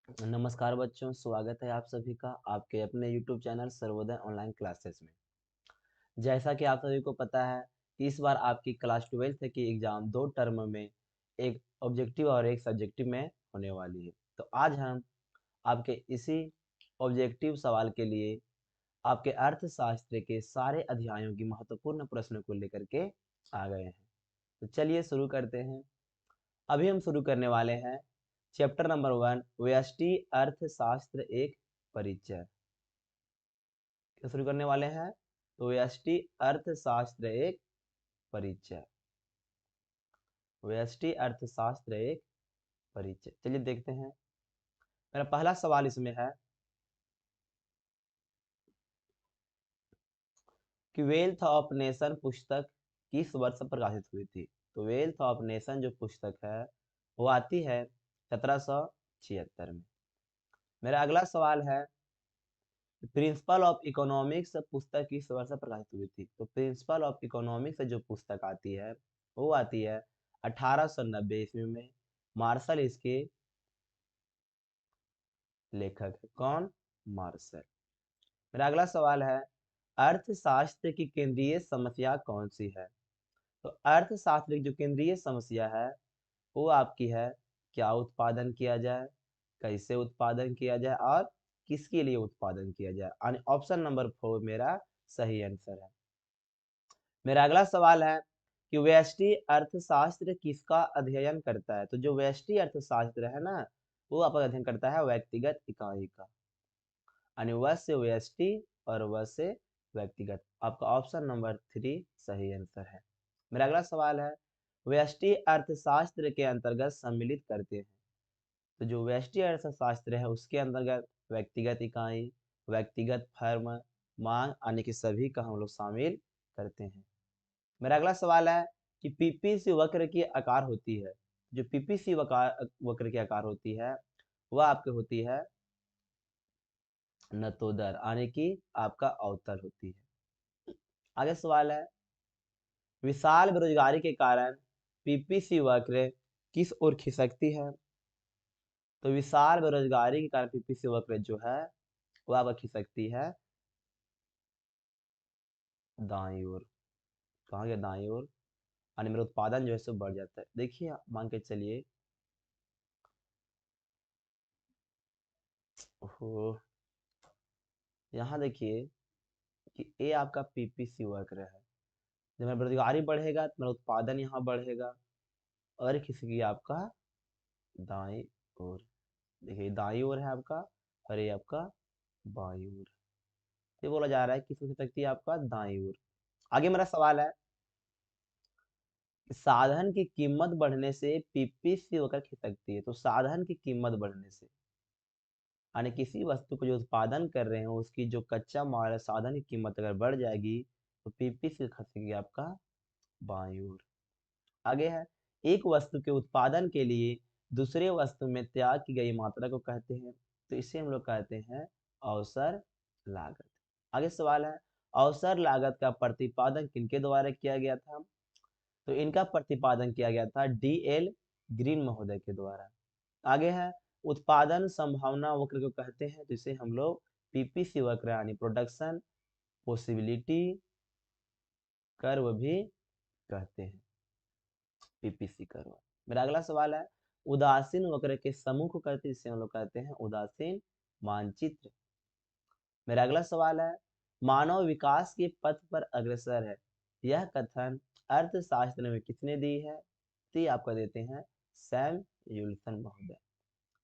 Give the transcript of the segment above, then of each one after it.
नमस्कार बच्चों, स्वागत है आप सभी का आपके अपने YouTube channel Sarvodaya online classes में। जैसा कि आप सभी को पता है कि इस बार आपकी क्लास 12th की एग्जाम 2 टर्म में, एक ऑब्जेक्टिव और एक सब्जेक्टिव में होने वाली है। तो आज हम आपके इसी ऑब्जेक्टिव सवाल के लिए आपके अर्थशास्त्र के सारे अध्यायों की महत्वपूर्ण प्रश्नों को लेकर के आ गए हैं। तो चलिए शुरू करते हैं। अभी हम शुरू करने वाले हैं चैप्टर नंबर 1 व्यष्टि अर्थशास्त्र एक परिचय। क्या शुरू करने वाले हैं? तो व्यष्टि अर्थशास्त्र एक परिचय। व्यष्टि अर्थशास्त्र एक परिचय, चलिए देखते हैं। मेरा पहला सवाल इसमें है कि वेल्थ ऑफ नेशन पुस्तक किस वर्ष प्रकाशित हुई थी? तो वेल्थ ऑफ नेशन जो पुस्तक है वो आती है 1776 में। मेरा अगला सवाल है प्रिंसिपल ऑफ इकोनॉमिक्स पुस्तक किस वर्ष प्रकाशित हुई थी? तो प्रिंसिपल ऑफ इकोनॉमिक्स जो पुस्तक आती है वो आती है 1890 ईस्वी में। मार्शल इसके लेखक है। कौन? मार्शल। मेरा अगला सवाल है अर्थशास्त्र की केंद्रीय समस्या कौन सी है? तो अर्थशास्त्र की जो केंद्रीय समस्या है वो आपकी है क्या उत्पादन किया जाए, कैसे उत्पादन किया जाए और किसके लिए उत्पादन किया जाए। ऑप्शन नंबर 4 मेरा सही आंसर है। मेरा अगला सवाल है कि व्यष्टि अर्थशास्त्र किसका अध्ययन करता है? तो जो व्यष्टि अर्थशास्त्र है ना वो आपका अध्ययन करता है व्यक्तिगत इकाई का। यानी व से व्यष्टि और व से व्यक्तिगत। आपका ऑप्शन नंबर 3 सही आंसर है। मेरा अगला सवाल है व्यष्टि अर्थशास्त्र के अंतर्गत सम्मिलित करते हैं। तो जो व्यष्टि अर्थशास्त्र है उसके अंतर्गत व्यक्तिगत इकाई, व्यक्तिगत फर्म, मांग आने के सभी का हम लोग शामिल करते हैं। मेरा अगला सवाल है कि पीपीसी वक्र की आकार होती है। जो पीपीसी वक्र की आकार होती है वह आपकी होती है नतोदर, यानी कि आपका अवतल होती है। आगे सवाल है विशाल बेरोजगारी के कारण पीपीसी वक्र किस ओर खिसकती है? तो विशाल बेरोजगारी के कारण पीपीसी वक्र जो है वह आपका खिसकती है दाईं ओर। कहाँ गया? दाईं ओर। यानी मेरा उत्पादन जो है सो बढ़ जाता है। देखिए मान के चलिए, ओहो, यहाँ देखिए कि ए आपका पीपीसी वक्र है। जब मेरा बेरोजगारी बढ़ेगा तो मेरा उत्पादन यहाँ बढ़ेगा और खिसकी आपका दाईं ओर। देखिए दाईं ओर है आपका और ये आपका बाईं ओर। ये बोला जा रहा है किस ओर खिसकती है? आपका दाईं ओर। आगे मेरा सवाल है साधन की कीमत बढ़ने से पीपीसी वक्र खिसकती है। तो साधन की कीमत बढ़ने से यानी किसी वस्तु को जो उत्पादन कर रहे हैं उसकी जो कच्चा माल है साधन की कीमत अगर बढ़ जाएगी तो पीपीसी खसेगी आपका बाईं ओर। आगे है एक वस्तु के उत्पादन के लिए दूसरे वस्तु में त्याग की गई मात्रा को कहते हैं। तो इसे हम लोग कहते हैं अवसर लागत। आगे सवाल है अवसर लागत का प्रतिपादन किनके द्वारा किया गया था? तो इनका प्रतिपादन किया गया था डीएल ग्रीन महोदय के द्वारा। आगे है उत्पादन संभावना वक्र को कहते हैं, जिसे हम लोग पीपीसी वक्र यानी प्रोडक्शन पॉसिबिलिटी कर्व भी कहते हैं। PPC curve. मेरा अगला सवाल है उदासीन वक्र के समूह को कहते हैं, जिसे हम लोग कहते हैं उदासीन मानचित्र। मेरा अगला सवाल है मानव विकास के पथ पर अग्रसर है, यह कथन अर्थशास्त्र में किसने दी है? तो ये आपका देते हैं सैम यूल्सन महोदय।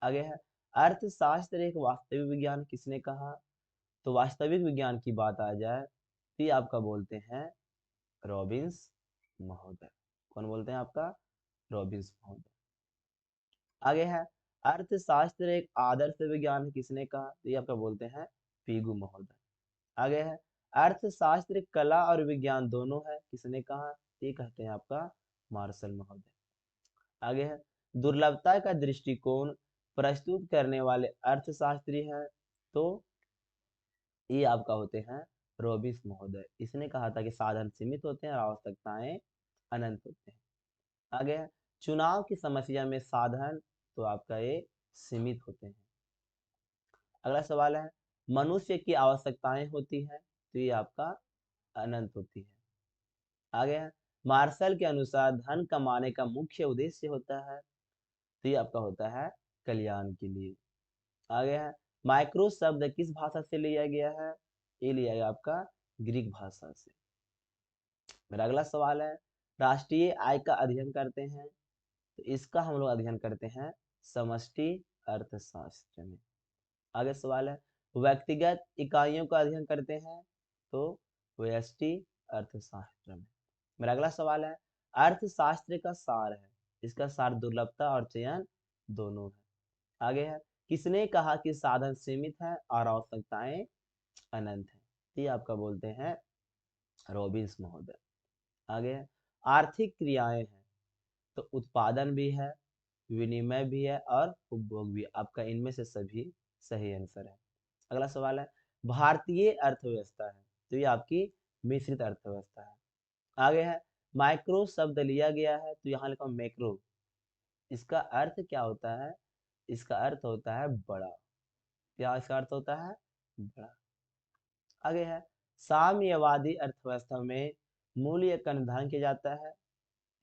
आगे है अर्थशास्त्र एक वास्तविक विज्ञान किसने कहा? तो वास्तविक विज्ञान की बात आ जाए तो ये आपका बोलते हैं रॉबिन्स महोदय। कौन बोलते हैं? आपका रॉबिन्स महोदय। आगे है अर्थशास्त्र एक आदर्श विज्ञान है, किसने कहा? तो ये आपका बोलते हैं पीगू महोदय। आगे है अर्थशास्त्र कला और विज्ञान दोनों है, किसने कहा? ये कहते हैं आपका मार्शल महोदय। आगे है दुर्लभता का दृष्टिकोण प्रस्तुत करने वाले अर्थशास्त्री हैं। तो ये आपका होते हैं रॉबिन्स महोदय। इसने कहा था कि साधन सीमित होते हैं और आवश्यकताएं अनंत होते हैं। आगे है चुनाव की समस्या में साधन तो आपका ये सीमित होते हैं। अगला सवाल है, मनुष्य की आवश्यकताएं होती है, तो ये आपका अनंत होती है। आगे है, मार्शल के अनुसार धन कमाने का मुख्य उद्देश्य होता है, तो ये आपका होता है कल्याण के लिए। आगे है, माइक्रो शब्द किस भाषा से लिया गया है, ये लिया गया आपका ग्रीक भाषा से। मेरा अगला सवाल है, राष्ट्रीय आय का अध्ययन करते हैं, तो इसका हम लोग अध्ययन करते हैं समष्टि अर्थशास्त्र में। आगे सवाल है, व्यक्तिगत इकाइयों का अध्ययन करते हैं, तो व्यष्टि अर्थशास्त्र में। मेरा अगला सवाल है, अर्थशास्त्र का सार है, इसका सार दुर्लभता और चयन दोनों है। आगे है, किसने कहा कि साधन सीमित है और आवश्यकताएं अनंत है, ये आपका बोलते हैं रॉबिन्स महोदय। आगे है, आर्थिक क्रियाएं हैं, तो उत्पादन भी है, विनिमय भी है और उपभोग भी, आपका इनमें से सभी सही आंसर है। अगला सवाल है, भारतीय अर्थव्यवस्था है, तो ये आपकी मिश्रित अर्थव्यवस्था है। आगे है, माइक्रो शब्द लिया गया है, तो यहाँ लिखा मैक्रो, इसका अर्थ क्या होता है, इसका अर्थ होता है बड़ा। क्या इसका अर्थ होता है, बड़ा। आगे है, साम्यवादी अर्थव्यवस्था में मूल्य का निर्धारण किया जाता है,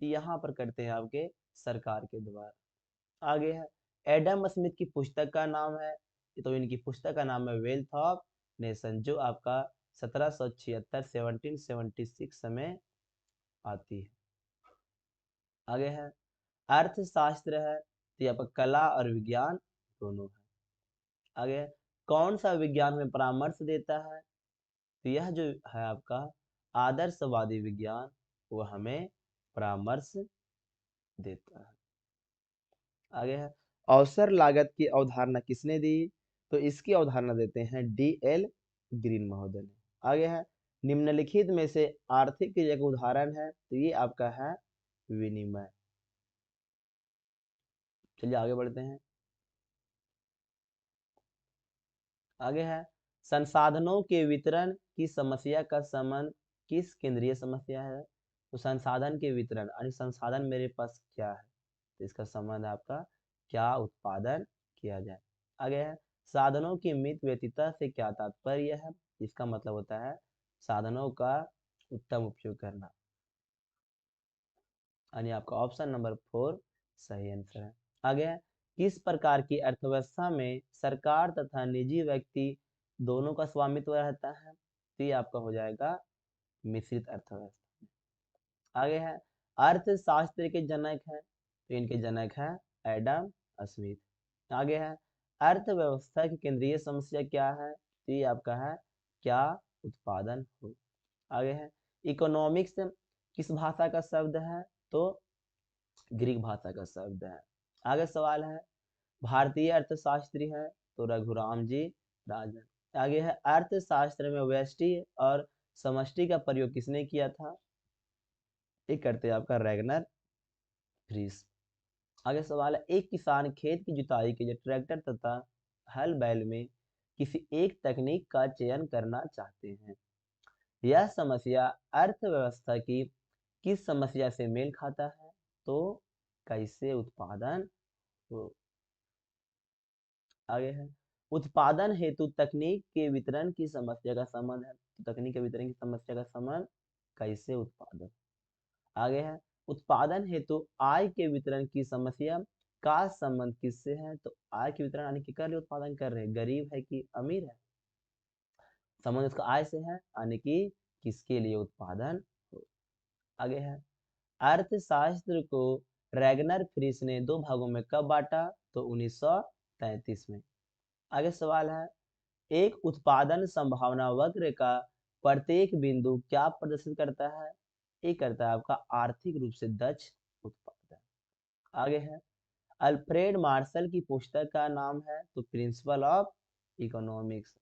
यहाँ पर करते हैं आपके सरकार के द्वारा। आगे है, एडम स्मिथ की पुस्तक का नाम है, तो इनकी पुस्तक का नाम है वेल्थ ऑफ नेशन, जो आपका 1776 1776 में आती है। आगे है, अर्थशास्त्र है, तो ये आपका कला और विज्ञान दोनों है। आगे है, कौन सा विज्ञान में परामर्श देता है, तो यह जो है आपका आदर्शवादी विज्ञान, वो हमें परामर्श देता है। आगे है, अवसर लागत की अवधारणा किसने दी, तो इसकी अवधारणा देते हैं डी.एल. ग्रीन महोदय ने। आगे है, निम्नलिखित में से आर्थिक क्रिया का उदाहरण है, तो ये आपका है विनिमय। चलिए आगे बढ़ते हैं। आगे है, संसाधनों के वितरण की समस्या का संबंध किस केंद्रीय समस्या है, तो संसाधन के वितरण यानी संसाधन मेरे पास क्या है, तो इसका संबंध है आपका क्या उत्पादन किया जाए। आगे है, साधनों की मित व्यतिता से क्या तात्पर्य है, इसका मतलब होता है साधनों का उत्तम उपयोग करना, यानी आपका ऑप्शन नंबर 4 सही आंसर है। आगे है, किस प्रकार की अर्थव्यवस्था में सरकार तथा निजी व्यक्ति दोनों का स्वामित्व रहता है, तो ये आपका हो जाएगा मिश्रित अर्थव्यवस्था। आगे है, अर्थशास्त्र के जनक है, तो इनके जनक है एडम स्मिथ। आगे है, अर्थव्यवस्था की केंद्रीय समस्या क्या है, तो ये आपका है क्या उत्पादन हो। आगे है, इकोनॉमिक्स किस भाषा का शब्द है, तो ग्रीक भाषा का शब्द है। आगे सवाल है, भारतीय अर्थशास्त्री है, तो रघुराम जी राजन। आगे है, अर्थशास्त्र में व्यष्टि और समष्टि का प्रयोग किसने किया था, ये करते हैं आपका रैगनर फ्रीस। आगे सवाल है, एक किसान खेत की जुताई के लिए ट्रैक्टर तथा हल बैल में किसी एक तकनीक का चयन करना चाहते हैं, यह समस्या अर्थव्यवस्था की किस समस्या से मेल खाता है, तो कैसे उत्पादन हो। आगे है, उत्पादन हेतु तकनीक के वितरण की समस्या का संबंध है, तो तकनीक के वितरण की समस्या का संबंध कैसे उत्पादन। आगे है, उत्पादन हेतु आय के वितरण की समस्या का संबंध किससे है, तो आय के वितरण यानी किसके लिए उत्पादन कर रहे हैं, गरीब है कि अमीर है, संबंध उसका आय से है, यानी कि किसके लिए उत्पादन हो। आगे है, अर्थशास्त्र को रैगनर फ्रीस ने दो भागों में कब बांटा, तो 1933 में। आगे सवाल है, एक उत्पादन संभावना वक्र का प्रत्येक बिंदु क्या प्रदर्शित करता है, ये करता है आपका आर्थिक रूप से दक्ष उत्पादन। आगे है, अल्फ्रेड मार्शल की पुस्तक का नाम है, तो प्रिंसिपल ऑफ इकोनॉमिक्स।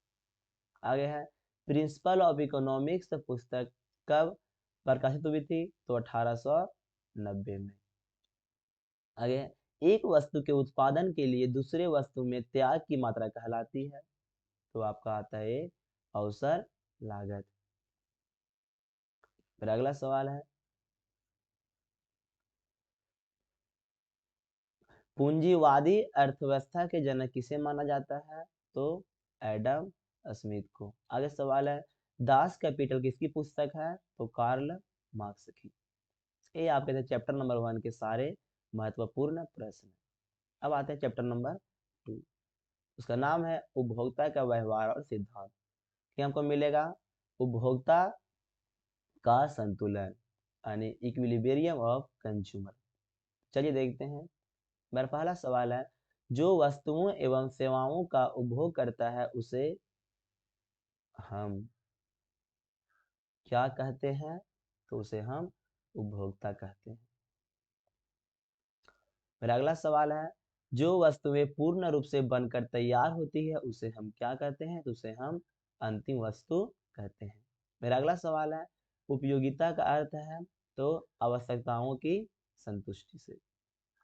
आगे है, प्रिंसिपल ऑफ इकोनॉमिक्स पुस्तक कब प्रकाशित हुई थी, तो 1890 में। आगे है, एक वस्तु के उत्पादन के लिए दूसरे वस्तु में त्याग की मात्रा कहलाती है, तो आपका आता है अवसर लागत। फिर अगला सवाल है, पूंजीवादी अर्थव्यवस्था के जनक किसे माना जाता है, तो एडम स्मिथ को। आगे सवाल है, दास कैपिटल किसकी पुस्तक है? तो कार्ल मार्क्स की। ये आपके चैप्टर नंबर 1 के सारे महत्वपूर्ण प्रश्न। अब आते हैं चैप्टर नंबर 2। उसका नाम है उपभोक्ता का व्यवहार और सिद्धांत। क्या हमको मिलेगा? उपभोक्ता का संतुलन यानी इक्विलिब्रियम ऑफ कंज्यूमर। चलिए देखते हैं। मेरा पहला सवाल है, जो वस्तुओं एवं सेवाओं का उपभोग करता है उसे हम क्या कहते हैं? तो उसे हम उपभोक्ता कहते हैं। मेरा अगला सवाल है, जो वस्तुएं पूर्ण रूप से बनकर तैयार होती है उसे हम क्या कहते हैं? तो उसे हम अंतिम वस्तु कहते हैं। मेरा अगला सवाल है, उपयोगिता का अर्थ है तो आवश्यकताओं की संतुष्टि से।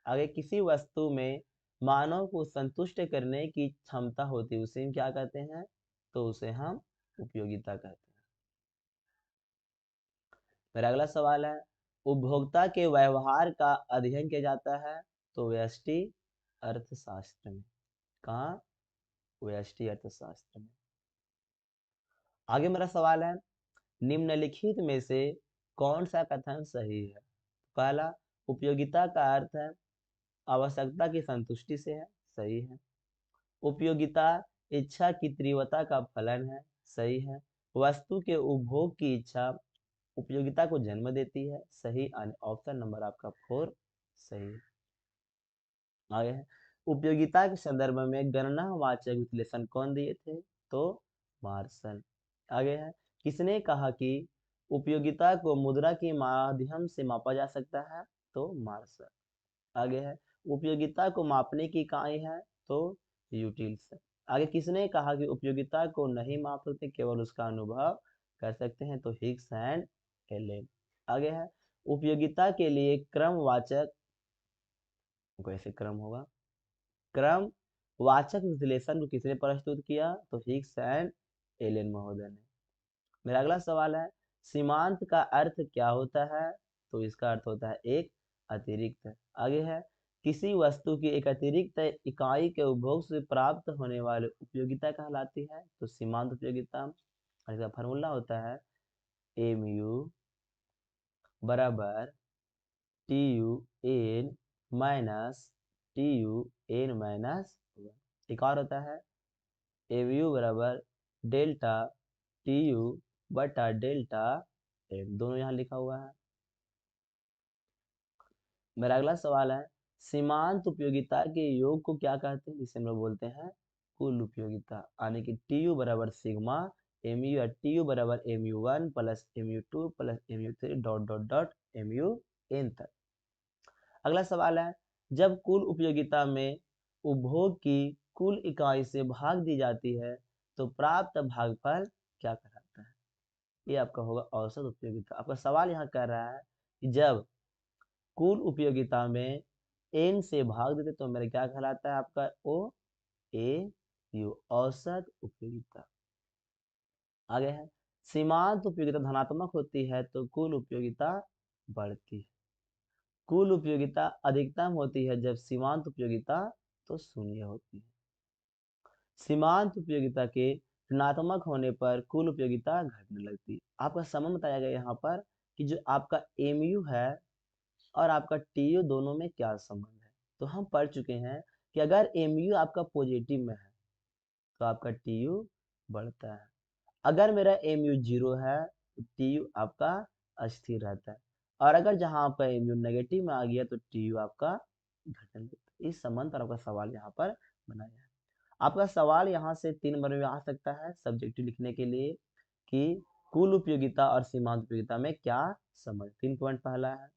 आगे, किसी वस्तु में मानव को संतुष्ट करने की क्षमता होती है उसे हम क्या कहते हैं? तो उसे हम उपयोगिता कहते हैं। मेरा अगला सवाल है, उपभोक्ता के व्यवहार का अध्ययन किया जाता है तो व्यष्टि अर्थशास्त्र में। कहाँ? व्यष्टि अर्थशास्त्र में। आगे मेरा सवाल है, निम्नलिखित में से कौन सा कथन सही है? पहला, उपयोगिता का अर्थ है आवश्यकता की संतुष्टि से है, सही है। उपयोगिता इच्छा की तीव्रता का फलन है, सही है। वस्तु के उपभोग की इच्छा उपयोगिता को जन्म देती है, सही। ऑप्शन नंबर आपका 4 सही है। आगे है, उपयोगिता के संदर्भ में गणनावाचक विश्लेषण कौन दिए थे? तो मार्शल। आगे है, किसने कहा कि उपयोगिता को मुद्रा के माध्यम से मापा जा सकता है? तो मार्शल। आगे है, उपयोगिता को मापने की इकाई है? तो यूटिल्स। आगे, किसने कहा कि उपयोगिता को नहीं माप सकते, केवल उसका अनुभव कर सकते हैं? तो हिग्स एंड एलेन। आगे है, उपयोगिता के लिए क्रमवाचक, कैसे क्रम होगा? क्रम वाचक विश्लेषण को किसने प्रस्तुत किया? तो हिग्स एंड एलेन महोदय ने। मेरा अगला सवाल है, सीमांत का अर्थ क्या होता है? तो इसका अर्थ होता है एक अतिरिक्त। आगे है, किसी वस्तु की एक अतिरिक्त इकाई के उपभोग से प्राप्त होने वाली उपयोगिता कहलाती है? तो सीमांत उपयोगिता। और इसका फॉर्मूला होता है mu बराबर TUN माइनस TUN-1। एक और होता है mu बराबर डेल्टा TU बटा डेल्टा n, दोनों यहाँ लिखा हुआ है। मेरा अगला सवाल है, सीमांत उपयोगिता के योग को क्या कहते हैं? जिसे हम लोग बोलते हैं कुल उपयोगिता, यानी कि TU बराबर सिग्मा mu या TU बराबर mu1 plus mu2 plus mu3 dot dot dot mun तक। अगला सवाल है, जब कुल उपयोगिता में उपभोग की कुल इकाई से भाग दी जाती है तो प्राप्त भागफल क्या कहलाता है? ये आपका होगा औसत उपयोगिता। आपका सवाल यहाँ कर रहा है कि जब कुल उपयोगिता में n से भाग देते तो मेरा क्या कहलाता है? आपका OAU औसत उपयोगिता। आगे है, सीमांत उपयोगिता धनात्मक होती है तो कुल उपयोगिता बढ़ती है। कुल उपयोगिता अधिकतम होती है जब सीमांत उपयोगिता तो शून्य होती है। सीमांत उपयोगिता के ऋणात्मक होने पर कुल उपयोगिता घटने लगती है। आपका संबंध बताया गया यहाँ पर कि जो आपका MU है और आपका TU दोनों में क्या संबंध है। तो हम पढ़ चुके हैं कि अगर MU आपका पॉजिटिव में है तो आपका TU बढ़ता है। अगर मेरा MU 0 है तो TU आपका अस्थिर रहता है, और अगर जहां आपका MU नेगेटिव में आ गया तो TU आपका घटने लगता है। इस संबंध पर आपका सवाल यहाँ पर बनाया है। आपका सवाल यहाँ से 3 नंबर में आ सकता है सब्जेक्टिव लिखने के लिए कि कुल उपयोगिता और सीमांत उपयोगिता में क्या संबंध। 3 पॉइंट पहला है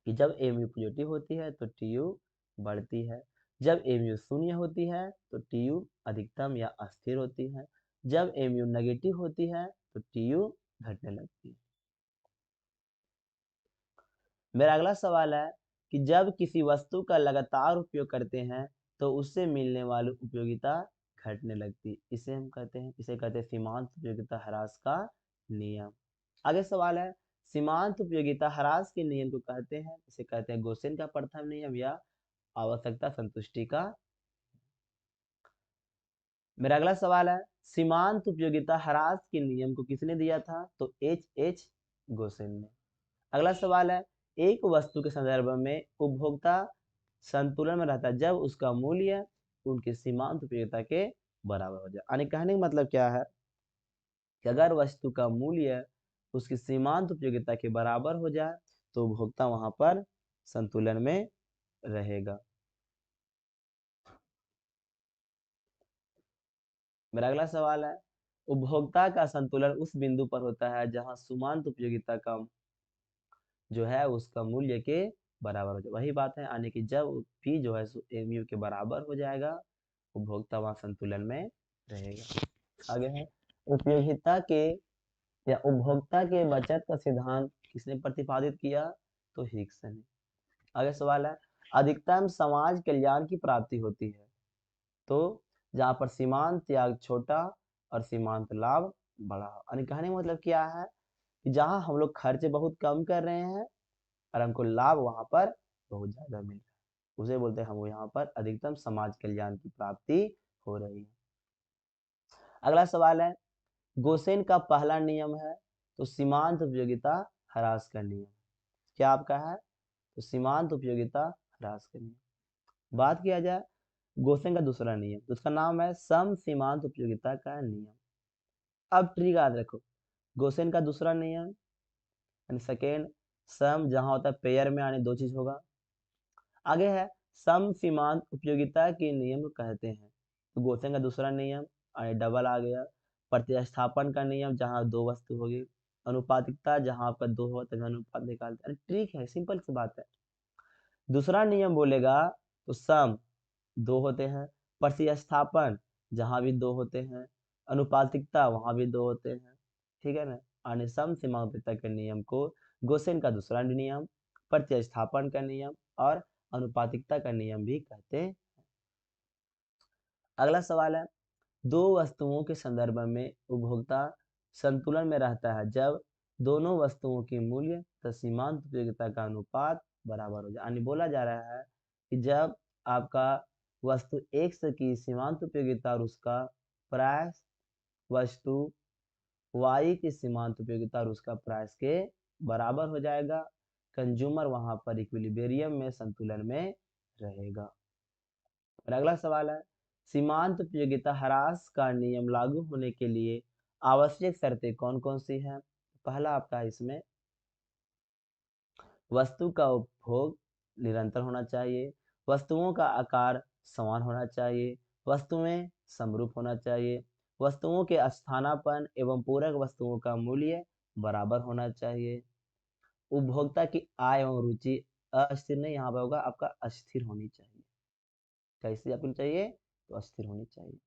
कि जब MU पॉजिटिव होती है तो TU बढ़ती है, जब MU शून्य होती है तो TU अधिकतम या अस्थिर होती है, जब MU नेगेटिव होती है तो TU घटने लगती है। मेरा अगला सवाल है कि जब किसी वस्तु का लगातार उपयोग करते हैं तो उससे मिलने वाली उपयोगिता घटने लगती है। इसे कहते हैं सीमांत उपयोगिता ह्रास का नियम। आगे सवाल है, सीमांत उपयोगिता ह्रास के नियम को कहते हैं, इसे कहते हैं गोसेन का प्रथम नियम या आवश्यकता संतुष्टि का। मेरा अगला सवाल है, सीमांत उपयोगिता ह्रास के नियम को किसने दिया था? तो H गोसेन ने। अगला सवाल है, एक वस्तु के संदर्भ में उपभोक्ता संतुलन में रहता है जब उसका मूल्य उनकी सीमांत उपयोगिता के बराबर हो जाए। यानी कहने का मतलब क्या है कि अगर वस्तु का मूल्य उसकी सीमांत उपयोगिता के बराबर हो जाए तो उपभोक्ता वहां पर संतुलन में रहेगा। मेरा अगला सवाल है, उपभोक्ता का संतुलन उस बिंदु पर होता है जहां सीमांत उपयोगिता का जो है उसका मूल्य के बराबर हो जाए। वही बात है, यानी कि जब पी जो है एमयू के बराबर हो जाएगा उपभोक्ता वहां संतुलन में रहेगा। आगे है, उपयोगिता के या उपभोक्ता के बचत का सिद्धांत किसने प्रतिपादित किया? तो हिग्स ने। आगे सवाल है, अधिकतम समाज कल्याण की प्राप्ति होती है तो जहां पर सीमांत त्याग छोटा और सीमांत लाभ बड़ा हो। यानी कहने का मतलब क्या है कि जहां हम लोग खर्च बहुत कम कर रहे हैं और हमको लाभ वहां पर बहुत ज्यादा मिल रहा है, उसे बोलते हैं हम यहाँ पर अधिकतम समाज कल्याण की प्राप्ति हो रही है। अगला सवाल है, गोसेन का पहला नियम है तो सीमांत उपयोगिता ह्रास का नियम। क्या आपका है? तो सीमांत उपयोगिता ह्रास का नियम। बात किया जाए गोसेन का दूसरा नियम तो उसका नाम है सम सीमांत उपयोगिता का नियम। अब ट्रिक याद रखो, गोसेन का दूसरा नियम यानी सेकेंड, सम जहां होता है पेयर में यानी दो चीज होगा। आगे है सम सीमांत उपयोगिता के नियम को कहते हैं तो गोसेन का दूसरा नियम यानी डबल आ गया। प्रतिस्थापन का नियम जहां दो वस्तु होगी। अनुपातिकता जहां आपका दो हो तभी अनुपात निकालते हैं। ट्रिक है, सिंपल सी बात है। दूसरा नियम बोलेगा तो सम दो होते हैं, प्रतिस्थापन जहां भी दो होते हैं, अनुपातिकता वहां भी दो होते हैं। ठीक है ना। यानी सम सीमांतता के नियम को गोसेन का दूसरा नियम, प्रतिस्थापन का नियम और अनुपातिकता का नियम भी कहते हैं। अगला सवाल है, दो वस्तुओं के संदर्भ में उपभोक्ता संतुलन में रहता है जब दोनों वस्तुओं की मूल्य तथा सीमांत उपयोगिता का अनुपात बराबर हो जाए। यानी बोला जा रहा है कि जब आपका वस्तु एक्स की सीमांत उपयोगिता और उसका प्राइस वस्तु वाई की सीमांत उपयोगिता और उसका प्राइस के बराबर हो जाएगा, कंज्यूमर वहां पर इक्विलिब्रियम में संतुलन में रहेगा। और अगला सवाल है, सीमांत उपयोगिता ह्रास का नियम लागू होने के लिए आवश्यक शर्तें कौन कौन सी हैं? पहला आपका इसमें वस्तु का उपभोग निरंतर होना चाहिए, वस्तुओं का आकार समान होना चाहिए, वस्तुएं समरूप होना चाहिए, वस्तुओं के स्थानापन्न एवं पूरक वस्तुओं का मूल्य बराबर होना चाहिए, उपभोक्ता की आय एवं रुचि अस्थिर नहीं, यहाँ पर होगा आपका अस्थिर होनी चाहिए। कैसी आपको चाहिए? तो अस्थिर होनी चाहिए।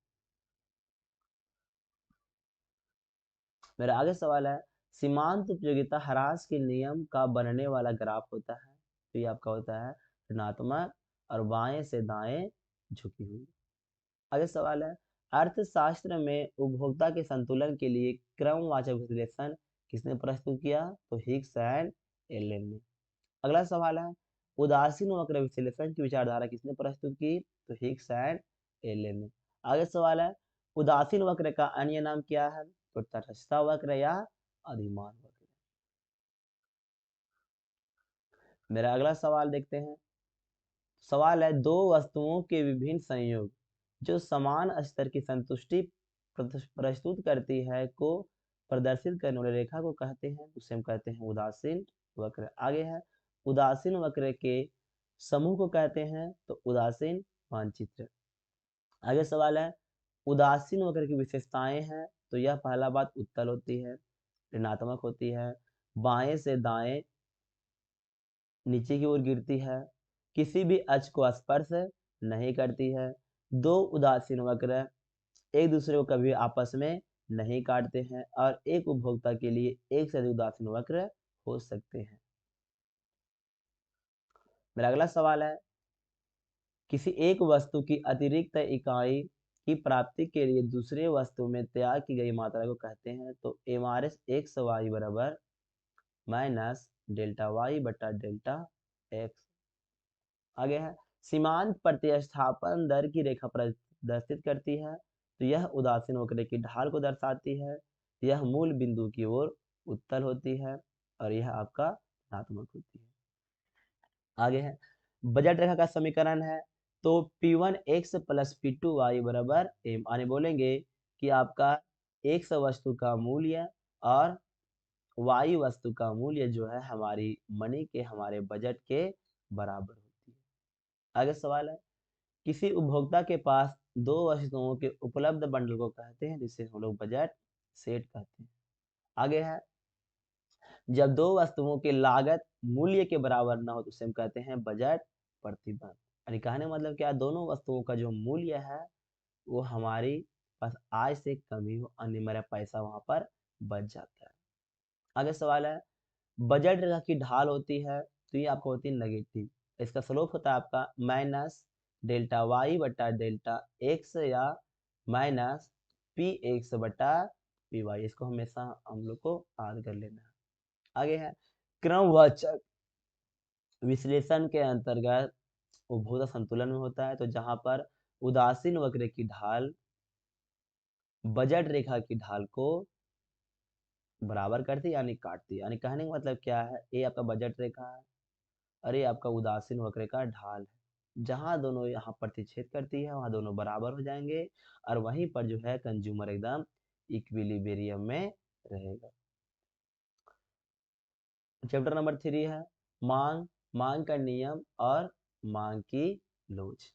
मेरा आगे सवाल है, सीमांत उपयोगिता ह्रास के नियम का बनने वाला ग्राफ होता है तो ये आपका होता है ऋणात्मक और बाएं से दाएं झुकी हुई। आगे सवाल है, अर्थशास्त्र में उपभोक्ता के संतुलन के लिए क्रमवाचक विश्लेषण किसने प्रस्तुत किया? तो हिग्स एंड एलन ने। अगला सवाल है, उदासीन वक्र विश्लेषण की विचारधारा किसने प्रस्तुत की? तो हिग्स एंड एलन ने। आगे सवाल है, उदासीन वक्र का अन्य नाम क्या है? तो तटस्थता वक्र या अधिमान वक्र। मेरा अगला सवाल देखते हैं। सवाल है, दो वस्तुओं के विभिन्न संयोग जो समान स्तर की संतुष्टि प्रस्तुत करती है को प्रदर्शित करने वाली रेखा को कहते हैं, उसे हम कहते हैं उदासीन वक्र। आगे है, उदासीन वक्र के समूह को कहते हैं तो उदासीन मानचित्र। आगे सवाल है, उदासीन वक्र की विशेषताएं हैं तो यह पहला बात उत्तल होती है, ऋणात्मक होती है, बाएं से दाएं नीचे की ओर गिरती है, किसी भी अक्ष को स्पर्श नहीं करती है, दो उदासीन वक्र एक दूसरे को कभी आपस में नहीं काटते हैं और एक उपभोक्ता के लिए एक से अधिक उदासीन वक्र हो सकते हैं। मेरा अगला सवाल है, किसी एक वस्तु की अतिरिक्त इकाई की प्राप्ति के लिए दूसरे वस्तु में त्याग की गई मात्रा को कहते हैं तो एमआरएस एक्स वाई बराबर माइनस डेल्टा वाई बटा डेल्टा एक्स। आगे है, सीमांत प्रतिस्थापन दर की रेखा प्रदर्शित करती है तो यह उदासीन वक्र की ढाल को दर्शाती है। यह मूल बिंदु की ओर उत्तल होती है और यह आपका धनात्मक होती है। आगे है बजट रेखा का समीकरण है, तो P1x प्लस P2y बराबर m, आने बोलेंगे कि आपका x वस्तु का मूल्य और y वस्तु का मूल्य जो है हमारी मनी के, हमारे बजट के बराबर होती है। आगे सवाल है, किसी उपभोक्ता के पास दो वस्तुओं के उपलब्ध बंडल को कहते हैं, जिसे हम लोग बजट सेट कहते हैं। आगे है, जब दो वस्तुओं की लागत मूल्य के बराबर ना हो तो उसे हम कहते हैं बजट प्रतिबंध। यानी कहने मतलब क्या, दोनों वस्तुओं का जो मूल्य है वो हमारी पास आय से कम ही हो, अन्य मेरा पैसा वहां पर बच जाता है। आगे सवाल है, बजट रेखा की ढाल होती है तो ये आपको होती है नेगेटिव, इसका स्लोप होता है आपका माइनस डेल्टा वाई बटा डेल्टा एक्स या माइनस पी एक्स बटा पी वाई। इसको हमेशा हम लोग को याद कर लेना है। आगे है, क्रमवाचक विश्लेषण के अंतर्गत उपभोक्ता संतुलन में होता है, तो जहां पर उदासीन वक्र की ढाल बजट रेखा की ढाल को बराबर करती है यानी काटती है। यानी कहने का मतलब क्या है, ये आपका बजट रेखा है और ये आपका उदासीन वक्र का ढाल है। जहां दोनों यहाँ प्रतिच्छेद करती है वहां दोनों बराबर हो जाएंगे और वहीं पर जो है कंज्यूमर एकदम इक्विलिब्रियम में रहेगा। चैप्टर नंबर 3 है मांग, मांग का नियम और मांग की लोच।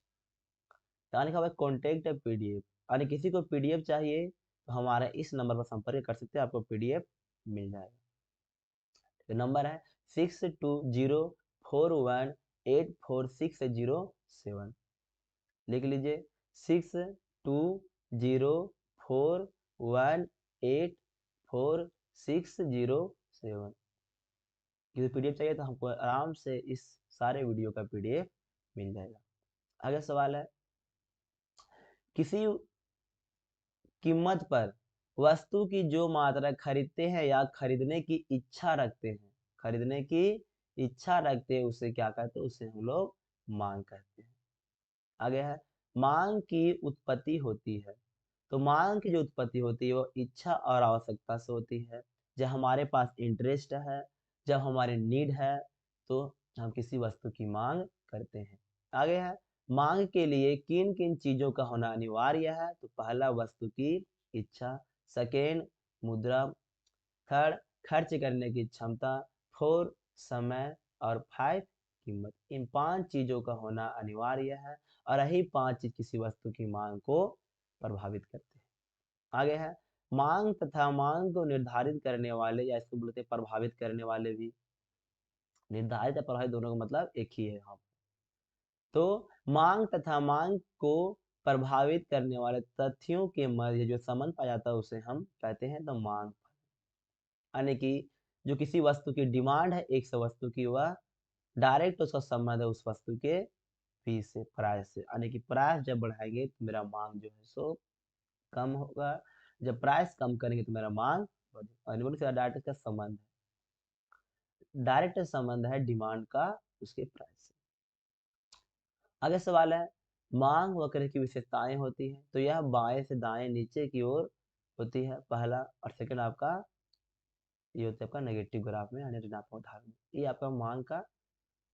यानी कि कॉन्टेक्ट पीडीएफ, यानी किसी को पीडीएफ चाहिए तो हमारे इस नंबर पर संपर्क कर सकते हैं, आपको पीडीएफ मिल जाएगा। तो नंबर है 6204184607। लिख लीजिए 6204184607। किसी पीडीएफ चाहिए तो हमको आराम से इस सारे वीडियो का पीडीएफ मिल जाएगा। आगे सवाल है, किसी कीमत पर वस्तु की जो मात्रा खरीदते हैं या खरीदने की इच्छा रखते हैं, खरीदने की इच्छा रखते हैं उसे क्या कहते हैं, उसे हम लोग मांग कहते हैं। आगे है, मांग की उत्पत्ति होती है, तो मांग की जो उत्पत्ति होती है वो इच्छा और आवश्यकता से होती है। जब हमारे पास इंटरेस्ट है, जब हमारे नीड है, तो हम किसी वस्तु की मांग करते हैं। आगे है, मांग के लिए किन किन चीजों का होना अनिवार्य है, तो पहला वस्तु की इच्छा, सेकेंड मुद्रा, थर्ड खर्च करने की क्षमता, फोर समय और फाइव कीमत। इन 5 चीजों का होना अनिवार्य है और यही 5 चीज किसी वस्तु की मांग को प्रभावित करते हैं। आगे है, मांग तथा मांग को निर्धारित करने वाले या इसको बोलते हैं प्रभावित करने वाले भी। निर्धारित या प्रभावित दोनों का मतलब एक ही है यहाँ। तो मांग तथा मांग को प्रभावित करने वाले तथ्यों के मध्य जो संबंध पाया जाता है उसे हम कहते हैं तो मांग। यानी कि जो किसी वस्तु की डिमांड है एक से वस्तु की, वह डायरेक्ट उसका संबंध है उस वस्तु के फीस से, प्राइस से। यानी कि प्राइस जब बढ़ाएंगे तो मेरा मांग जो है सो कम होगा, जब प्राइस कम करेंगे तो मेरा मांग बढ़ेगा। डायरेक्ट का संबंध है, डायरेक्ट संबंध है डिमांड का उसके प्राइस से। आगे सवाल है, मांग वक्र की विशेषताएं होती है, तो यह बाएं से दाएं नीचे की ओर होती है पहला, और सेकंड आपका ये होता है आपका नेगेटिव ग्राफ में यानी ऋणात्मक धारा में। ये आपका मांग का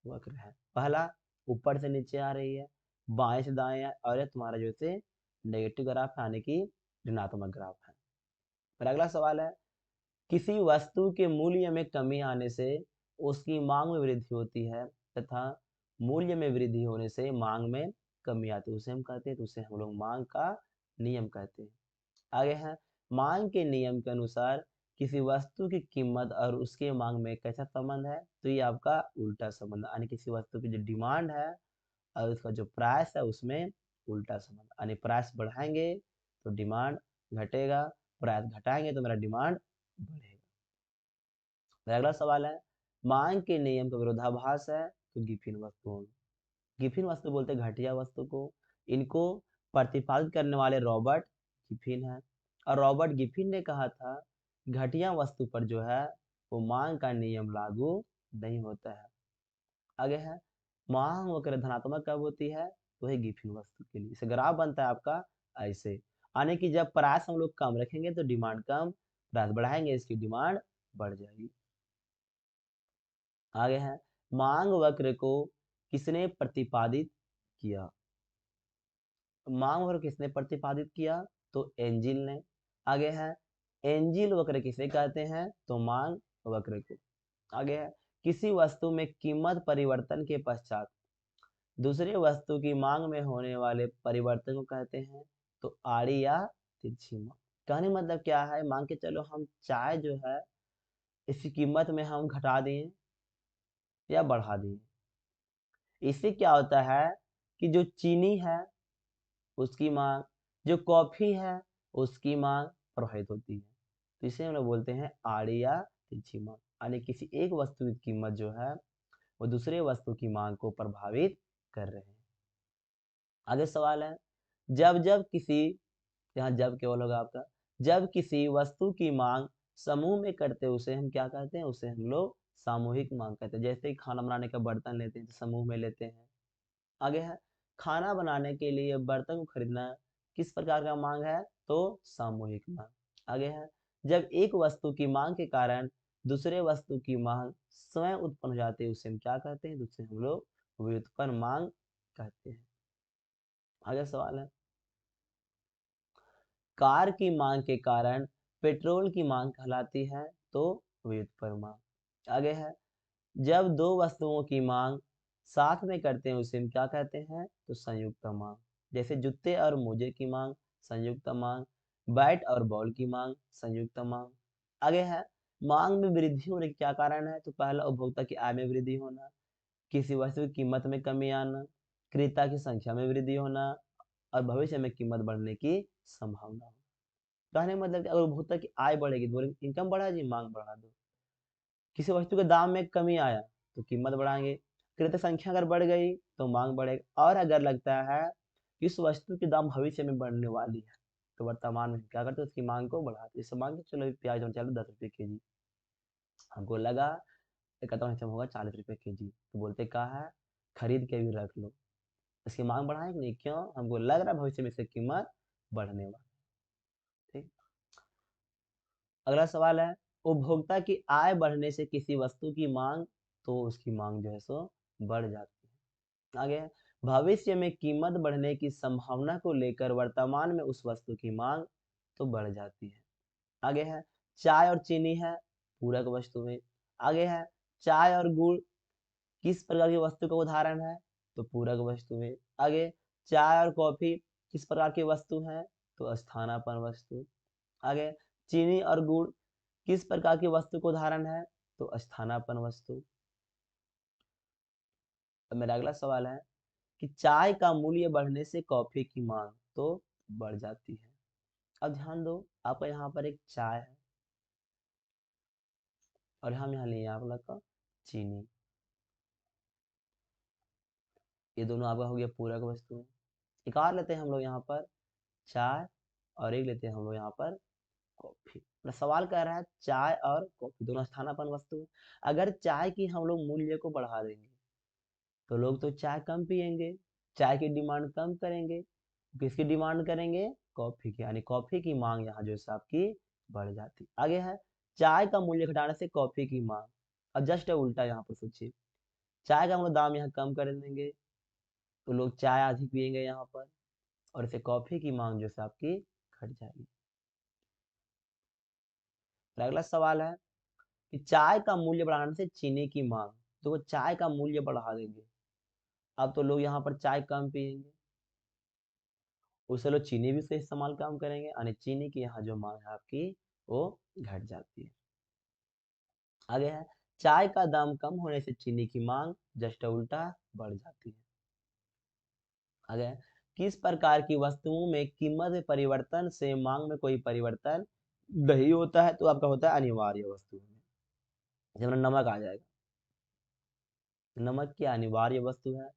वक्र है, पहला ऊपर से नीचे आ रही है, बाएं से दाएं है, और ये तुम्हारा जो से नेगेटिव ग्राफ है यानी कि ऋणात्मक ग्राफ है। फिर अगला सवाल है, किसी वस्तु के मूल्य में कमी आने से उसकी मांग में वृद्धि होती है तथा मूल्य में वृद्धि होने से मांग में कमी आती है, उसे हम कहते हैं, तो उसे हम लोग मांग का नियम कहते हैं। आगे है, मांग के नियम के अनुसार किसी वस्तु की कीमत और उसके मांग में कैसा संबंध है, तो ये आपका उल्टा संबंध, यानी किसी वस्तु की जो डिमांड है और उसका जो प्राइस है उसमें उल्टा संबंध, यानी प्राइस बढ़ाएंगे तो डिमांड घटेगा, प्राइस घटाएंगे तो मेरा डिमांड बढ़ेगा। अगला सवाल है, मांग के नियम का विरोधाभास है तो गिफिन वस्तुओं, गिफिन वस्तु बोलते हैं घटिया वस्तु को, इनको प्रतिपादित करने वाले रॉबर्ट गिफिन है। और रॉबर्ट गिफिन ने कहा था घटिया वस्तु पर जो है वो मांग का नियम लागू नहीं होता है। आगे है, मांग वक्र धनात्मक कब होती है, तो है गिफिन वस्तु के लिए। इसे ग्राफ बनता है आपका ऐसे, यानी कि जब प्राइस हम लोग कम रखेंगे तो डिमांड कम, प्राइस बढ़ाएंगे इसकी डिमांड बढ़ जाएगी। आगे है, मांग वक्र को किसने प्रतिपादित किया? मांग वक्र किसने प्रतिपादित किया? तो एंजिल ने। आगे है, एंजिल वक्र किसे कहते हैं? तो मांग वक्र को। आगे है, किसी वस्तु में कीमत परिवर्तन के पश्चात दूसरी वस्तु की मांग में होने वाले परिवर्तन को कहते हैं? तो आड़ी या तिरछी मांग। कहने मतलब क्या है, मान के चलो हम चाय जो है इसकी कीमत में हम घटा दिए या बढ़ा दिए, इससे क्या होता है कि जो चीनी है उसकी मांग, जो कॉफी है उसकी मांग प्रभावित होती है। तो इसे हम लोग बोलते हैं आड़ी या तिरछी मांग। यानी किसी एक वस्तु की कीमत जो है वो दूसरे वस्तु की मांग को प्रभावित कर रहे हैं। आगे सवाल है, जब जब किसी, यहाँ जब केवल होगा आपका, जब किसी वस्तु की मांग समूह में करते हैं उसे हम क्या कहते हैं? उसे हम लोग सामूहिक मांग कहते हैं। जैसे खाना बनाने का बर्तन लेते हैं तो समूह में लेते हैं। आगे है, खाना बनाने के लिए बर्तन को खरीदना किस प्रकार का मांग है? तो सामूहिक मांग। आगे है, जब एक वस्तु की मांग के कारण दूसरे वस्तु की मांग स्वयं उत्पन्न हो जाती है उसे हम क्या कहते हैं? उसे हम लोग व्युत्पन्न मांग कहते हैं। आगे सवाल है, कार की मांग के कारण पेट्रोल की मांग कहलाती है? तो व्युत्पन्न मांग। आगे है, जब दो वस्तुओं की मांग साथ में करते हैं उसे हम क्या कहते हैं? तो संयुक्त मांग। जैसे जूते और मोजे की मांग संयुक्त मांग, बैट और बॉल की मांग संयुक्त मांग। आगे है, मांग में वृद्धि होने के क्या कारण है? तो पहला, उपभोक्ता की आय में वृद्धि होना, किसी वस्तु की कीमत में कमी आना, क्रेता की संख्या में वृद्धि होना और भविष्य में कीमत बढ़ने की संभावना हो। कहने का मतलब कि अगर उपभोक्ता की आय बढ़ेगी तो इनकम बढ़ा जी, मांग बढ़ा दो। किसी वस्तु के दाम में कमी आया तो कीमत बढ़ाएंगे, क्रेता संख्या अगर बढ़ गई तो मांग बढ़ेगा। और अगर लगता है कि इस वस्तु की दाम भविष्य में बढ़ने वाली है तो वर्तमान में क्या करते हैं? उसकी मांग को बढ़ाते। जैसे मान के चलो प्याज हम चलो 10 रुपये kg, हमको लगा कहता हूँ होगा 40 रुपये kg, तो बोलते कहा है खरीद के भी रख लो। इसकी मांग बढ़ाएं कि नहीं? क्यों? हमको लग रहा है भविष्य में इसकी कीमत बढ़ने वाली। ठीक, अगला सवाल है, उपभोक्ता की आय बढ़ने से किसी वस्तु की मांग, तो उसकी मांग जो है सो बढ़ जाती है। आगे है, भविष्य में कीमत बढ़ने की संभावना को लेकर वर्तमान में उस वस्तु की मांग तो बढ़ जाती है। आगे है, चाय और चीनी है पूरक वस्तु में। आगे है, चाय और गुड़ किस प्रकार की वस्तु का उदाहरण है? तो पूरक वस्तु में। आगे, चाय और कॉफी किस प्रकार की वस्तु है? तो स्थानापन्न वस्तु। आगे, चीनी और गुड़ किस प्रकार की वस्तु का उदाहरण है? तो स्थानापन्न वस्तु। अब मेरा अगला सवाल है कि चाय का मूल्य बढ़ने से कॉफी की मांग तो बढ़ जाती है। अब ध्यान दो, आपका यहाँ पर एक चाय है और हम यहाँ लिए आप लोग का चीनी, ये दोनों आपका हो गया पूरक वस्तु। एक और लेते हैं हम लोग यहाँ पर चाय और एक लेते हैं हम लोग यहाँ पर कॉफी। मेरा सवाल कह रहा है चाय और कॉफी दोनों स्थानापन्न वस्तु है। अगर चाय की हम लोग मूल्य को बढ़ा देंगे तो लोग तो चाय कम पियेंगे, चाय की डिमांड कम करेंगे। किसकी डिमांड करेंगे? कॉफी की, यानी कॉफी की मांग यहाँ जो है आपकी बढ़ जाती। आगे है, चाय का मूल्य घटाने से कॉफी की मांग। अब जस्ट उल्टा यहाँ पर सोचिए, चाय का हम लोग दाम यहाँ कम कर देंगे तो लोग चाय अधिक पियेंगे यहाँ पर, और इसे कॉफी की मांग जो है आपकी घट जाएगी। फिर अगला सवाल है कि चाय का मूल्य बढ़ाने से चीनी की मांग, तो वो चाय का मूल्य बढ़ा देंगे, अब तो लोग यहाँ पर चाय कम पियेंगे, उससे लोग चीनी भी से इस्तेमाल कम करेंगे, यानी चीनी की यहाँ जो मांग है आपकी वो घट जाती है। आगे है, चाय का दाम कम होने से चीनी की मांग जस्ट उल्टा बढ़ जाती है। आगे है, किस प्रकार की वस्तुओं में कीमत में परिवर्तन से मांग में कोई परिवर्तन नहीं होता है? तो आपका होता है अनिवार्य वस्तु में। जैसे नमक आ जाएगा, नमक की अनिवार्य वस्तु है,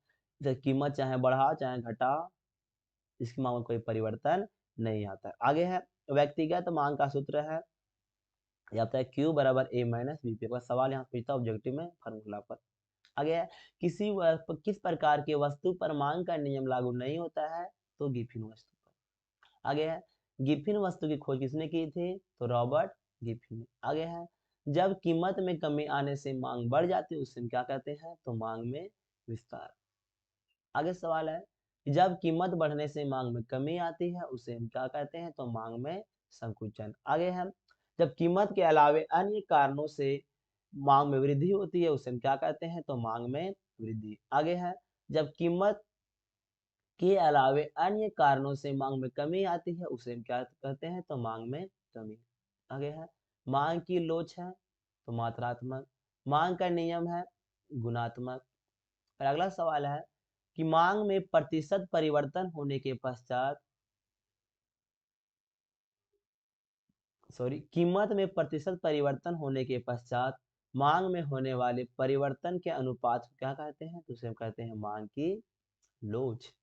जैसे कीमत चाहे बढ़ा चाहे घटा इसकी मांग में कोई परिवर्तन नहीं आता है। आगे है, व्यक्तिगत मांग का सूत्र है, ये आता है Q बराबर A माइनस बी पी। सवाल यहाँ पूछता है ऑब्जेक्टिव में फार्मूला पर। आगे है, किस प्रकार की वस्तु पर मांग का नियम लागू नहीं होता है? तो गिफिन वस्तु पर। आगे है, गिफिन वस्तु की खोज किसने की थी? तो रॉबर्ट गिफिन ने। आगे है, जब कीमत में कमी आने से मांग बढ़ जाती है उसे हम क्या कहते हैं? तो मांग में विस्तार। आगे सवाल है कि जब कीमत बढ़ने से मांग में कमी आती है उसे हम क्या कहते हैं? तो मांग में संकुचन। आगे है, जब कीमत के अलावे अन्य कारणों से मांग में वृद्धि होती है उसे हम क्या कहते हैं? तो मांग में वृद्धि। आगे है, जब कीमत के अलावे अन्य कारणों से मांग में कमी आती है उसे हम क्या कहते हैं? तो मांग में कमी। आगे है, मांग की लोच है तो मात्रात्मक, मांग का नियम है गुणात्मक। और अगला सवाल है कि मांग में प्रतिशत परिवर्तन होने के पश्चात कीमत में प्रतिशत परिवर्तन होने के पश्चात मांग में होने वाले परिवर्तन के अनुपात को क्या कहते हैं? तो उसे हम कहते हैं मांग की लोच।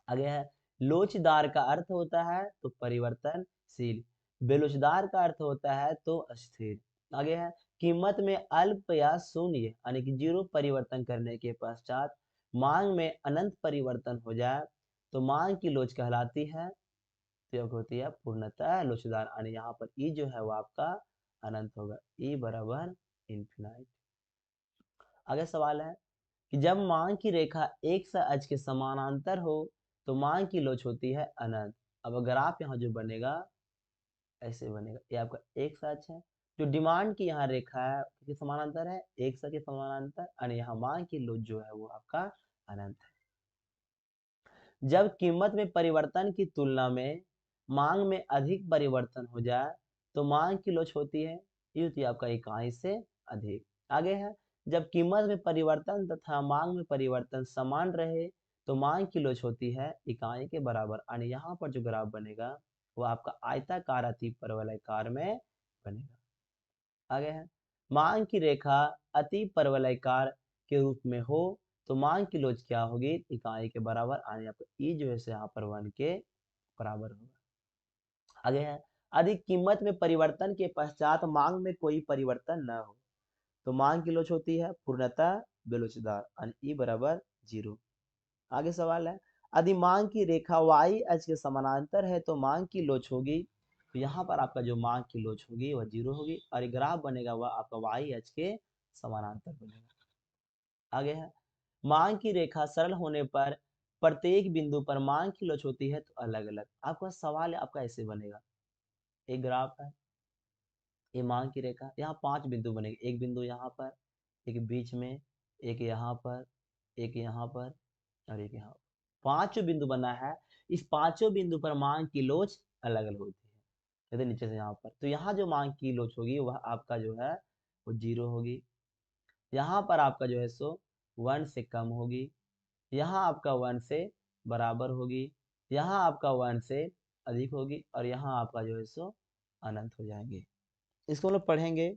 आगे है, लोचदार का अर्थ होता है तो परिवर्तनशील, बेलोचदार का अर्थ होता है तो अस्थिर। आगे है, कीमत में अल्प या शून्य यानी कि जीरो परिवर्तन करने के पश्चात मांग में अनंत परिवर्तन हो जाए तो मांग की लोच कहलाती है। तो यह होती है पूर्णतः लोचदार, यानी यहाँ पर ई जो है वो आपका अनंत होगा, ई बराबर इन्फिनाइट। आगे सवाल है कि जब मांग की रेखा एक से अक्ष के समानांतर हो तो मांग की लोच होती है अनंत। अब ग्राफ यहाँ जो बनेगा ऐसे बनेगा, ये आपका एक से अक्ष है, जो डिमांड की यहाँ रेखा है कि समानांतर है एक से के समानांतर, और यहाँ मांग की लोच जो है वो आपका अनंत है। जब कीमत में परिवर्तन की तुलना में मांग में अधिक परिवर्तन हो जाए तो मांग की लोच होती है, ये होती है आपका इकाई से अधिक। आगे है, जब कीमत में परिवर्तन तथा मांग में परिवर्तन समान रहे तो मांग की लोच होती है इकाई के बराबर, यानी यहाँ पर जो ग्राफ बनेगा वो आपका आयताकार अति परवलयकार में बनेगा। आगे है, मांग की रेखा अति परवलयकार के रूप में हो तो मांग की लोच क्या होगी? इकाई के बराबर, यानी आपका ई जो है यहाँ पर 1 के बराबर होगा। आगे है, अधिक कीमत में परिवर्तन के पश्चात मांग में कोई परिवर्तन न हो तो मांग की लोच होती है पूर्णतः बेलोचदार, यानी ई बराबर 0। आगे सवाल है, यदि मांग की रेखा y अक्ष के समानांतर है तो मांग की लोच होगी, तो यहाँ पर आपका जो मांग की लोच होगी वह 0 होगी, और ग्राफ बनेगा वह आपका y अक्ष के समानांतर बनेगा। आगे है, मांग की रेखा सरल होने पर प्रत्येक बिंदु पर मांग की लोच होती है तो अलग अलग। आपका सवाल है आपका ऐसे बनेगा, एक ग्राफ है, ये मांग की रेखा, यहाँ 5 बिंदु बनेंगे, एक बिंदु यहाँ पर, एक बीच में, एक यहाँ पर, एक यहाँ पर और एक यहाँ पर, 5 बिंदु बना है। इस पांचों बिंदु पर मांग की लोच अलग अलग होती है, जैसे नीचे से यहाँ पर, तो यहाँ जो मांग की लोच होगी वह आपका जो है वो 0 होगी, यहाँ पर आपका जो है सो 1 से कम होगी, यहाँ आपका 1 से बराबर होगी, यहाँ आपका 1 से अधिक होगी, और यहाँ आपका जो है सो अनंत हो जाएंगे। इसको हम लोग पढ़ेंगे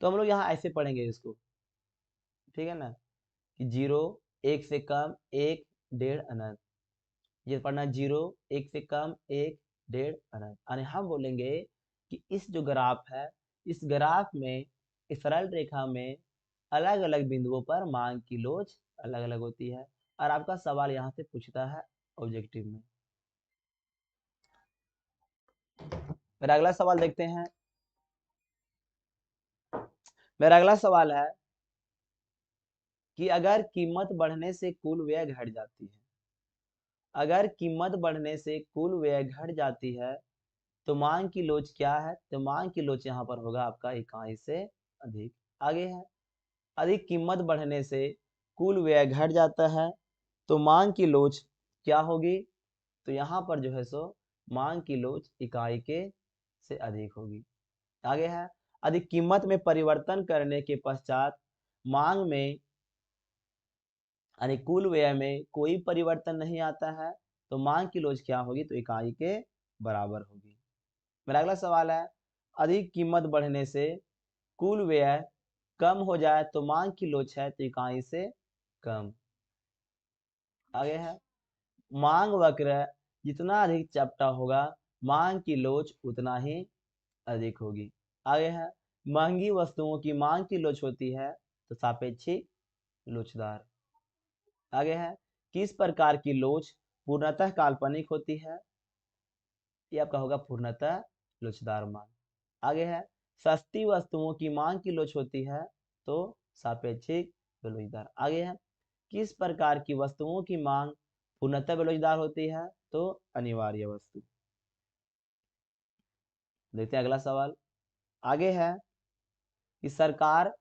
तो हम लोग यहाँ ऐसे पढ़ेंगे इसको, ठीक है ना, कि 0 1 से कम 1 1.5 अनंत, ये पढ़ना 0 1 से कम 1 1.5 अनंत, यानी हम बोलेंगे कि इस जो ग्राफ है इस ग्राफ में इस सरल रेखा में अलग अलग बिंदुओं पर मांग की लोच अलग अलग होती है, और आपका सवाल यहाँ से पूछता है ऑब्जेक्टिव में। मेरा अगला सवाल देखते हैं। मेरा अगला सवाल है कि अगर कीमत बढ़ने से कुल व्यय घट जाती है, अगर कीमत बढ़ने से कुल व्यय घट जाती है तो मांग की लोच क्या है? तो मांग की लोच यहाँ पर होगा आपका इकाई से अधिक। आगे है, अधिक कीमत बढ़ने से कुल व्यय घट जाता है तो मांग की लोच क्या होगी? तो यहाँ पर जो है सो मांग की लोच इकाई के से अधिक होगी। आगे है, अधिक कीमत में परिवर्तन करने के पश्चात मांग में यानी कुल व्यय में कोई परिवर्तन नहीं आता है तो मांग की लोच क्या होगी? तो इकाई के बराबर होगी। मेरा अगला सवाल है, अधिक कीमत बढ़ने से कुल व्यय कम हो जाए तो मांग की लोच है तो इकाई से कम। आगे है, मांग वक्र जितना अधिक चपटा होगा मांग की लोच उतना ही अधिक होगी। आगे है, महंगी वस्तुओं की मांग की लोच होती है तो सापेक्षिक लोचदार। आगे है, किस प्रकार की लोच पूर्णतः काल्पनिक होती है, ये आपका होगा पूर्णतः लोचदार मांग। आगे है सस्ती वस्तुओं की मांग की लोच होती है तो सापेक्षिक बेरोजगार। आगे है किस प्रकार की वस्तुओं की मांग पूर्णतः बेरोजगार होती है तो अनिवार्य वस्तु। देखते हैं अगला सवाल। आगे है कि सरकार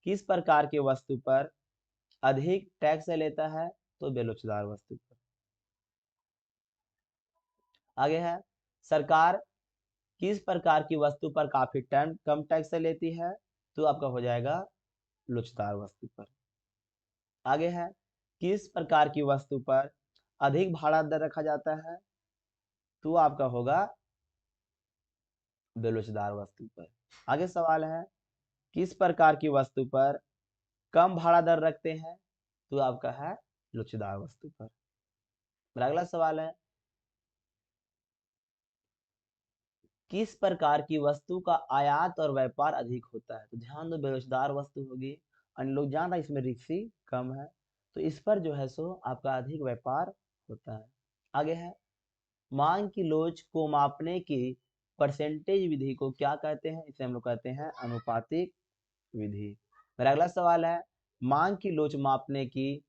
किस प्रकार की वस्तु पर अधिक टैक्स लेता है तो बेरोजगार वस्तु पर। आगे है सरकार किस प्रकार की वस्तु पर काफी कम टैक्स लेती है तो आपका हो जाएगा लोचदार वस्तु पर। आगे है किस प्रकार की वस्तु पर अधिक भाड़ा दर रखा जाता है तो आपका होगा बेलोचदार वस्तु पर। आगे सवाल है किस प्रकार की वस्तु पर कम भाड़ा दर रखते हैं तो आपका है लोचदार वस्तु पर। मेरा अगला सवाल है किस प्रकार की वस्तु का आयात और व्यापार अधिक होता है तो ध्यान दो बेरोजगार वस्तु होगी, अन्य लोग जान रहे हैं इसमें रिक्सी कम है तो इस पर जो है सो आपका अधिक व्यापार होता है। आगे है मांग की लोच को मापने की परसेंटेज विधि को क्या कहते हैं, इसे हम लोग कहते हैं अनुपातिक विधि। मेरा अगला सवाल है मांग की लोच मापने की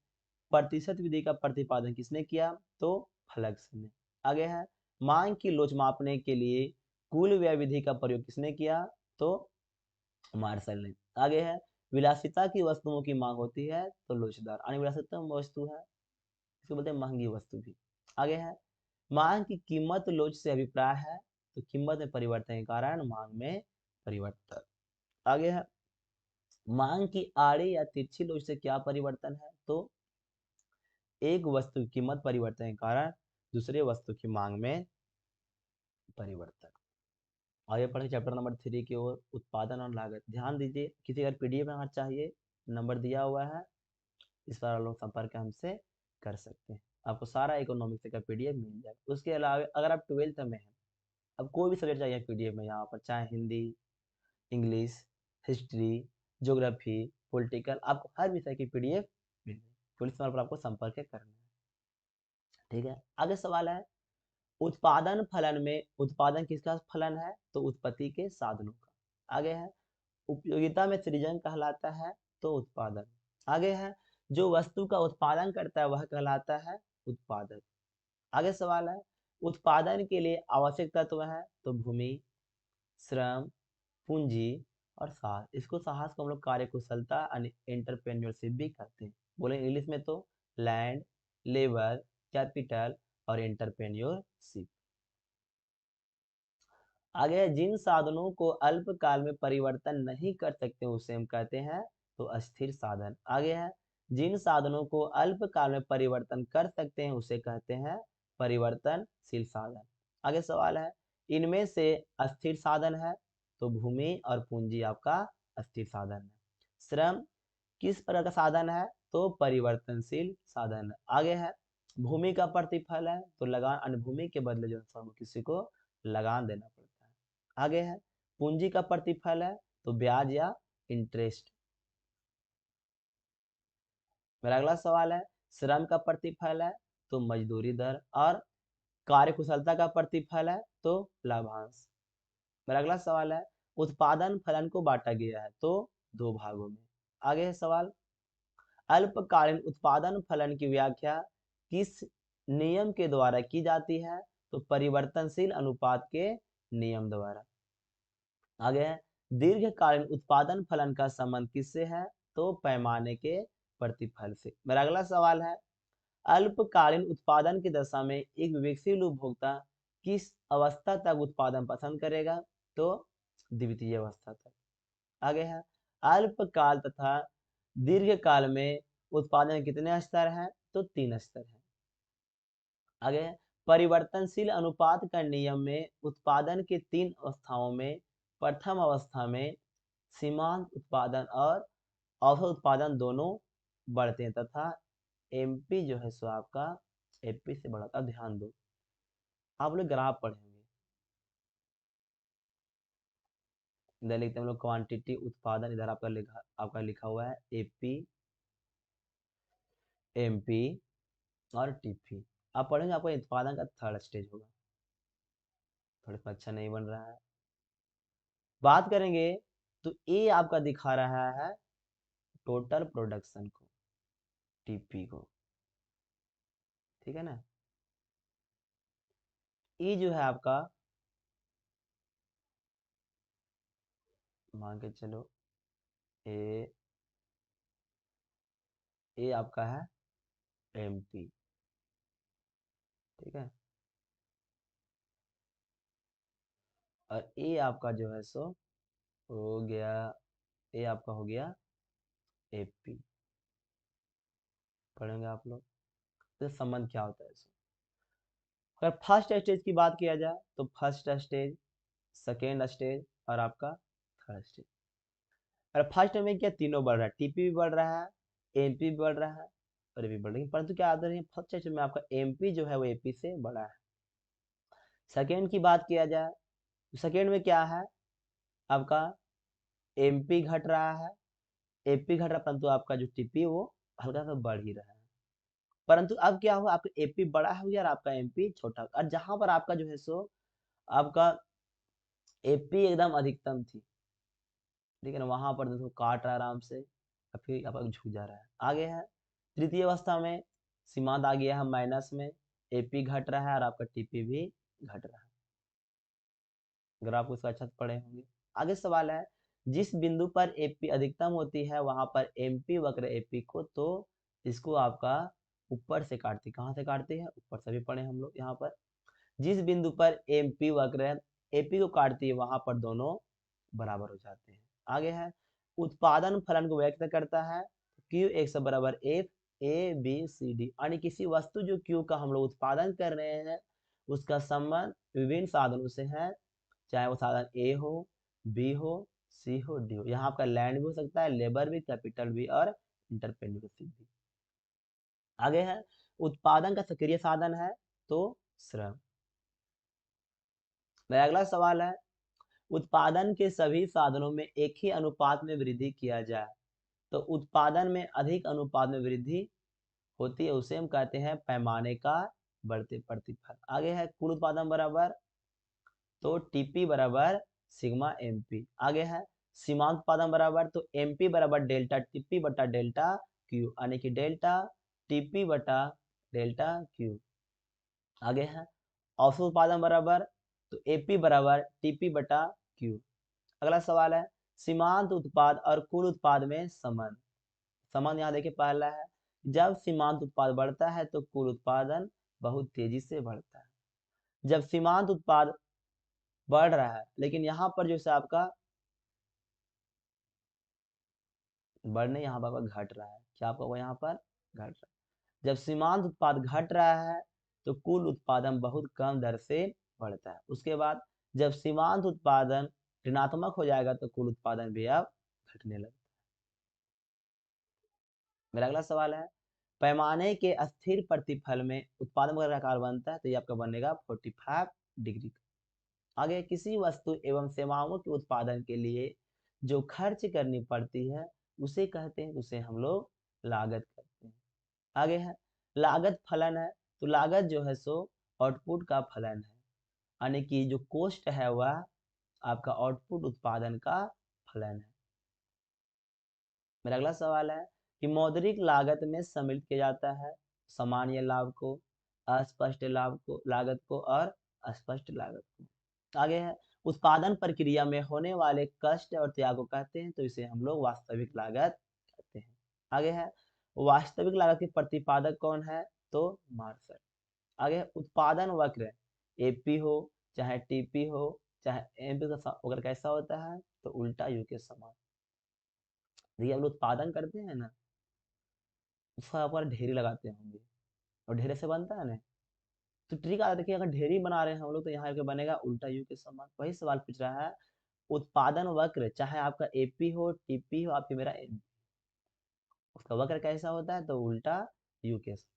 प्रतिशत विधि का प्रतिपादन किसने किया तो फ्लक्स ने। आगे है मांग की लोच मापने के लिए कुल व्यय विधि का प्रयोग किसने किया तो मार्शल ने। आगे है विलासिता की वस्तुओं की मांग होती है तो लोचदार, यानी विलासितम वस्तु है इसको बोलते हैं महंगी वस्तु भी। आगे है मांग की कीमत लोच से अभिप्राय है तो कीमत में परिवर्तन के कारण मांग में परिवर्तन। आगे है मांग की आड़ी या तिरछी लोच से क्या परिवर्तन है तो एक वस्तु की कीमत परिवर्तन के कारण दूसरे वस्तु की मांग में परिवर्तन। आगे पढ़े चैप्टर नंबर 3 की ओर उत्पादन और लागत। ध्यान दीजिए किसी अगर पीडीएफ बनाना चाहिए नंबर दिया हुआ है, इस पर लोग संपर्क हमसे कर सकते हैं, आपको सारा इकोनॉमिक्स का पीडीएफ मिल जाएगा। उसके अलावा अगर आप 12th में हैं, अब कोई भी सब्जेक्ट चाहिए पीडीएफ में यहाँ पर, चाहे Hindi, English, history, geography, political, आपको हर विषय की पीडीएफ मिल जाएगी। पुलिस पर आपको संपर्क करना है, ठीक है। आगे सवाल है उत्पादन फलन में उत्पादन किसका फलन है तो उत्पत्ति के साधनों का। आगे है उपयोगिता में सृजन कहलाता है तो उत्पादन। आगे है जो वस्तु का उत्पादन करता है वह कहलाता है उत्पादक। आगे सवाल है उत्पादन के लिए आवश्यक तत्व है तो भूमि, श्रम, पूंजी और साहस। इसको साहस को हम लोग कार्यकुशलता एंटरप्रेन्योरशिप भी कहते हैं। बोले इंग्लिश में तो लैंड, लेबर, कैपिटल और एंटरप्रेन्योरशिप। आगे है जिन साधनों को अल्पकाल में परिवर्तन नहीं कर सकते उसे हम कहते हैं तो अस्थिर साधन। आगे है जिन साधनों को अल्पकाल में परिवर्तन कर सकते हैं उसे कहते हैं परिवर्तनशील साधन। आगे सवाल है इनमें से अस्थिर साधन है तो भूमि और पूंजी आपका अस्थिर साधन है। श्रम किस प्रकार का साधन है तो परिवर्तनशील साधन है। आगे है भूमि का प्रतिफल है तो लगान, अन्य भूमि के बदले जो है किसी को लगान देना पड़ता है। आगे है पूंजी का प्रतिफल है तो ब्याज या इंटरेस्ट। मेरा अगला सवाल है श्रम का प्रतिफल है तो मजदूरी दर, और कार्यकुशलता का प्रतिफल है तो लाभांश। मेरा अगला सवाल है उत्पादन फलन को बांटा गया है तो दो भागों में। आगे है सवाल अल्पकालीन उत्पादन फलन की व्याख्या किस नियम के द्वारा की जाती है तो परिवर्तनशील अनुपात के नियम द्वारा। आगे है दीर्घकालीन उत्पादन फलन का संबंध किससे है तो पैमाने के प्रतिफल से। मेरा अगला सवाल है अल्पकालीन उत्पादन की दशा में एक विवेकशील उपभोक्ता किस अवस्था तक उत्पादन पसंद करेगा तो द्वितीय अवस्था तक। आगे है अल्पकाल तथा दीर्घकाल में उत्पादन कितने स्तर हैं तो 3 स्तर हैं। आगे है परिवर्तनशील अनुपात का नियम में उत्पादन के 3 अवस्थाओं में प्रथम अवस्था में सीमांत उत्पादन और औसत उत्पादन दोनों बढ़ते हैं तथा एमपी जो है सो आपका एपी से बढ़ा। अब ध्यान दो आप लोग ग्राफ पढ़ेंगे, इधर लिखते हैं हम लोग क्वांटिटी उत्पादन, इधर आपका लिखा हुआ है एपी, एमपी और टीपी। आप पढ़ेंगे आपका उत्पादन का थर्ड स्टेज होगा। थोड़ा सा अच्छा नहीं बन रहा है। बात करेंगे तो ये आपका दिखा रहा है टोटल प्रोडक्शन को, टीपी को, ठीक है ना। ये जो है आपका मान के चलो ए, ये आपका है एमपी, ठीक है। और ये आपका जो है सो हो गया, ये आपका हो गया एपी। पढ़ेंगे आप लोग तो संबंध क्या होता है इसमें। अगर फर्स्ट स्टेज की बात किया जाए तो फर्स्ट स्टेज, सेकेंड स्टेज और आपका थर्ड स्टेज। और फर्स्ट में क्या तीनों बढ़ रहा है, टीपी भी बढ़ रहा है, एमपी भी बढ़ रहा है और ये भी बढ़ रही है, परंतु क्या आदर है फर्स्ट स्टेज में आपका एमपी जो है वो एपी से बड़ा है। सेकेंड की बात किया जाए तो सेकेंड में क्या है आपका एमपी घट रहा है, एपी घट रहा है, परंतु आपका जो टीपी है वो हल्का सा बढ़ ही रहा है। परंतु अब क्या हुआ, आपका एपी बड़ा हो गया और आपका एमपी छोटा, और जहां पर आपका जो है सो आपका एपी एकदम अधिकतम थी, ठीक है ना, वहां पर देखो काट रहा है आराम से और फिर आपका झुक जा रहा है। आगे है तृतीय अवस्था में सीमांत आ गया है माइनस में, एपी घट रहा है और आपका टीपी भी घट रहा है, अगर आप उसका अच्छा से पढ़े होंगे। आगे सवाल है जिस बिंदु पर एपी अधिकतम होती है वहां पर एमपी वक्र एपी को तो इसको आपका ऊपर से काटती, कहाँ से काटती है, ऊपर से भी पढ़े हम लोग। यहाँ पर जिस बिंदु पर एमपी वक्र एपी को काटती है वहां पर दोनों बराबर हो जाते हैं। आगे है उत्पादन फलन को व्यक्त करता है, क्यू एक्स बराबर F A B C D, यानी किसी वस्तु जो क्यू का हम लोग उत्पादन कर रहे हैं उसका संबंध विभिन्न साधनों से है, चाहे वो साधन ए हो, बी हो, सी हो, डी हो। यहाँ आपका लैंड भी हो सकता है, लेबर भी, कैपिटल भी और इंटरप्रेन्योरशिप भी। आगे है उत्पादन का सक्रिय साधन है तो श्रम। मेरा अगला सवाल है उत्पादन के सभी साधनों में एक ही अनुपात में वृद्धि किया जाए तो उत्पादन में अधिक अनुपात में वृद्धि होती है, उसे हम कहते हैं पैमाने का बढ़ते प्रतिफल। आगे है कुल उत्पादन बराबर तो टीपी बराबर सिग्मा एमपी। आगे है सीमांत उत्पादन बराबर तो एमपी बराबर डेल्टा टीपी बटा डेल्टा क्यू, यानी कि डेल्टा टीपी बटा डेल्टा क्यू। आगे है औसत उत्पादन बराबर तो एपी बराबर टीपी बटा क्यू। अगला सवाल है सीमांत उत्पाद और कुल उत्पाद में संबंध। संबंध यहाँ देखिए पहला है जब सीमांत उत्पाद बढ़ता है तो कुल उत्पादन बहुत तेजी से बढ़ता है। जब सीमांत उत्पाद बढ़ रहा है लेकिन यहाँ पर जो है आपका बढ़ने, यहाँ पर आपका घट रहा है, क्या आपका यहाँ पर घट रहा है। जब सीमांत उत्पाद घट रहा है तो कुल उत्पादन बहुत कम दर से बढ़ता है। उसके बाद जब सीमांत उत्पादन ऋणात्मक हो जाएगा तो कुल उत्पादन भी अब घटने लगता है। मेरा अगला सवाल है पैमाने के स्थिर प्रतिफल में उत्पादन का आकार बनता है तो ये आपका बनेगा 45 डिग्री। आगे किसी वस्तु एवं सेवाओं के उत्पादन के लिए जो खर्च करनी पड़ती है उसे कहते हैं, उसे हम लोग लागत कहते हैं। आगे है लागत फलन है तो लागत जो है सो आउटपुट का फलन है, यानी कि जो कॉस्ट है वह आपका आउटपुट उत्पादन का फलन है। मेरा अगला सवाल है कि मौद्रिक लागत में सम्मिलित किया जाता है सामान्य लाभ को, अस्पष्ट लाभ को लागत को और अस्पष्ट लागत को। आगे है उत्पादन प्रक्रिया में होने वाले कष्ट और त्याग को कहते हैं तो इसे हम लोग वास्तविक लागत कहते हैं। आगे है वास्तविक लागत के प्रतिपादक कौन है तो मार्शल। आगे है उत्पादन वक्र एपी हो चाहे टीपी हो चाहे एमपी का वक्र कैसा होता है तो उल्टा यू के समान। देखिए हम लोग उत्पादन करते हैं ना उसका ऊपर ढेरी लगाते होंगे और ढेरे से बनता है ना, तो ट्रिक आता है देखिए अगर ढेरी बना रहे हैं हम लोग तो यहाँ के बनेगा उल्टा यू के समान। वही सवाल पूछ रहा है उत्पादन वक्र चाहे आपका एपी हो टीपी हो आपके मेरा एमपी, उसका वक्र कैसा होता है तो उल्टा यू के समान।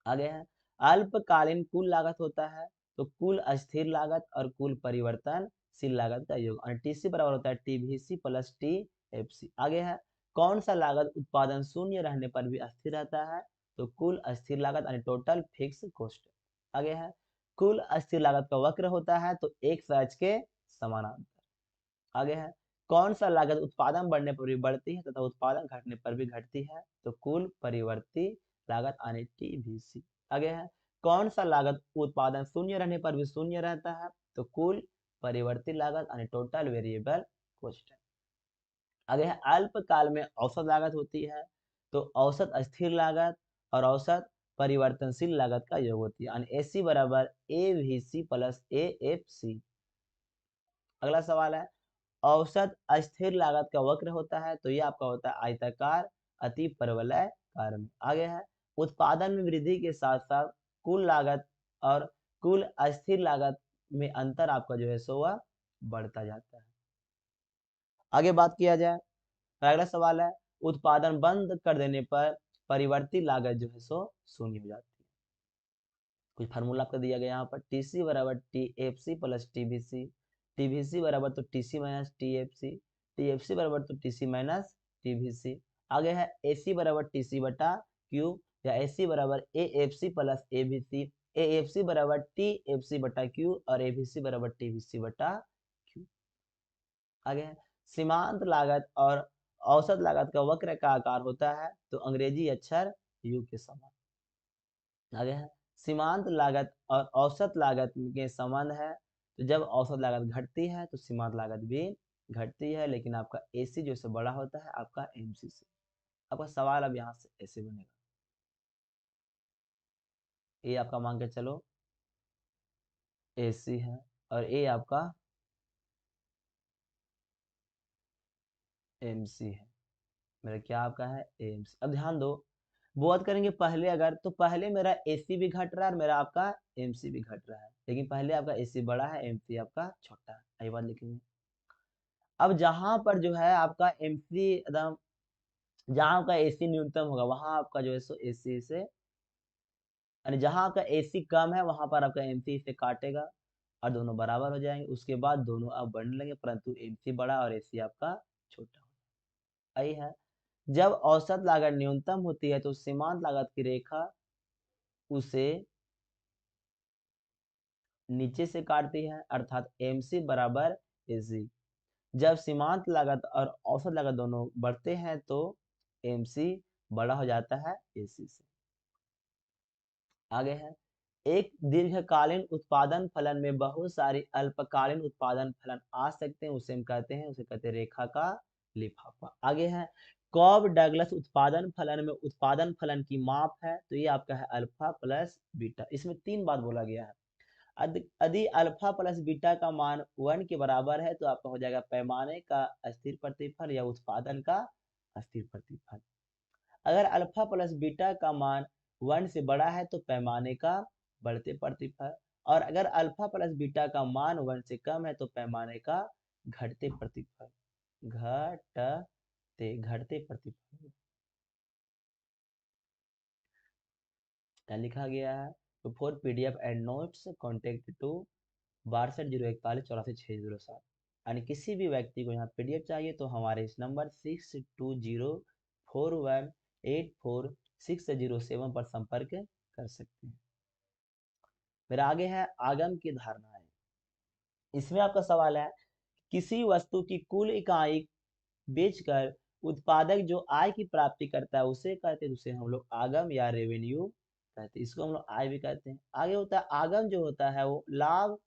आगे है अल्पकालीन कुल लागत होता है तो कुल अस्थिर लागत और कुल परिवर्तनशील लागत का योग, और टीसी बराबर होता है TVC plus T F C. आगे है कौन सा लागत उत्पादन शून्य रहने पर भी अस्थिर रहता है तो कुल स्थिर लागत यानी टोटल फिक्स कॉस्ट। आगे है कुल स्थिर लागत का वक्र होता है तो एक सहज के समानांतर। आगे है कौन सा लागत उत्पादन बढ़ने पर भी बढ़ती है तथा उत्पादन घटने पर भी घटती है, तो कुल परिवर्ती लागत यानी टीवीसी। आगे है कौन सा लागत उत्पादन शून्य रहने पर भी शून्य रहता है, तो कुल परिवर्ती लागत यानी टोटल वेरिएबल कॉस्ट। आगे है अल्पकाल में औसत लागत होती है, तो औसत स्थिर लागत और औसत परिवर्तनशील लागत का योग होती है, यानी एसी बराबर A V C plus A F C. अगला सवाल है औसत अस्थिर लागत का वक्र होता है, तो ये आपका होता है आयताकार अति परवलयकार में। आगे है उत्पादन में वृद्धि के साथ साथ कुल लागत और कुल अस्थिर लागत में अंतर आपका जो है सो वह बढ़ता जाता है। आगे बात किया जाए अगला सवाल है उत्पादन बंद कर देने पर परिवर्ती लागत जो है सो शून्य हो जाती है। कुछ फार्मूला आपको दिया गया यहाँ पर टीसी बराबर T F C plus TVC, TVC बराबर तो TC minus T F C, T F C बराबर तो टीसी माइनस टीवीसी। आगे है एसी बराबर टीसी बटा क्यू या एसी बराबर A F C plus A B C, A F C बराबर टी एफ सी बटा क्यू और ए बी सी बराबर टी वी सी बटा क्यू। आगे है सीमांत लागत और औसत लागत का वक्र का आकार होता है तो अंग्रेजी अक्षर यू के समान। आगे है सीमांत लागत और औसत लागत के संबंध है, तो जब औसत लागत घटती है तो सीमांत लागत भी घटती है, लेकिन आपका एसी जो से बड़ा होता है आपका एमसी से। आपका सवाल अब यहाँ से ऐसे बनेगा, ए आपका मान के चलो एसी है और ए आपका एमसी है, मेरा क्या आपका है एम्स। अब ध्यान दो बात करेंगे पहले अगर तो पहले मेरा एसी भी घट रहा है और मेरा आपका एमसी भी घट रहा है, लेकिन पहले आपका एसी बड़ा है एमसी आपका छोटा है, यही बात लिखेंगे। अब जहां पर जो है आपका एमसी एकदम जहां आपका एसी न्यूनतम होगा वहां आपका जो है सो एसी से यानी जहां आपका एसी कम है वहां पर आपका एमसी से काटेगा और दोनों बराबर हो जाएंगे, उसके बाद दोनों अब बढ़ने लगे परंतु एमसी बड़ा और एसी आपका छोटा। यही है जब औसत लागत न्यूनतम होती है तो सीमांत लागत की रेखा उसे नीचे से काटती है अर्थात एमसी बराबर एसी। जब सीमांत लागत और औसत लागत दोनों बढ़ते हैं तो एमसी बड़ा हो जाता है एसी से। आगे है एक दीर्घकालीन उत्पादन फलन में बहुत सारी अल्पकालीन उत्पादन फलन आ सकते हैं, उसे कहते हैं रेखा का लिफाफा। आगे है कॉब डगलस उत्पादन फलन में उत्पादन फलन की माप है, तो ये आपका है अल्फा प्लस बीटा। इसमें तीन बात बोला गया है यदि अल्फा प्लस बीटा का मान 1 के बराबर है तो आपका हो जाएगा पैमाने का अस्थिर प्रतिफल या उत्पादन का अस्थिर प्रतिफल। अगर अल्फा प्लस बीटा का मान 1 से बड़ा है तो पैमाने का बढ़ते प्रतिफल, और अगर अल्फा प्लस बीटा का मान 1 से कम है तो पैमाने का घटते प्रतिफल। घटते प्रतिफल क्या लिखा गया है, तो for PDF and notes contact to 620141848607। यानी किसी भी व्यक्ति को यहाँ पीडीएफ चाहिए तो हमारे इस नंबर 6204184607 पर संपर्क कर सकते हैं। फिर आगे है आगम की धारणाएं। इसमें आपका सवाल है किसी वस्तु की कुल इकाई बेचकर उत्पादक जो आय की प्राप्ति करता है उसे कहते हैं, उसे हम लोग आगम या रेवेन्यू कहते हैं, इसको हम लोग आय भी कहते हैं। आगे होता है आगम जो होता है वो लाभ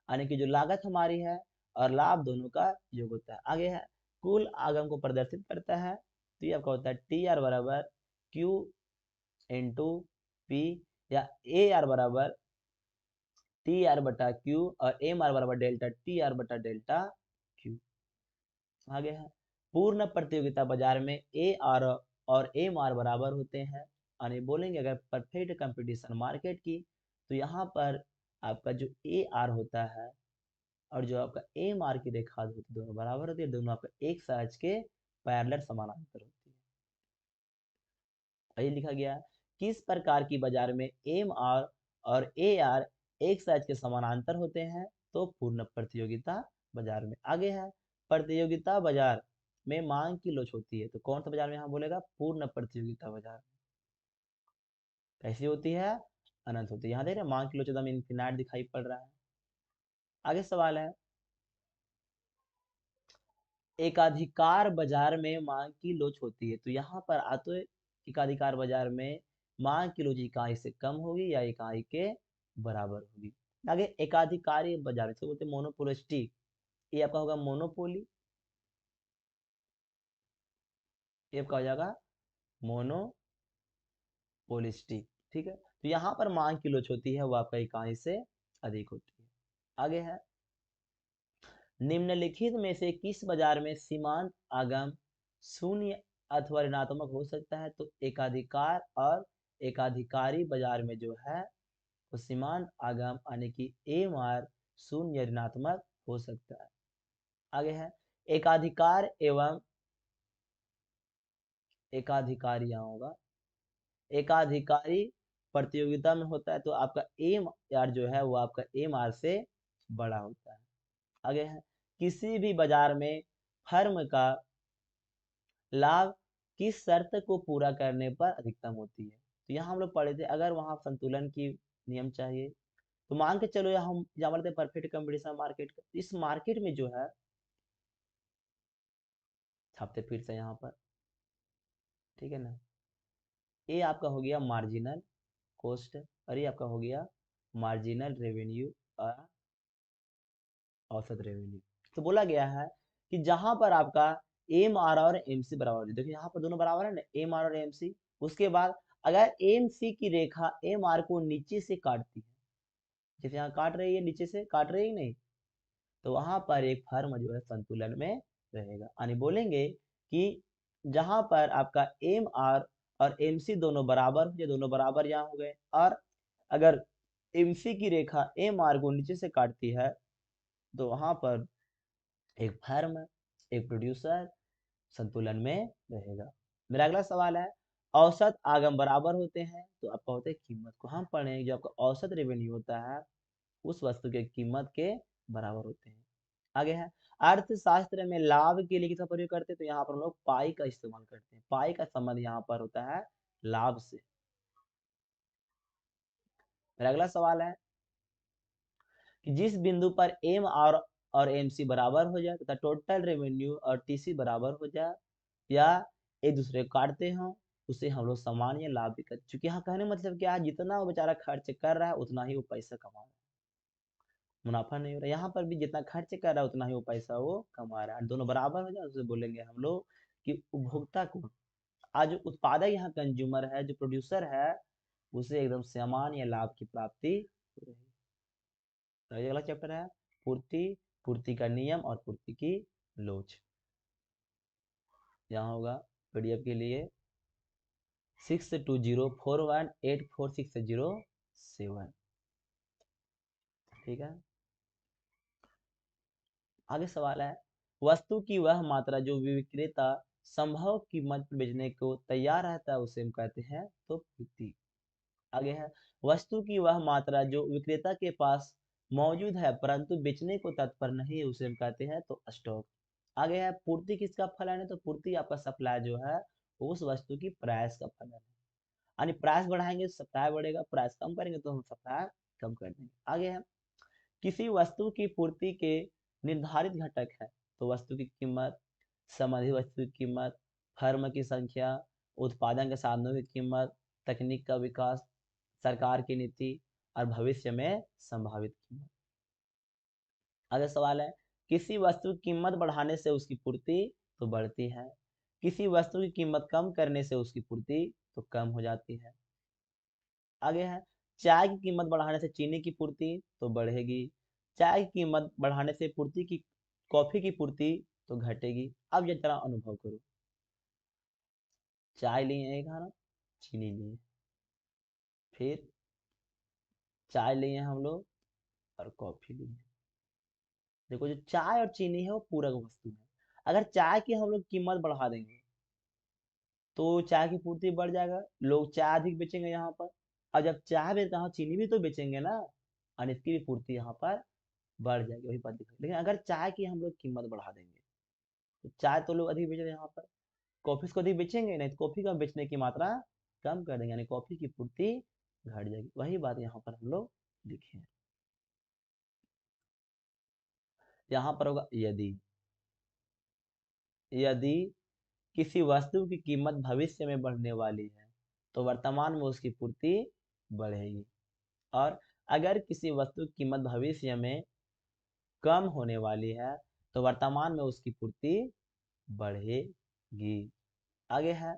यानी कि जो लागत हमारी है और लाभ दोनों का योग होता है। आगे है कुल आगम को प्रदर्शित करता है, तो ये आपका होता है टी आर बराबर क्यू इंटू पी या ए आर बराबर टी आर बटा क्यू और एम आर बराबर डेल्टा टी आर बटा डेल्टा क्यू। आगे है पूर्ण प्रतियोगिता बाजार में ए आर और एम आर बराबर होते हैं, यानी बोलेंगे अगर परफेक्ट कंपटीशन मार्केट की तो यहाँ पर आपका जो ए आर होता है और जो आपका एम आर की रेखा होती है दोनों बराबर होती है, दोनों आपका एक सहज के पैरेलल समानांतर होती है। वही लिखा गया है किस प्रकार की बाजार में एम आर और ए आर एक सहज के समानांतर होते हैं, तो पूर्ण प्रतियोगिता बाजार में। आगे है प्रतियोगिता बाजार में मांग की लोच होती है, तो कौन सा बाजार में यहाँ बोलेगा पूर्ण प्रतियोगिता बाजार। कैसी होती है? अनंत होती है। यहाँ देख रहे हैं मांग की लोच एकदम इनफिनाइट दिखाई पड़ रहा है। आगे सवाल है, एकाधिकार बाजार में मांग की लोच होती है, तो यहाँ पर तो एकाधिकार बाजार में मांग की लोच इकाई से कम होगी या इकाई के बराबर होगी। आगे एकाधिकारी बाजार से बोलते हैं मोनोपोलिस्टिक, ये आपका होगा मोनोपोली, ये आपका हो जाएगा मोनोपोलिस्टिक। ठीक है, तो यहाँ पर मांग की लोच होती है वो आपका इकाई से अधिक होती है। आगे है, निम्नलिखित में से किस बाजार में सीमांत आगम शून्य अथवा ऋणात्मक हो सकता है? तो एकाधिकार और एकाधिकारी बाजार में जो है वो सीमांत आगम यानी कि ए मार शून्य ऋणात्मक हो सकता है। आगे है, एकाधिकार एवं एकाधिकारी यहाँ होगा, एकाधिकारी प्रतियोगिता में होता है तो आपका एम आर जो है वो आपका एम आर से बड़ा होता है। आगे है, किसी भी बाजार में फर्म का लाभ किस शर्त को पूरा करने पर अधिकतम होती है? तो यहाँ हम लोग पढ़े थे, अगर वहां संतुलन की नियम चाहिए तो मान के चलो या हम यहाँ बोलते हैं परफेक्ट कंपटीशन मार्केट का, इस मार्केट में जो है छापते फिर से यहाँ पर, ठीक है ना, ये आपका हो गया मार्जिनल कॉस्ट और ये आपका हो गया मार्जिनल रेवेन्यू और औसत रेवेन्यू। तो बोला गया है कि जहां पर आपका एम आर और एम सी बराबर, देखिए यहाँ पर दोनों बराबर है ना, एम आर और एम सी, उसके बाद अगर एम सी की रेखा एम आर को नीचे से काटती है, जैसे यहाँ काट रही है, नीचे से काट रही है नहीं, तो वहां पर एक फर्म जो है संतुलन में रहेगा। यानी बोलेंगे कि जहां पर आपका एम आर और एम सी दोनों बराबर, ये दोनों बराबर यहाँ हो गए, और अगर एम सी की रेखा एम आर को नीचे से काटती है तो वहां पर एक फर्म, एक प्रोड्यूसर संतुलन में रहेगा। मेरा अगला सवाल है, औसत आगम बराबर होते हैं तो आपका होता है कीमत को, हम पढ़ेंगे जो आपका औसत रेवेन्यू होता है उस वस्तु के कीमत के बराबर होते हैं। आगे है, अर्थशास्त्र में लाभ के लिए किसका प्रयोग करते हैं? तो यहाँ पर हम लोग पाई का इस्तेमाल करते हैं, पाई का संबंध यहाँ पर होता है लाभ से। मेरा अगला सवाल है कि जिस बिंदु पर एम आर और एम सी बराबर हो जाए तथा टोटल रेवेन्यू और टीसी बराबर हो जाए या एक दूसरे को काटते हो, उसे हम लोग समान या लाभ भी करते, क्योंकि यहाँ कहने मतलब क्या है, जितना वो बेचारा खर्च कर रहा है उतना ही वो पैसा कमा रहा है, मुनाफा नहीं हो रहा। यहाँ पर भी जितना खर्च कर रहा है उतना ही वो पैसा वो कमा रहा है, दोनों बराबर हो जाए उसे बोलेंगे हम लोग कि उपभोक्ता को, आज जो उत्पादक यहाँ कंज्यूमर है, जो प्रोड्यूसर है, उसे एकदम समान या लाभ की प्राप्ति हो रही है। तो अगला चैप्टर है पूर्ति, पूर्ति का नियम और पूर्ति की लोच। यहाँ होगा पीडीएफ के लिए 6204184607। ठीक है, आगे सवाल है, वस्तु की वह मात्रा जो विक्रेता संभव कीमत पर बेचने को तैयार रहता है उसे हम कहते हैं तो पूर्ति। आगे है, वस्तु की वह मात्रा जो विक्रेता के पास मौजूद है परंतु बेचने को तत्पर नहीं है उसे हम कहते हैं तो स्टॉक। आगे है, पूर्ति किसका फलन है? तो पूर्ति आपका सप्लाई जो है उस वस्तु की प्राइस का फलन है, यानी प्राइस बढ़ाएंगे तो सप्लाई बढ़ेगा, प्राइस कम करेंगे तो हम सप्लाई कम कर देंगे। आगे है, किसी वस्तु की पूर्ति के निर्धारित घटक है, तो वस्तु की कीमत, संबंधित वस्तु की कीमत, फर्म की संख्या, उत्पादन के साधनों की कीमत, तकनीक का विकास, सरकार की नीति और भविष्य में संभावित कीमत। अगला सवाल है, किसी वस्तु की कीमत बढ़ाने से उसकी पूर्ति तो बढ़ती है, किसी वस्तु की कीमत कम करने से उसकी पूर्ति तो कम हो जाती है। आगे है, चाय की कीमत बढ़ाने से चीनी की पूर्ति तो बढ़ेगी, चाय की कीमत बढ़ाने से पूर्ति की कॉफी की पूर्ति तो घटेगी। अब ये जरा अनुभव करो, चाय लिए एक खाना, चीनी लिए, फिर चाय लिए हम लोग और कॉफी लिए। देखो जो चाय और चीनी है वो पूरक वस्तु है, अगर चाय की हम लोग कीमत बढ़ा देंगे तो चाय की पूर्ति बढ़ जाएगा, लोग चाय अधिक बेचेंगे यहाँ पर, और जब चाय बेच रहा चीनी भी तो बेचेंगे ना, और इसकी भी पूर्ति यहाँ पर बढ़ जाएगी, वही बात दिखाई। लेकिन अगर चाय की हम लोग कीमत बढ़ा देंगे तो चाय तो लोग अधिक बेच रहे हैं यहाँ पर, कॉफी को अधिक बेचेंगे नहीं, तो कॉफी का बेचने की मात्रा कम कर देंगे, यानी कॉफी की पूर्ति घट जाएगी। वही बात यहाँ पर हम लोग लिखे हैं। यहाँ पर होगा यदि, यदि किसी वस्तु की कीमत भविष्य में बढ़ने वाली है तो वर्तमान में उसकी पूर्ति बढ़ेगी, और अगर किसी वस्तु की कीमत भविष्य में कम होने वाली है तो वर्तमान में उसकी पूर्ति बढ़ेगी। आगे है,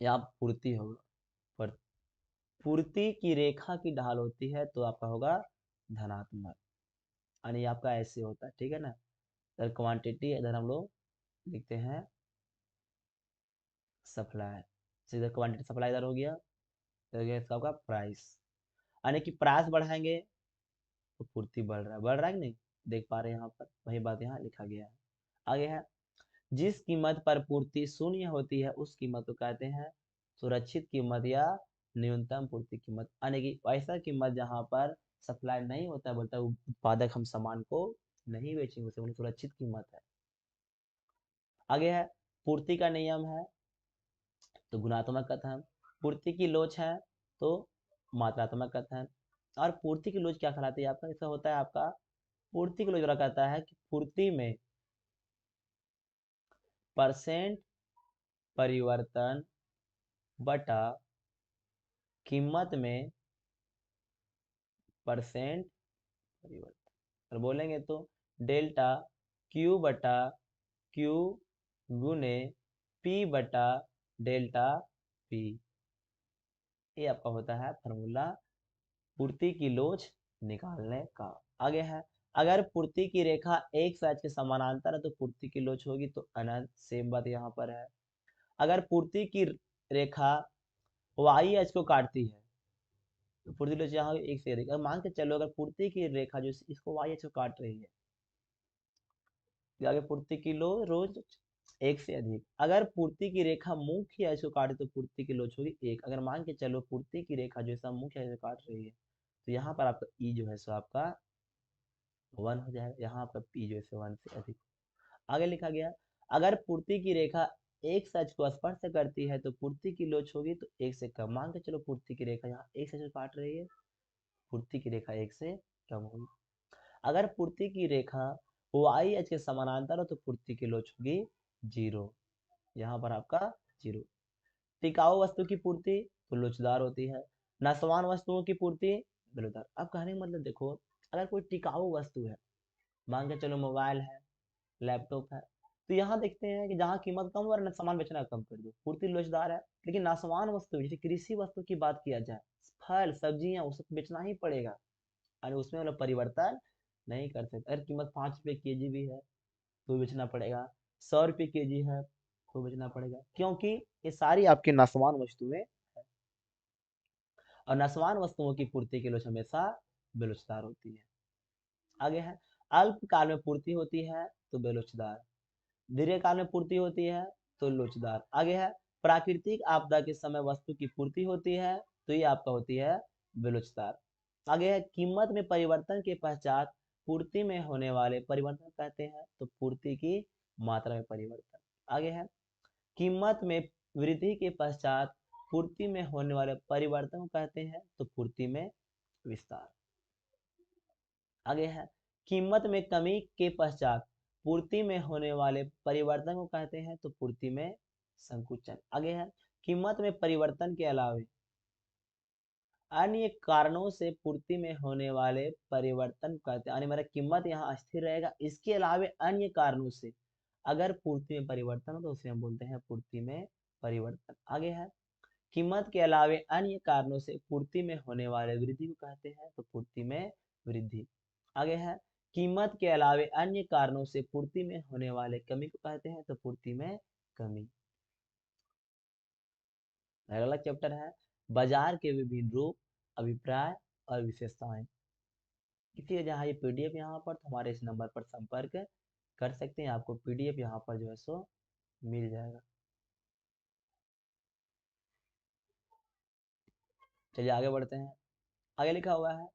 यहाँ पूर्ति होगा, पर पूर्ति की रेखा की ढाल होती है तो आपका होगा धनात्मक, यानी आपका ऐसे होता है, ठीक है ना। इधर क्वांटिटी, इधर हम लोग लिखते हैं सप्लाई, इधर क्वांटिटी सप्लाई इधर हो गया, इधर हो गया इसका होगा प्राइस, यानी कि प्राइस बढ़ाएंगे तो पूर्ति बढ़ रहा है कि नहीं, देख पा रहे हैं यहाँ पर, वही बात यहाँ लिखा गया है। आगे है, जिस कीमत पर पूर्ति शून्य होती है उस कीमत को कहते हैं सुरक्षित कीमत या न्यूनतम पूर्ति कीमत, यानी कि ऐसा कीमत जहाँ पर सप्लाई नहीं होता है, बोलता है उत्पादक हम सामान को नहीं बेचेंगे, उसे सुरक्षित कीमत है। आगे है, पूर्ति का नियम है तो गुणात्मक कथन, पूर्ति की लोच है तो मात्रात्मक कथन। और पूर्ति की लोच क्या कहलाती है आपका, इसका होता है आपका पूर्ति की लोच कहता है कि पूर्ति में परसेंट परिवर्तन बटा कीमत में परसेंट परिवर्तन, और बोलेंगे तो डेल्टा क्यू बटा क्यू गुने पी बटा डेल्टा पी, ये आपका होता है फॉर्मूला पूर्ति की लोच निकालने का। आगे है, अगर पूर्ति की रेखा एक साइज के समानांतर है तो पूर्ति की लोच होगी तो अनंत, सेम बात यहाँ पर है। अगर पूर्ति की रेखा वाई एच को काटती है तो पूर्ति लोच यहाँ एक से अधिक, मान के चलो अगर पूर्ति की रेखा जो इसको वाई एच को काट रही है, आगे पूर्ति की लो रोज एक से अधिक, अगर पूर्ति की रेखा मुख्य एच को काटे तो पूर्ति की लोच होगी एक। अगर मान के चलो पूर्ति की रेखा जो है मुख्य एच को काट रही है तो यहाँ पर आपका ई जो है सो आपका 1 हो जाएगा, यहाँ पर पी जो है 1 से अधिक। आगे लिखा गया, अगर पूर्ति की रेखा एक सच को स्पर्श करती है तो पूर्ति की लोच होगी तो एक से कम। मान के चलो पूर्ति की रेखा यहाँ एक सच को काट रही है, पूर्ति की रेखा एक से कम होगी। अगर पूर्ति की रेखा वाई एच के समानांतर हो तो पूर्ति की लोच होगी 0, यहाँ पर आपका 0। टिकाऊ वस्तु की पूर्ति तो लोचदार होती है, नसवान वस्तुओं की पूर्ति बेलोदार। अब कहने का मतलब देखो, अगर कोई टिकाऊ वस्तु है, मान के चलो मोबाइल है, लैपटॉप है, तो यहाँ देखते हैं कि जहाँ कीमत कम हो सामान बेचना कम कर दो, पूर्ति लोचदार है। लेकिन नासवान वस्तु जैसे कृषि वस्तु की बात किया जाए, फल सब्जियां, उसको बेचना ही पड़ेगा, और उसमें मतलब परिवर्तन नहीं कर सकते। अगर कीमत 5 रुपये kg भी है तो बेचना पड़ेगा, 100 रुपये kg है तो बेचना पड़ेगा, क्योंकि ये सारी आपकी नासवान वस्तुएं है, और नासवान वस्तुओं की पूर्ति की लोच हमेशा बेलोचदार होती है। आगे है, अल्पकाल में पूर्ति होती है तो बेलोचदार, दीर्घकाल में पूर्ति होती है तो लोचदार। आगे है, प्राकृतिक आपदा के समय वस्तु की पूर्ति होती है तो ये आपका होती है बेलोचदार। आगे है, कीमत में परिवर्तन के पश्चात पूर्ति में होने वाले परिवर्तन कहते हैं तो पूर्ति की मात्रा में परिवर्तन। आगे है, कीमत में वृद्धि के पश्चात पूर्ति में होने वाले परिवर्तन को कहते हैं तो पूर्ति में विस्तार। आगे है, कीमत में कमी के पश्चात पूर्ति में होने वाले परिवर्तन को कहते हैं तो पूर्ति में संकुचन। आगे है, कीमत में परिवर्तन के अलावे अन्य कारणों से पूर्ति में होने वाले परिवर्तन कहते हैं, यानी मेरा कीमत यहाँ स्थिर रहेगा, इसके अलावे अन्य कारणों से अगर पूर्ति में परिवर्तन हो तो उसे हम बोलते हैं पूर्ति में परिवर्तन। आगे है, कीमत के अलावे अन्य कारणों से पूर्ति में होने वाले वृद्धि को कहते हैं तो पूर्ति में वृद्धि। आगे है, कीमत के अलावे अन्य कारणों से पूर्ति में होने वाले कमी को कहते हैं तो पूर्ति में कमी। अगला चैप्टर है बाजार के विभिन्न रूप, अभिप्राय और विशेषताएं। इसी वजह ये पीडीएफ यहाँ पर तो हमारे इस नंबर पर संपर्क कर सकते हैं, आपको पीडीएफ यहाँ पर जो है सो मिल जाएगा। चलिए आगे बढ़ते हैं। आगे लिखा हुआ है,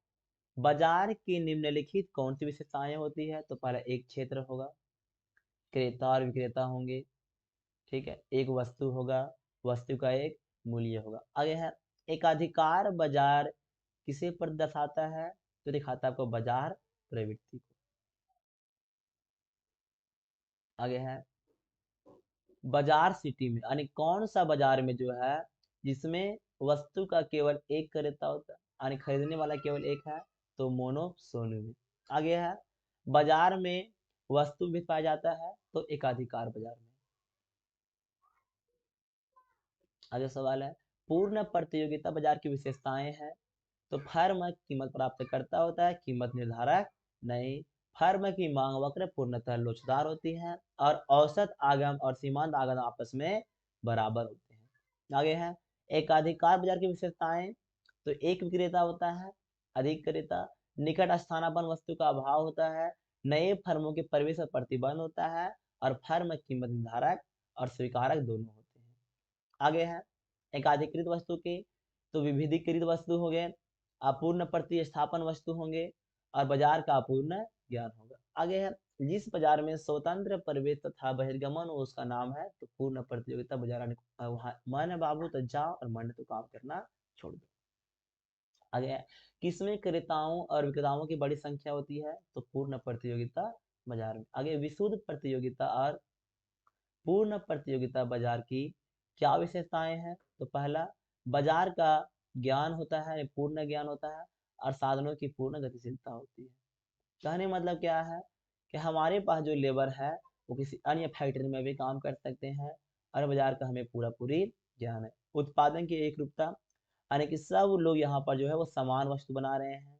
बाजार की निम्नलिखित कौन सी विशेषताएं होती है, तो पहले एक क्षेत्र होगा, क्रेता और विक्रेता होंगे, ठीक है, एक वस्तु होगा, वस्तु का एक मूल्य होगा। आगे है एकाधिकार बाजार किसे दर्शाता है, तो दिखाता है आपको बाजार प्रवृत्ति को। आगे है बाजार सिटी में, यानी कौन सा बाजार में जो है जिसमें वस्तु का केवल एक क्रेता होता है, यानी खरीदने वाला केवल एक है, तो मोनोसोनी में। आगे है बाजार में वस्तु भी पाया जाता है, तो एकाधिकार बाजार में। आगे सवाल है पूर्ण प्रतियोगिता बाजार की विशेषताएं हैं, तो फर्म कीमत प्राप्त करता होता है, कीमत निर्धारक नहीं। फर्म की मांग वक्र पूर्णतः लोचदार होती है और औसत आगम और सीमांत आगम आपस में बराबर होते हैं। आगे है एकाधिकार बाजार की विशेषताएं, तो एक विक्रेता होता है, अधिक क्रेता, निकट स्थानापन्न वस्तु का अभाव होता है, नए फर्मों के प्रवेश पर प्रतिबंध होता है, और फर्म कीमत निर्धारक और स्वीकारक दोनों होते हैं। आगे है एकाधिकृत वस्तु के, तो विविधीकृत वस्तु हो गए, अपूर्ण प्रतिस्थापन वस्तु होंगे, और बाजार का अपूर्ण ज्ञान होगा। आगे है जिस बाजार में स्वतंत्र प्रवेश तथा बहिर्गमन हो उसका नाम है तो पूर्ण प्रतियोगिता बाजार। मन बाबू तो जाओ और मन तो काम करना छोड़ दो। आगे है किसमें क्रेताओं और विक्रेताओं की बड़ी संख्या होती है, तो पूर्ण प्रतियोगिता बाजार में। आगे विशुद्ध प्रतियोगिता और पूर्ण प्रतियोगिता बाजार की क्या विशेषताएं हैं, तो पहला बाजार का ज्ञान होता है, पूर्ण ज्ञान होता है, और साधनों की पूर्ण गतिशीलता होती है। कहने मतलब क्या है कि हमारे पास जो लेबर है वो किसी अन्य फैक्ट्री में भी काम कर सकते हैं, और बाजार का हमें पूरा पूरी ज्ञान है। उत्पादन की एक रूपता, यानी कि सब लोग यहाँ पर जो है वो समान वस्तु बना रहे हैं।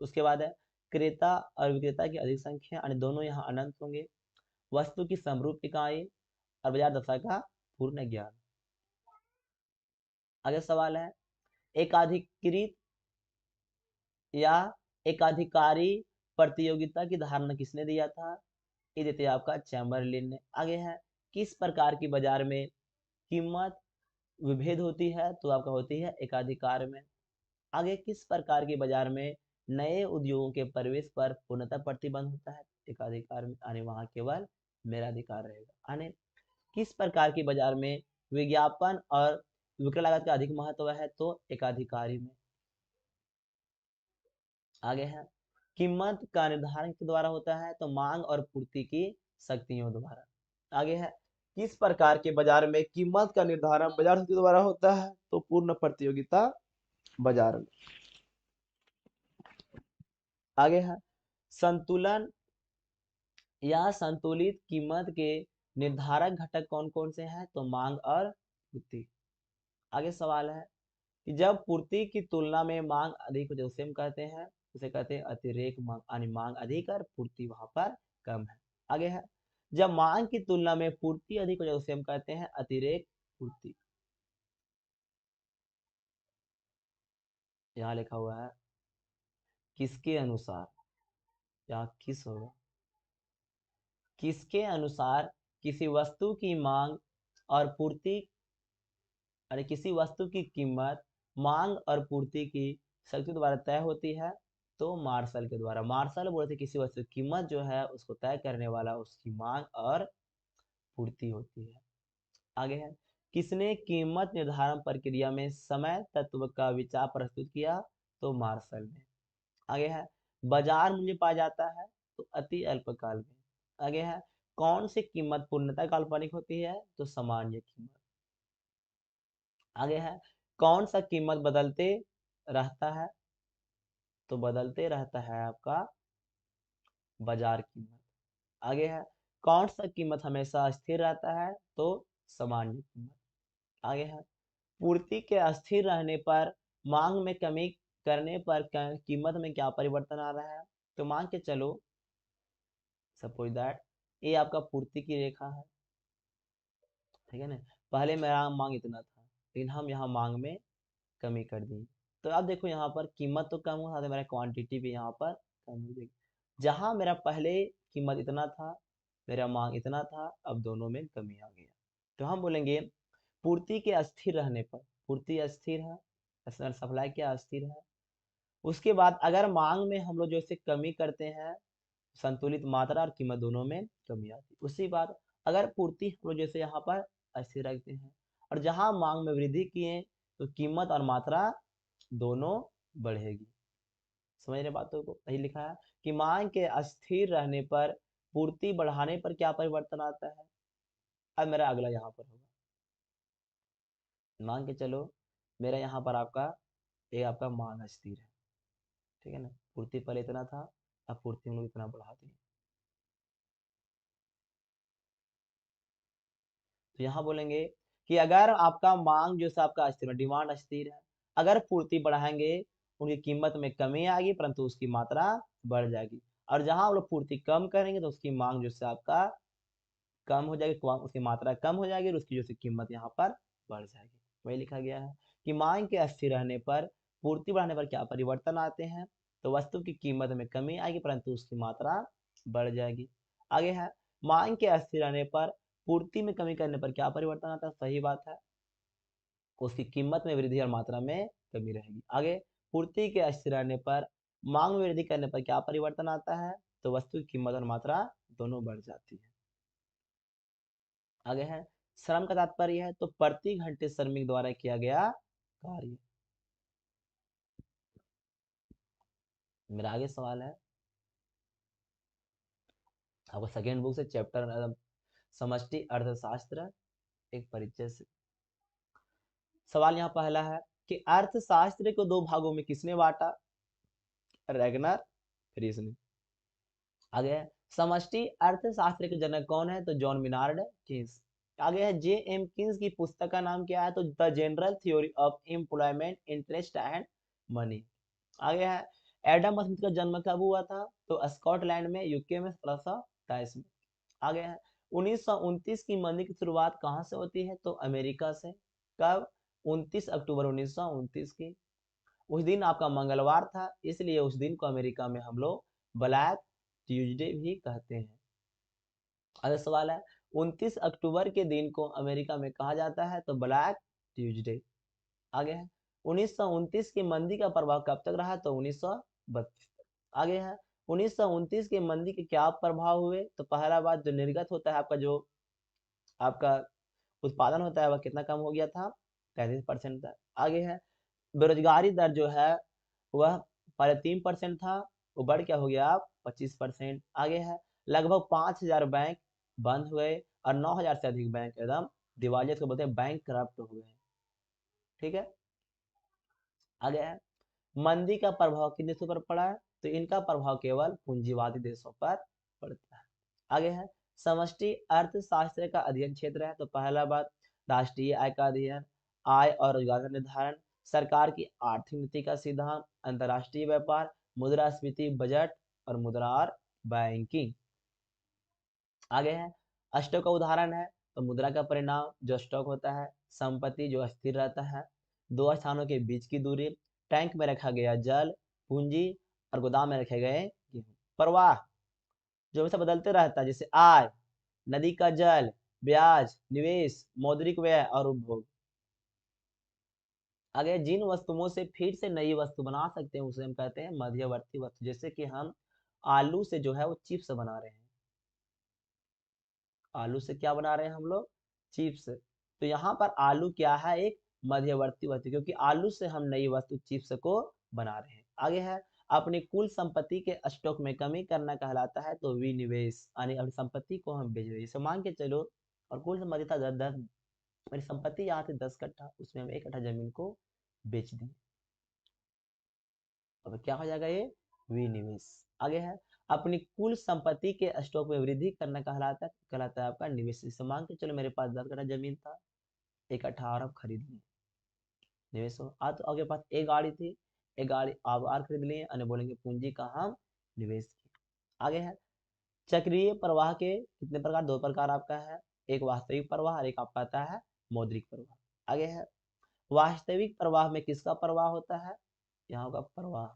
उसके बाद है क्रेता और विक्रेता की अधिक संख्या, यानी दोनों यहाँ अनंत होंगे। वस्तु की समरूप इकाई और बाजार दशा का पूर्ण ज्ञान। अगला सवाल है एकाधिकृत या एकाधिकारी प्रतियोगिता की धारणा किसने दिया था, ये देते हैं आपका चैम्बरलिन ने। आगे है किस प्रकार की बाजार में कीमत विभेद होती है, तो आपका होती है एकाधिकार में। आगे किस प्रकार की बाजार में नए उद्योगों के प्रवेश पर पूर्णतः प्रतिबंध होता है, एकाधिकार में, आने वहां केवल मेरा अधिकार रहेगा। आने किस प्रकार की बाजार में विज्ञापन और विक्रय लागत का अधिक महत्व है, तो एकाधिकारी में। आगे है कीमत का निर्धारण के द्वारा होता है, तो मांग और पूर्ति की शक्तियों द्वारा। आगे है किस प्रकार के बाजार में कीमत का निर्धारण बाजार शक्ति द्वारा होता है, तो पूर्ण प्रतियोगिता बाजार में। आगे है संतुलन या संतुलित कीमत के निर्धारक घटक कौन कौन से हैं, तो मांग और पूर्ति। आगे सवाल है कि जब पूर्ति की तुलना में मांग अधिक हो, उसे हम कहते हैं, उसे कहते हैं अतिरेक मांग, यानी मांग अधिक और पूर्ति वहां पर कम है। आगे है जब मांग की तुलना में पूर्ति अधिक हो जाए उसे हम कहते हैं अतिरेक पूर्ति। यहाँ लिखा हुआ है किसके अनुसार, यहाँ किस होगा, किसके अनुसार किसी वस्तु की मांग और पूर्ति, अरे किसी वस्तु की कीमत मांग और पूर्ति की शक्ति द्वारा तय होती है, तो मार्शल के द्वारा। मार्शल बोलते किसी वस्तु की कीमत जो है उसको तय करने वाला उसकी मांग और पूर्ति होती है। आगे है किसने कीमत निर्धारण प्रक्रिया में समय तत्व का विचार प्रस्तुत किया, तो मार्शल ने। आगे है बाजार मूल्य पाया जाता है, तो अति अल्पकाल में। आगे है कौन सी कीमत पूर्णतः काल्पनिक होती है, तो सामान्य कीमत। आगे है कौन सा कीमत बदलते रहता है, तो बदलते रहता है आपका बाजार कीमत। आगे है कौन सा कीमत हमेशा स्थिर रहता है, तो सामान्य कीमत। आगे है पूर्ति के अस्थिर रहने पर मांग में कमी करने पर कीमत में क्या परिवर्तन आ रहा है, तो मान के चलो सपोज दैट ये आपका पूर्ति की रेखा है, ठीक है ना। पहले मेरा मांग इतना था, लेकिन हम यहाँ मांग में कमी कर दी, तो अब देखो यहाँ पर कीमत तो कम हुआ था, मेरा क्वांटिटी भी यहाँ पर कम हो जाएगी। जहाँ मेरा पहले कीमत इतना था, मेरा मांग इतना था, अब दोनों में कमी आ गया, तो हम बोलेंगे पूर्ति के अस्थिर रहने पर, पूर्ति अस्थिर है, सप्लाई क्या अस्थिर है। उसके बाद अगर मांग में हम लोग जैसे कमी करते हैं, संतुलित मात्रा और कीमत दोनों में कमी आती है। उसी बात अगर पूर्ति हम लोग जैसे यहाँ पर अस्थिर रखते हैं, और जहां मांग में वृद्धि किए तो कीमत और मात्रा दोनों बढ़ेगी। समझ रहे बातों को? यही लिखा है कि मांग के अस्थिर रहने पर पूर्ति बढ़ाने पर क्या परिवर्तन आता है। अब मेरा अगला यहाँ पर होगा, मान के चलो मेरा यहाँ पर आपका ये आपका मांग अस्थिर है, ठीक है ना, पूर्ति पहले इतना था, अब पूर्ति हम लोग इतना बढ़ा दिए। तो यहाँ बोलेंगे कि अगर आपका मांग जो है आपका अस्थिर है, डिमांड अस्थिर है, अगर पूर्ति बढ़ाएंगे उनकी कीमत में कमी आएगी परंतु उसकी मात्रा बढ़ जाएगी, और जहां हम लोग पूर्ति कम करेंगे तो उसकी मांग जो है आपका कम हो जाएगी, उसकी मात्रा कम हो जाएगी और उसकी जो कीमत यहाँ पर बढ़ जाएगी। वही लिखा गया है कि मांग के अस्थिर रहने पर पूर्ति बढ़ाने पर क्या परिवर्तन आते हैं, तो वस्तु की कीमत में कमी आएगी परंतु उसकी मात्रा बढ़ जाएगी। आगे है मांग के अस्थिर रहने पर पूर्ति में कमी करने पर क्या परिवर्तन आता है, सही बात है, उसकी कीमत में वृद्धि और मात्रा में कमी रहेगी। आगे पूर्ति के अस्थिर रहने पर मांग में वृद्धि करने पर क्या परिवर्तन आता है, तो वस्तु की कीमत और मात्रा दोनों बढ़ जाती है। आगे है श्रम का तात्पर्य है तो प्रति घंटे श्रमिक द्वारा किया गया कार्य। मेरा आगे सवाल है आपको सेकेंड बुक से चैप्टर समष्टि अर्थशास्त्र एक परिचय से। सवाल यहाँ पहला है कि अर्थशास्त्र को दो भागों में किसने बांटा, रैगनर फ्रीज ने। आगे है समष्टि अर्थशास्त्र के जनक कौन है, तो जॉन मिनार्ड कीन्स। आगे है जे एम कीन्स की पुस्तक का नाम क्या है, तो the general theory of employment interest and money. आगे है एडम स्मिथ का जन्म कब हुआ था, तो स्कॉटलैंड में यूके में 1723 में। आगे है 1929 की मंदी की शुरुआत कहां से होती है, तो अमेरिका से। कब, 29 अक्टूबर 1929 की। उस दिन आपका मंगलवार था इसलिए उस दिन को अमेरिका में हम लोग ब्लैक ट्यूसडे भी कहते हैं। अगला सवाल है 29 अक्टूबर के दिन को अमेरिका में कहा जाता है, तो ब्लैक ट्यूसडे। आगे है 1929 की मंदी का प्रभाव कब तक रहा, तो 1932 तक। आगे है 1929 के मंदी के क्या प्रभाव हुए, तो पहला बात जो निर्गत होता है आपका जो आपका उत्पादन होता है वह कितना कम हो गया था, 33% तक। आगे है बेरोजगारी दर जो है वह पहले 3% था, वो बढ़ क्या हो गया आप 25%। आगे है लगभग 5,000 बैंक बंद हुए और 9,000 से अधिक बैंक एकदम दिवालिया को बोलते हैं बैंक करप्ट हो गए। ठीक है, आगे है मंदी का प्रभाव किन देशों पर पड़ा है, तो इनका प्रभाव केवल पूंजीवादी देशों पर पड़ता है। आगे है समष्टि अर्थशास्त्र का अध्ययन क्षेत्र है, तो पहला बात राष्ट्रीय आय का अध्ययन, आय और रोजगार का निर्धारण, सरकार की आर्थिक नीति का सिद्धांत, अंतर्राष्ट्रीय व्यापार, मुद्रास्फीति, बजट और मुद्रा और बैंकिंग। आगे है स्टॉक का उदाहरण है, तो मुद्रा का परिणाम जो स्टॉक होता है, संपत्ति जो स्थिर रहता है, दो स्थानों के बीच की दूरी, टैंक में रखा गया जल, पूंजी और गोदाम में रखे गए गेहूं। प्रवाह जो हमेशा बदलते रहता है, जैसे आय, नदी का जल, ब्याज, निवेश, मौद्रिक व्यय और उपभोग। आगे जिन वस्तुओं से फिर से नई वस्तु बना सकते हैं उसे हम कहते हैं मध्यवर्ती वस्तु, जैसे कि हम आलू से जो है वो चिप्स बना रहे हैं, आलू से क्या बना रहे हैं हम लोग, चिप्स। तो यहाँ पर आलू क्या है, एक मध्यवर्ती वस्तु, क्योंकि आलू से हम नई वस्तु चिप्स को बना रहे हैं। आगे है अपनी कुल संपत्ति के स्टॉक में कमी करना कहलाता है, तो विनिवेश, यानी अपनी संपत्ति को हम बेच रहे हैं। जैसे मान के चलो और कुल संपत्ति था 10, मेरी संपत्ति यहाँ थी 10 कट्ठा, उसमें हम 1 कट्ठा जमीन को बेच दी, अब क्या हो जाएगा ये विनिवेश। आगे है अपनी कुल संपत्ति के स्टॉक में वृद्धि करना कहलाता है आपका निवेश। जैसे मान के चलो मेरे पास 10 कट्ठा जमीन था, 1 कट्ठा और अब खरीद लिए, निवेश हो। आज तो आपके पास एक गाड़ी थी, एक गाड़ी आप और खरीद लिए, अन्य बोलेंगे पूंजी का हम निवेश किए। आगे है चक्रीय प्रवाह के कितने प्रकार, 2 प्रकार आपका है, एक वास्तविक प्रवाह और एक आपका आता है मौद्रिक प्रवाह। आगे है वास्तविक प्रवाह में किसका प्रवाह होता है, यहाँ का प्रवाह,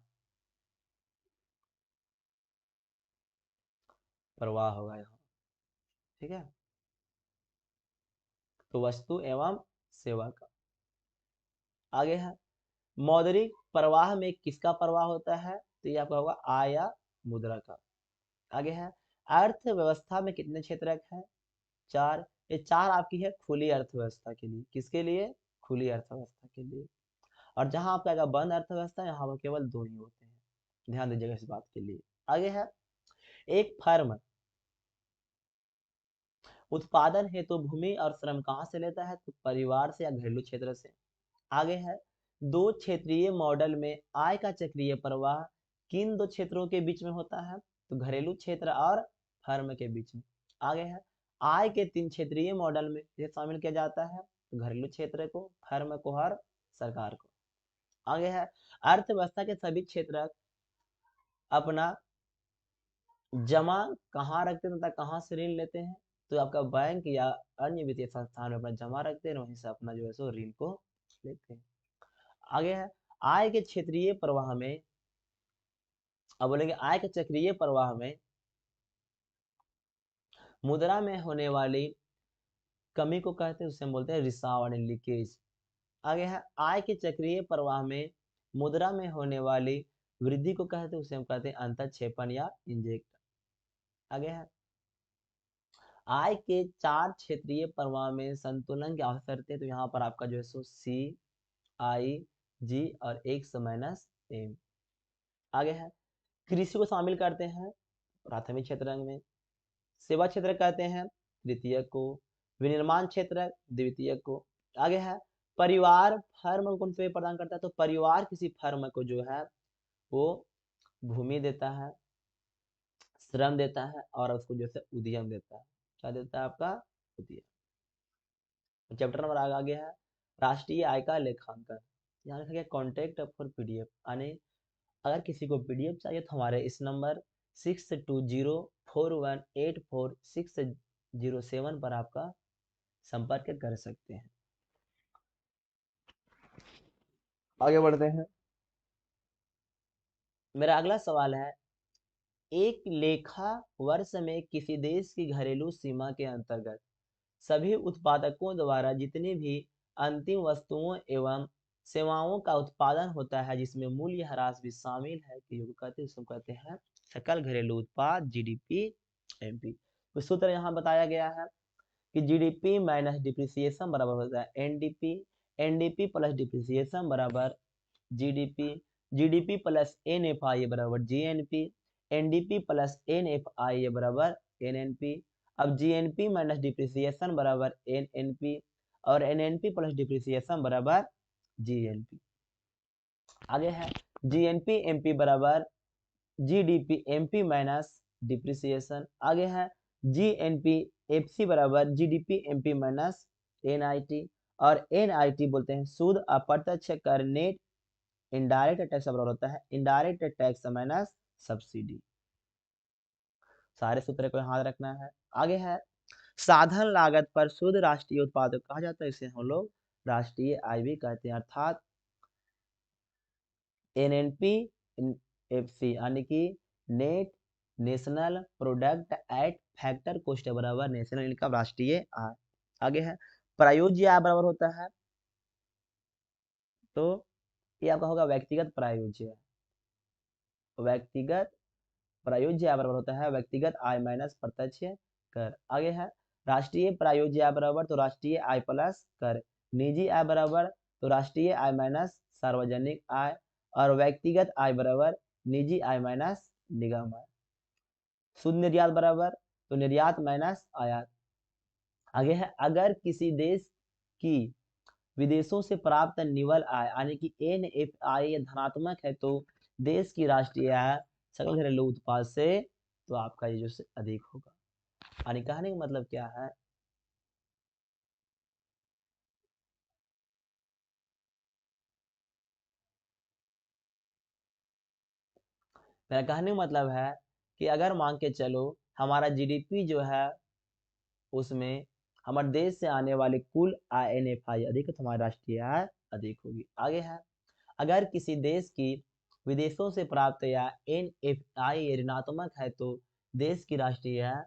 प्रवाह होगा यहाँ, ठीक है, तो वस्तु एवं सेवा का। आगे है मौद्रिक प्रवाह में किसका प्रवाह होता है, तो ये आपका होगा आय या मुद्रा का। आगे है अर्थव्यवस्था में कितने क्षेत्रक हैं, 4, ये 4 आपकी है खुली अर्थव्यवस्था के लिए। किसके लिए? खुली अर्थव्यवस्था के लिए। और जहां आपका आएगा बंद अर्थव्यवस्था, यहाँ पर केवल 2 ही होते हैं। ध्यान दीजिएगा इस बात के लिए। आगे है, एक फर्म उत्पादन हेतु भूमि और श्रम कहाँ से लेता है? तो परिवार से या घरेलू क्षेत्र से। आगे है, दो क्षेत्रीय मॉडल में आय का चक्रीय प्रवाह किन दो क्षेत्रों के बीच में होता है? तो घरेलू क्षेत्र और फर्म के बीच में। आगे है, आय के 3 क्षेत्रीय मॉडल में ये शामिल किया जाता है, तो घरेलू क्षेत्र को, फर्म को और सरकार को। आगे है, अर्थव्यवस्था के सभी क्षेत्र अपना जमा कहाँ रखते हैं तथा कहाँ से ऋण लेते हैं? तो आपका बैंक या अन्य वित्तीय संस्थान में अपना जमा रखते हैं, वहीं से अपना जो है सो ऋण को लेते हैं। आगे है, आय के क्षेत्रीय प्रवाह में, अब बोलेंगे आय के चक्रीय प्रवाह में मुद्रा में होने वाली कमी को कहते हैं, उसे हम बोलते हैं रिसाव यानी लीकेज। आगे है, आय के चक्रीय प्रवाह में मुद्रा में होने वाली वृद्धि को कहते हैं, उसे हम कहते हैं अंतःक्षेपण या इंजेक्ट। आगे है, आय के 4 क्षेत्रीय प्रवाह में संतुलन की आवश्यकता है, तो यहाँ पर आपका जो है सो सी, आई, जी और एक्स माइनस एम। आगे है, कृषि को शामिल करते हैं प्राथमिक क्षेत्र में, सेवा क्षेत्र कहते हैं तृतीय को, विनिर्माण क्षेत्र द्वितीय को। आगे है, परिवार फर्म कौन से प्रदान करता है? तो परिवार किसी फर्म को जो है वो भूमि देता है, श्रम देता है और उसको जैसे उद्यम देता है। क्या देता है? आपका उद्यम। चैप्टर नंबर आगे है, राष्ट्रीय आय का लेखांकन। यहाँ लिखा गया कॉन्टेक्ट फॉर पीडीएफ, यानी अगर किसी को पीडीएफ चाहिए तो हमारे इस नंबर 6204184607 पर आपका संपर्क कर सकते हैं। आगे बढ़ते हैं। मेरा अगला सवाल है, एक लेखा वर्ष में किसी देश की घरेलू सीमा के अंतर्गत सभी उत्पादकों द्वारा जितनी भी अंतिम वस्तुओं एवं सेवाओं का उत्पादन होता है जिसमें मूल्य ह्रास भी शामिल है, कि कहते हैं सकल घरेलू उत्पाद, जीडीपी, एमपी। तो सूत्र यहाँ बताया गया है कि जीडीपी माइनस डिप्रिसिएशन बराबर होता है एनडीपी, एनडीपी प्लस डिप्रिसिएशन बराबर जीडीपी, जीडीपी प्लस एनएफआई बराबर जीएनपी, एनडीपी प्लस एनएफआई बराबर एनएनपी। अब जीएनपी माइनस डिप्रिसिएशन बराबर एनएनपी और एनएनपी प्लस डिप्रिसिएशन बराबर जीएनपी। आगे है, जीएनपी एमपी बराबर जीडीपी एमपी माइनस डिप्रिसिएशन। आगे है, जीएनपी एफसी बराबर जीडीपी एमपी माइनस एनआईटी, और एनआईटी बोलते हैं शुद्ध अप्रत्यक्ष कर, नेट इनडायरेक्ट टैक्स बराबर होता है इनडायरेक्ट टैक्स माइनस सब्सिडी। सारे सूत्र को याद रखना है। आगे है, साधन लागत पर शुद्ध राष्ट्रीय उत्पादक कहा जाता है, इसे हम लोग राष्ट्रीय आय भी कहते हैं, अर्थात एनएनपी एफसी यानी कि net national product at factor cost बराबर नेशनल इनकम राष्ट्रीय आय। आगे है, प्रायोज्य आय बराबर होता है, तो ये आपका होगा व्यक्तिगत प्रायोज्य। व्यक्तिगत प्रायोज्य आय बराबर होता है व्यक्तिगत आय माइनस प्रत्यक्ष कर। आगे है, राष्ट्रीय प्रायोज्य आय बराबर तो राष्ट्रीय आय प्लस कर, निजी आय बराबर तो राष्ट्रीय आय माइनस सार्वजनिक आय, और व्यक्तिगत आय बराबर निजी आय माइनस निगम आय। शुद्ध निर्यात बराबर तो निर्यात माइनस आयात। आगे है, अगर किसी देश की विदेशों से प्राप्त निवल आय यानी कि एनएफआई धनात्मक है, तो देश की राष्ट्रीय आय सकल घरेलू उत्पाद से तो आपका ये जो अधिक होगा। यानी कहने का मतलब क्या है, मेरा कहने का मतलब है कि अगर मान के चलो हमारा जीडीपी जो है उसमें हमारे देश से आने वाले कुल आय एनएफआई अधिक है, तो हमारी राष्ट्रीय आय अधिक होगी। आगे है, अगर किसी देश की विदेशों से प्राप्त या एनएफआई ऋणात्मक है, तो देश की राष्ट्रीय आय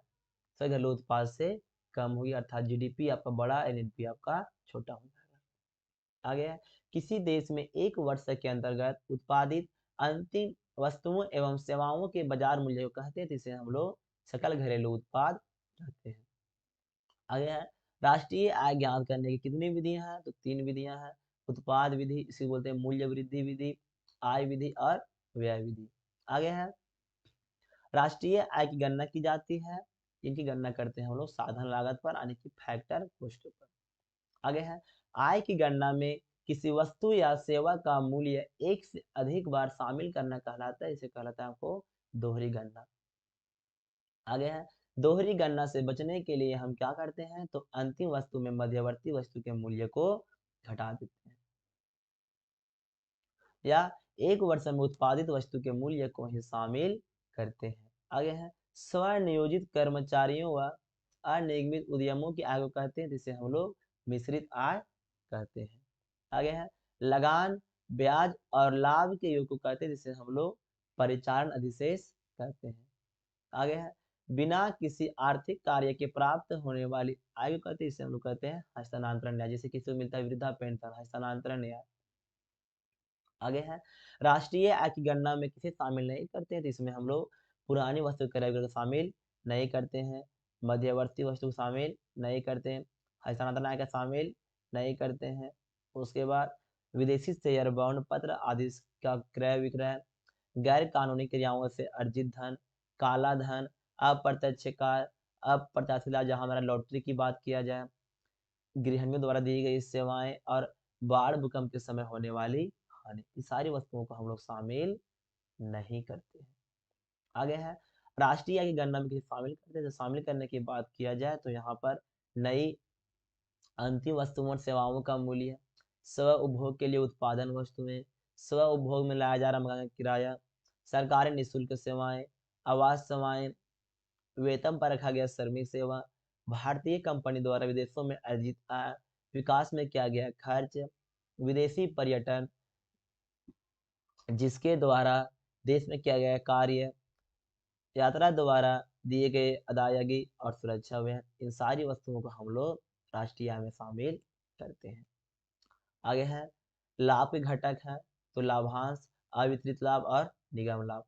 सकल घरेलू उत्पाद से कम होगी, अर्थात जीडीपी आपका बड़ा, एनएनपी आपका छोटा हो जाएगा। आगे है, किसी देश में एक वर्ष के अंतर्गत उत्पादित अंतिम वस्तुओं एवं सेवाओं के बाजार मूल्य को कहते हैं, जिसे हम लोग सकल घरेलू उत्पाद कहते हैं। आगे है, राष्ट्रीय आय ज्ञात करने की कितनी विधियां हैं? तो 3 विधियां हैं। उत्पाद विधि, इसी बोलते हैं मूल्य वृद्धि विधि, आय विधि और व्यय विधि। आगे है राष्ट्रीय आय की गणना की जाती है, इनकी गणना करते हैं हम लोग साधन लागत पर यानी कि फैक्टर कॉस्ट पर। आगे है आय की गणना में किसी वस्तु या सेवा का मूल्य एक से अधिक बार शामिल करना कहलाता है, इसे कहलाता है आपको दोहरी गणना। आगे है दोहरी गणना से बचने के लिए हम क्या करते हैं? तो अंतिम वस्तु में मध्यवर्ती वस्तु के मूल्य को घटा देते हैं, या एक वर्ष में उत्पादित वस्तु के मूल्य को ही शामिल करते हैं। आगे है स्वनियोजित कर्मचारियों व अनियमित उद्यमों की आय को कहते हैं, जिसे हम लोग मिश्रित आय कहते हैं। आगे है लगान, ब्याज और लाभ के योग को कहते हैं, जिसे हम लोग परिचालन अधिशेष कहते हैं। आगे है बिना किसी आर्थिक कार्य के प्राप्त होने वाली आय को कहते हैं, इसे हम लोग कहते हैं हस्तांतरण न्याय। जैसे किसी को मिलता है वृद्धा पेंशन, हस्तांतरण न्याय। आगे है राष्ट्रीय आय की गणना में किसे शामिल नहीं करते हैं? तो इसमें हम लोग पुरानी वस्तु क्रय को शामिल नहीं करते हैं, मध्यवर्ती वस्तु को शामिल नहीं करते हैं, हस्तांतरण आय का शामिल नहीं करते हैं। उसके बाद विदेशी शेयर, बॉन्ड पत्र आदि का क्रय विक्रय, गैर कानूनी क्रियाओं से अर्जित धन, काला धन, अप्रत्यक्ष कर, अप्रत्याशित लाभ, जहां हमारा लॉटरी की बात किया जाए, गृहिणियों द्वारा दी गई सेवाएं और बाढ़ भूकंप के समय होने वाली हानि, ये सारी वस्तुओं को हम लोग शामिल नहीं करते हैं। आगे है राष्ट्रीय आय की गणना में किसे शामिल करते हैं? तो शामिल करने की बात किया जाए तो यहाँ पर नई अंतिम वस्तुओं और सेवाओं का मूल्य, स्व उपभोग के लिए उत्पादन वस्तुएं, स्व उपभोग में लाया जा रहा मकान का किराया, सरकारी निःशुल्क सेवाएं, आवास सेवाएं, वेतन पर रखा गया श्रमिक सेवा, भारतीय कंपनी द्वारा विदेशों में अर्जित आय, विकास में किया गया खर्च, विदेशी पर्यटन जिसके द्वारा देश में किया गया कार्य, यात्रा द्वारा दिए गए अदायगी और सुरक्षा व्यय, इन सारी वस्तुओं को हम लोग राष्ट्रीय आय में शामिल करते हैं। आगे है लाभ के घटक है, तो लाभांश, अवितरित लाभ और निगम लाभ।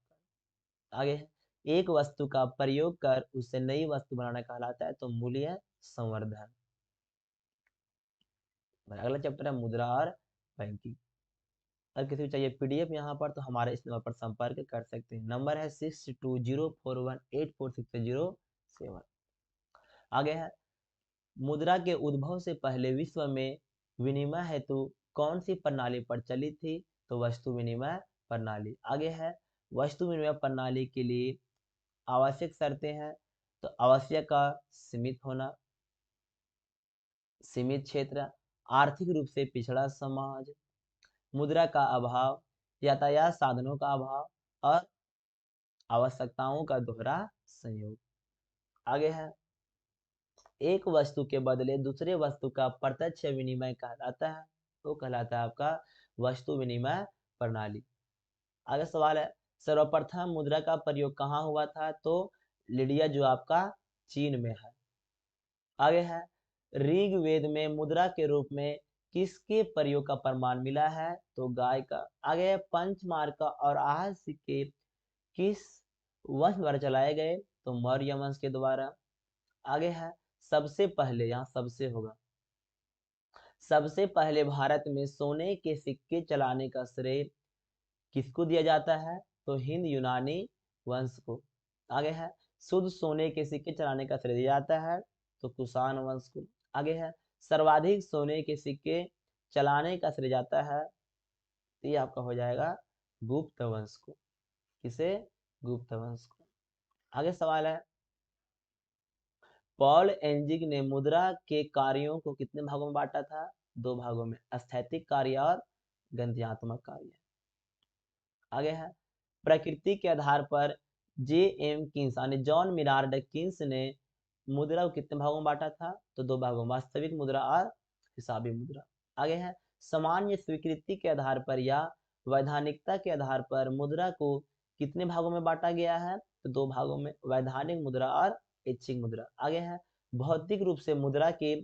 आगे है एक वस्तु का प्रयोग कर उससे नई वस्तु बनाना कहलाता है, तो मूल्य संवर्धन। अगला चैप्टर है मुद्रा और बैंकिंग। अगर किसी को चाहिए पीडीएफ यहाँ पर तो हमारे इस नंबर पर संपर्क कर सकते हैं। नंबर है 6204184607। आगे है मुद्रा के उद्भव से पहले विश्व में विनिमय हेतु कौन सी प्रणाली प्रचलित थी? तो वस्तु विनिमय प्रणाली। आगे है वस्तु विनिमय प्रणाली के लिए आवश्यक शर्तें हैं, तो आवश्यक का सीमित होना, सीमित क्षेत्र, आर्थिक रूप से पिछड़ा समाज, मुद्रा का अभाव, यातायात साधनों का अभाव और आवश्यकताओं का दोहरा संयोग। आगे है एक वस्तु के बदले दूसरे वस्तु का प्रत्यक्ष विनिमय कहलाता है, तो कहलाता है आपका वस्तु विनिमय प्रणाली। आगे सवाल है सर्वप्रथम मुद्रा का प्रयोग कहाँ हुआ था? तो लिडिया जो आपका चीन में है। आगे है ऋग्वेद में मुद्रा के रूप में किसके प्रयोग का प्रमाण मिला है? तो गाय का। आगे है पंचमार्का और आहत सिक्के किस वंश द्वारा चलाए गए? तो मौर्य वंश के द्वारा। आगे है सबसे पहले, यहाँ सबसे होगा, सबसे पहले भारत में सोने के सिक्के चलाने का श्रेय किसको दिया जाता है? तो हिंद यूनानी वंश को। आगे है शुद्ध सोने के सिक्के चलाने का श्रेय दिया जाता है, तो कुषाण वंश को। आगे है सर्वाधिक सोने के सिक्के चलाने का श्रेय जाता है, तो ये आपका हो जाएगा गुप्त वंश को। किसे? गुप्त वंश को। आगे सवाल है पॉल एंजिक ने मुद्रा के कार्यों को कितने भागों में बांटा था? 2 भागों में, स्थैतिक कार्य और गणितात्मक कार्य। आगे है प्रकृति के आधार पर जे एम किन्स यानी जॉन मिनार्ड किन्स ने मुद्रा को कितने भागों में बांटा था? तो 2 भागों, वास्तविक मुद्रा और हिसाबी मुद्रा। आगे है सामान्य स्वीकृति के आधार पर या वैधानिकता के आधार पर मुद्रा को कितने भागों में बांटा गया है? तो 2 भागों में, वैधानिक मुद्रा और ऐच्छिक मुद्रा। आगे है भौतिक रूप से मुद्रा के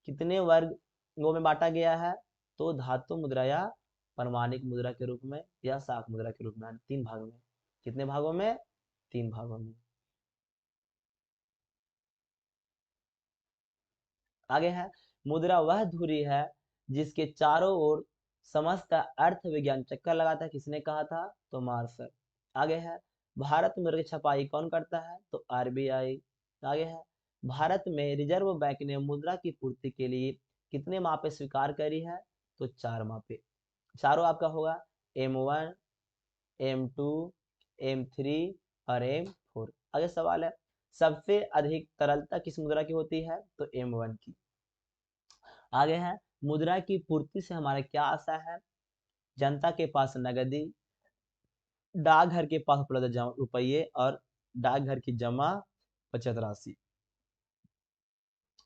कितने वर्गों में बांटा गया है? तो धातु मुद्रा या प्रमाणिक मुद्रा के रूप में या शाक मुद्रा के रूप में, 3 भागों में। कितने भागों में? 3 भागों में। आगे है, मुद्रा वह धुरी है जिसके चारों ओर समस्त अर्थ विज्ञान चक्कर लगाता है। किसने कहा था? तो मार्शल। आगे है, भारत में मुद्रा की छपाई कौन करता है? तो आरबीआई। आगे है, भारत में रिजर्व बैंक ने मुद्रा की पूर्ति के लिए कितने मापे स्वीकार करी है? तो 4 मापे। चारों आपका होगा M1, M2, M3 और M4। आगे सवाल है, सबसे अधिक तरलता किस मुद्रा की होती है? तो M1 की। आगे है, मुद्रा की पूर्ति से हमारा क्या आशा है? जनता के पास नगदी, डाकघर के पास उपलब्ध रुपये और डाकघर की जमा बचत राशि।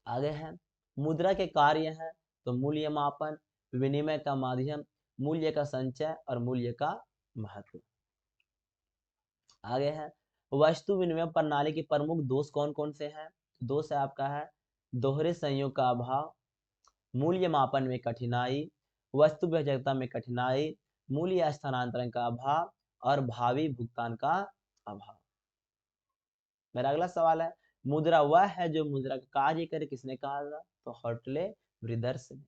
आगे है, मुद्रा के कार्य हैं तो मूल्य मापन, विनिमय का माध्यम, मूल्य का संचय और मूल्य का महत्व। आगे है, वस्तु विनिमय प्रणाली के प्रमुख दोष कौन कौन से हैं? दोष है आपका है दोहरे संयोग का अभाव, मूल्य मापन में कठिनाई, वस्तु भेजकता में कठिनाई, मूल्य स्थानांतरण का अभाव और भावी भुगतान का अभाव। मेरा अगला सवाल है, मुद्रा वह है जो मुद्रा का कार्य करे। किसने कहा था? तो हॉटले ब्रदर्स ने।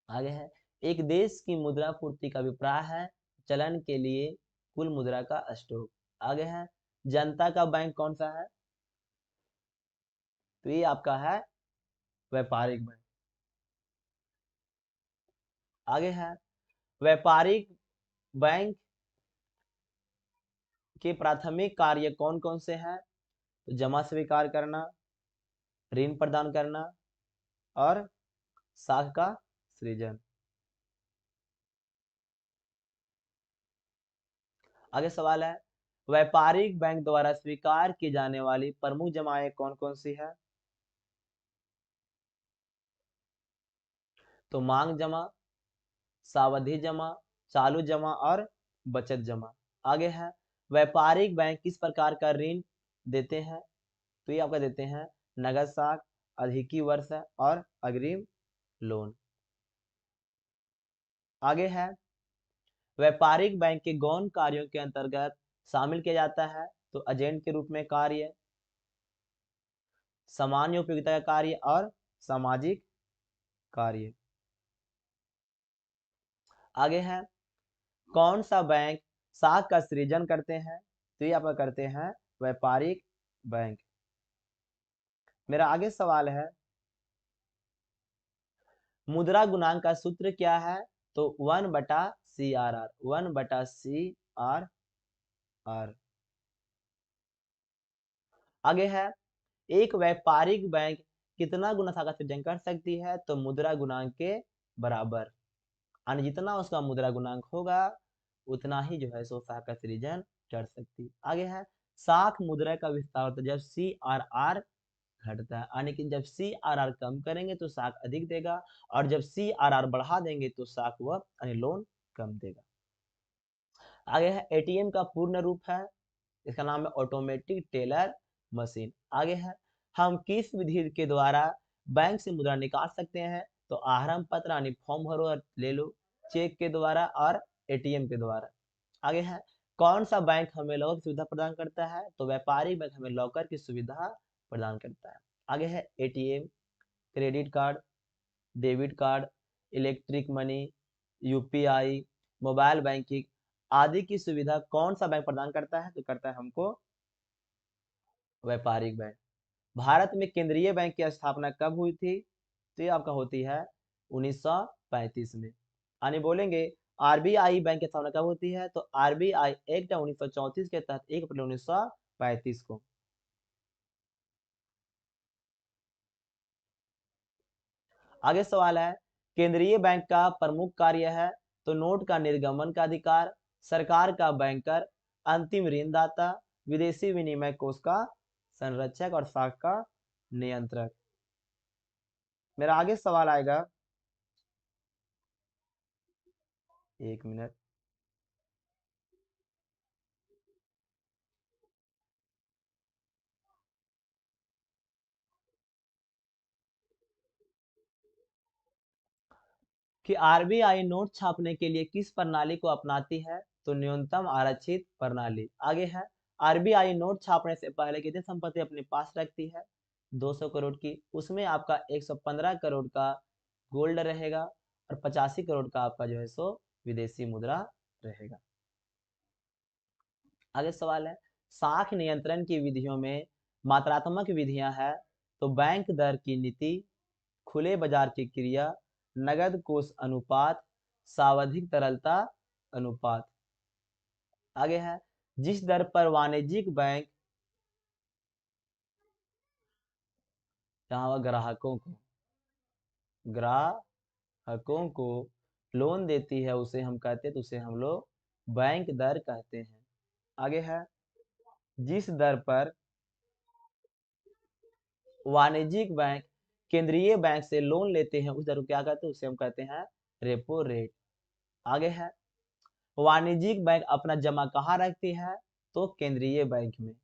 आगे है, एक देश की मुद्रा पूर्ति का अभिप्राय है चलन के लिए कुल मुद्रा का स्टॉक। आगे है, जनता का बैंक कौन सा है? तो ये आपका है व्यापारिक बैंक। आगे है, व्यापारिक बैंक के प्राथमिक कार्य कौन कौन से हैं? तो जमा स्वीकार करना, ऋण प्रदान करना और साख का सृजन। आगे सवाल है, व्यापारिक बैंक द्वारा स्वीकार की जाने वाली प्रमुख जमाएं कौन कौन सी है? तो मांग जमा, सावधि जमा, चालू जमा और बचत जमा। आगे है, व्यापारिक बैंक किस प्रकार का ऋण देते हैं? तो ये आपका देते हैं नगद साख, अधिकी वर्ष और अग्रिम लोन। आगे है, व्यापारिक बैंक के गौण कार्यों के अंतर्गत शामिल किया जाता है तो एजेंट के रूप में कार्य, सामान्य उपयोगिता का कार्य और सामाजिक कार्य। आगे है, कौन सा बैंक साख का सृजन करते हैं? तो ये आपका करते हैं व्यापारिक बैंक। मेरा आगे सवाल है, मुद्रा गुणांक का सूत्र क्या है? तो 1/CRR, 1/CRR। आगे है, एक व्यापारिक बैंक कितना गुना साख का सृजन कर सकती है? तो मुद्रा गुणांक के बराबर, यानी जितना उसका मुद्रा गुणांक होगा उतना ही जो है सो साख का सृजन कर सकती। आगे है, साख मुद्रा का विस्तार होता है जब CRR घटता है, यानी कि जब CRR कम करेंगे तो साख अधिक देगा और जब CRR बढ़ा देंगे तो साख वह यानी लोन कम देगा। आगे है, ATM का पूर्ण रूप है, इसका नाम है ऑटोमेटिक टेलर मशीन। आगे है, हम किस विधि के द्वारा बैंक से मुद्रा निकाल सकते हैं? तो आहरण पत्र यानी फॉर्म भरो और ले लो, चेक के द्वारा और ATM के द्वारा। आगे है, कौन सा बैंक हमें लॉकर की सुविधा प्रदान करता है? तो व्यापारिक बैंक हमें लॉकर की सुविधा प्रदान करता है। आगे है, ATM, credit card, debit card, electric money, UPI, mobile banking आदि की सुविधा कौन सा बैंक प्रदान करता है? तो करता है हमको व्यापारिक बैंक। भारत में केंद्रीय बैंक की स्थापना कब हुई थी? तो ये आपका होती है 1935 में। यानी बोलेंगे आरबीआई बैंक की स्थापना कब होती है? तो आरबीआई एक्ट 1934 के तहत 1 अप्रैल 1935 को। आगे सवाल है, केंद्रीय बैंक का प्रमुख कार्य है तो नोट का निर्गमन का अधिकार, सरकार का बैंकर, अंतिम ऋणदाता, विदेशी विनिमय कोष का संरक्षक और साख का नियंत्रक। मेरा आगे सवाल आएगा, 1 मिनट। कि आरबीआई नोट छापने के लिए किस प्रणाली को अपनाती है? तो न्यूनतम आरक्षित प्रणाली। आगे है, आरबीआई नोट छापने से पहले कितनी संपत्ति अपने पास रखती है? 200 करोड़ की, उसमें आपका 115 करोड़ का गोल्ड रहेगा और 85 करोड़ का आपका जो है सो विदेशी मुद्रा रहेगा। आगे सवाल है, साख नियंत्रण की विधियों में मात्रात्मक विधियां हैं तो बैंक दर की नीति, खुले बाजार की क्रिया, नगद कोष अनुपात, सावधिक तरलता अनुपात। आगे है, जिस दर पर वाणिज्यिक बैंक यहाँ ग्राहकों को लोन देती है उसे हम कहते हैं, तो उसे हम लोग बैंक दर कहते हैं। आगे है, जिस दर पर वाणिज्यिक बैंक केंद्रीय बैंक से लोन लेते हैं उस दर को क्या कहते हैं, उसे हम कहते हैं रेपो रेट। आगे है, वाणिज्यिक बैंक अपना जमा कहाँ रखती है, तो केंद्रीय बैंक में।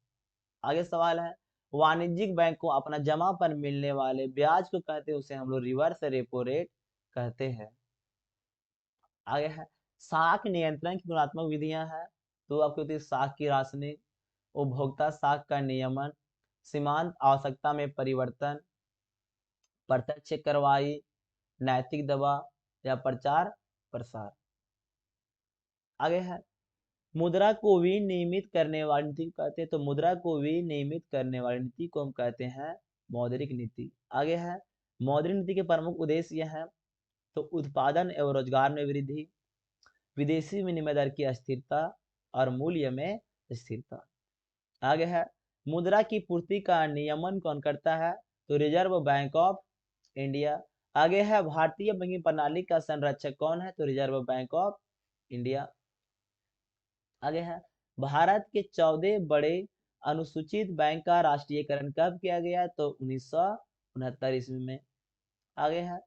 आगे सवाल है, वाणिज्यिक बैंक को अपना जमा पर मिलने वाले ब्याज को कहते हैं, उसे हम लोग रिवर्स रेपो रेट कहते हैं। आगे है, साख नियंत्रण की गुणात्मक विधियां हैं तो आपकी होती है साख की राशनिंग, उपभोक्ता साख का नियमन, सीमांत आवश्यकता में परिवर्तन, प्रत्यक्ष कार्रवाई, नैतिक दबाव या प्रचार प्रसार। आगे है, मुद्रा को विनियमित करने वाली नीति को कहते हैं, तो मुद्रा को विनियमित करने वाली नीति को हम कहते हैं मौद्रिक नीति। आगे है, मौद्रिक नीति के प्रमुख उद्देश्य यह है, तो उत्पादन एवं रोजगार में वृद्धि, विदेशी विनिमय दर की अस्थिरता और मूल्य में स्थिरता। आगे है, मुद्रा की पूर्ति का नियमन कौन करता है, तो रिजर्व बैंक ऑफ इंडिया। आगे है, भारतीय बैंकिंग प्रणाली का संरक्षक कौन है, तो रिजर्व बैंक ऑफ इंडिया। आगे है, भारत के 14 बड़े अनुसूचित बैंक का राष्ट्रीयकरण कब किया गया, तो 1969 ईस्वी में। आगे है,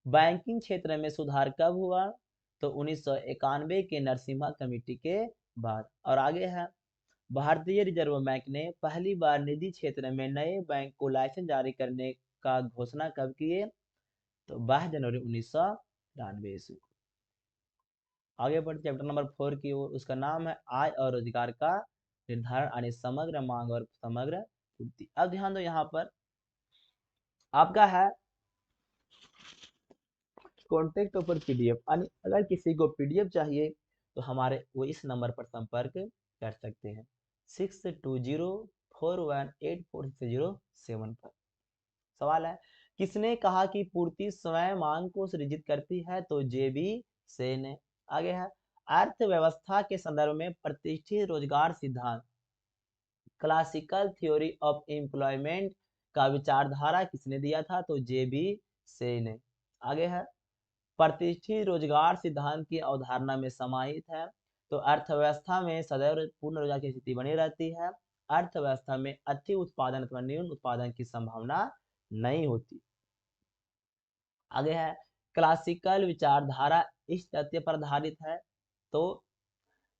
बैंकिंग क्षेत्र में सुधार कब हुआ, तो 1991 के नरसिम्हा कमेटी के बाद। और आगे है, भारतीय रिजर्व बैंक ने पहली बार निधि क्षेत्र में नए बैंक को लाइसेंस जारी करने का घोषणा कब किए, तो 22 जनवरी 1993 ईस्वी को। आगे बढ़ते चैप्टर नंबर 4 की ओर, उसका नाम है आय और रोजगार का निर्धारण यानी समग्र मांग और समग्र पूर्ति। अब ध्यान दो, यहाँ पर आपका है कॉन्टेक्ट ओवर पीडीएफ, यानी अगर किसी को पीडीएफ चाहिए तो हमारे वो इस नंबर पर संपर्क कर सकते हैं 6204184607 पर। सवाल है, किसने कहा कि पूर्ति स्वयं मांग को सृजित करती है, तो जेबी सेन ने। आगे है, अर्थव्यवस्था के संदर्भ में प्रतिष्ठित रोजगार सिद्धांत क्लासिकल थ्योरी ऑफ एम्प्लॉयमेंट का विचारधारा किसने दिया था, तो जेबी सेन ने। आगे है, प्रतिष्ठित रोजगार सिद्धांत की अवधारणा में समाहित है, तो अर्थव्यवस्था में सदैव पूर्ण रोजगार की स्थिति बनी रहती है, अर्थव्यवस्था में अति उत्पादन अथवा न्यून उत्पादन की संभावना नहीं होती। आगे है, क्लासिकल विचारधारा इस तथ्य पर आधारित है, तो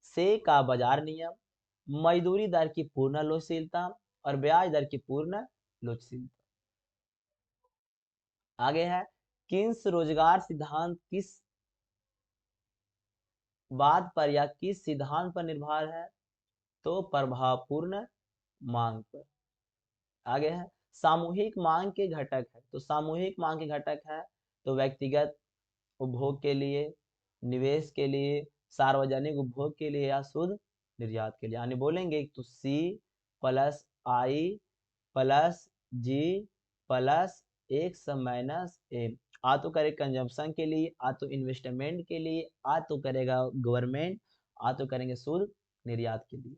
से का बाजार नियम, मजदूरी दर की पूर्ण लोचशीलता और ब्याज दर की पूर्ण लोचशीलता। आगे है, किन्स रोजगार सिद्धांत किस बात पर या किस सिद्धांत पर निर्भर है, तो प्रभावपूर्ण मांग पर। आगे है, सामूहिक मांग के घटक है, तो सामूहिक मांग के घटक है तो व्यक्तिगत उपभोग के लिए, निवेश के लिए, सार्वजनिक उपभोग के लिए या शुद्ध निर्यात के लिए। यानी बोलेंगे तो सी प्लस आई प्लस जी प्लस एक्स माइनस ए। आ तो करे कंजम्पशन के लिए, आ तो इन्वेस्टमेंट के लिए, आ तो करेगा गवर्नमेंट, आ तो करेंगे शुद्ध निर्यात के लिए।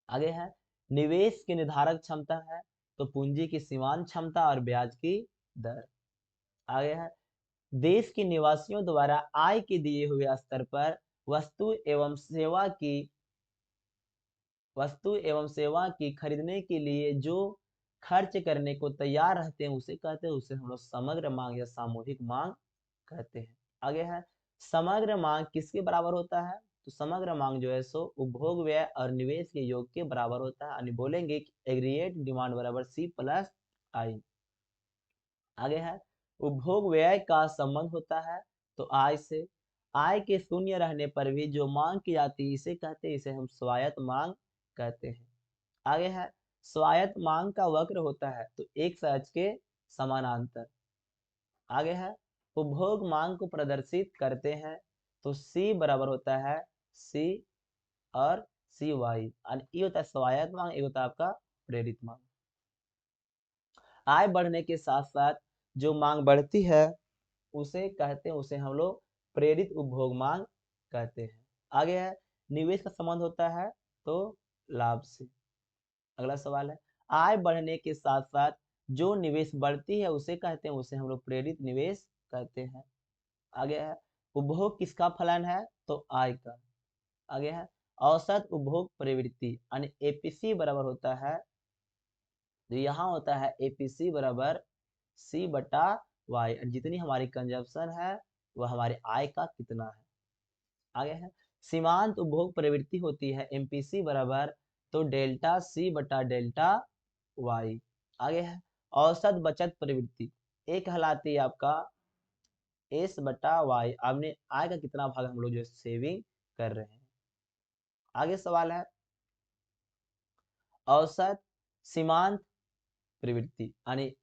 आगे है, निवेश की निर्धारक क्षमता है तो पूंजी की सीमांत क्षमता और ब्याज की दर। आगे है, देश के निवासियों द्वारा आय के दिए हुए स्तर पर वस्तु एवं सेवा की खरीदने के लिए जो खर्च करने को तैयार रहते हैं उसे कहते हैं, उसे हम लोग समग्र मांग या सामूहिक मांग कहते हैं। आगे है, समग्र मांग किसके बराबर होता है, तो समग्र मांग जो है सो उपभोग व्यय और निवेश के योग के बराबर होता है, यानी बोलेंगे कि एग्रीगेट डिमांड बराबर सी प्लस आई। आगे है, उपभोग व्यय का संबंध होता है तो आय से, आय के शून्य रहने पर भी जो मांग की जाती है इसे कहते हैं, इसे हम स्वायत्त मांग कहते हैं। आगे है, स्वायत्त मांग का वक्र होता है तो एक सहज के समानांतर। आगे है उपभोग मांग को प्रदर्शित करते हैं तो C बराबर होता है C और सी वाई। ये होता है स्वायत्त मांग, ये होता है आपका प्रेरित मांग। आय बढ़ने के साथ साथ जो मांग बढ़ती है उसे कहते हैं, उसे हम लोग प्रेरित उपभोग मांग कहते हैं। आगे है निवेश का संबंध होता है तो लाभ से। अगला सवाल है आय बढ़ने के साथ साथ जो निवेश बढ़ती है उसे कहते हैं, उसे हम लोग प्रेरित निवेश कहते हैं। आगे है उपभोग किसका फलन है तो आय का। आगे है औसत उपभोग प्रवृत्ति यानी एपीसी बराबर होता है, तो यहाँ होता है एपीसी बराबर सी बटा वाई, जितनी हमारी कंजप्शन है वह हमारे आय का कितना है। आगे है सीमांत उपभोग प्रवृत्ति होती है एमपीसी बराबर तो डेल्टा सी बटा डेल्टा वाई। आगे है औसत बचत प्रवृत्ति एक कहलाती है आपका एस बटा वाई, आपने आय का कितना भाग हम लोग जो सेविंग कर रहे हैं। आगे सवाल है औसत सीमांत प्रवृत्ति यानी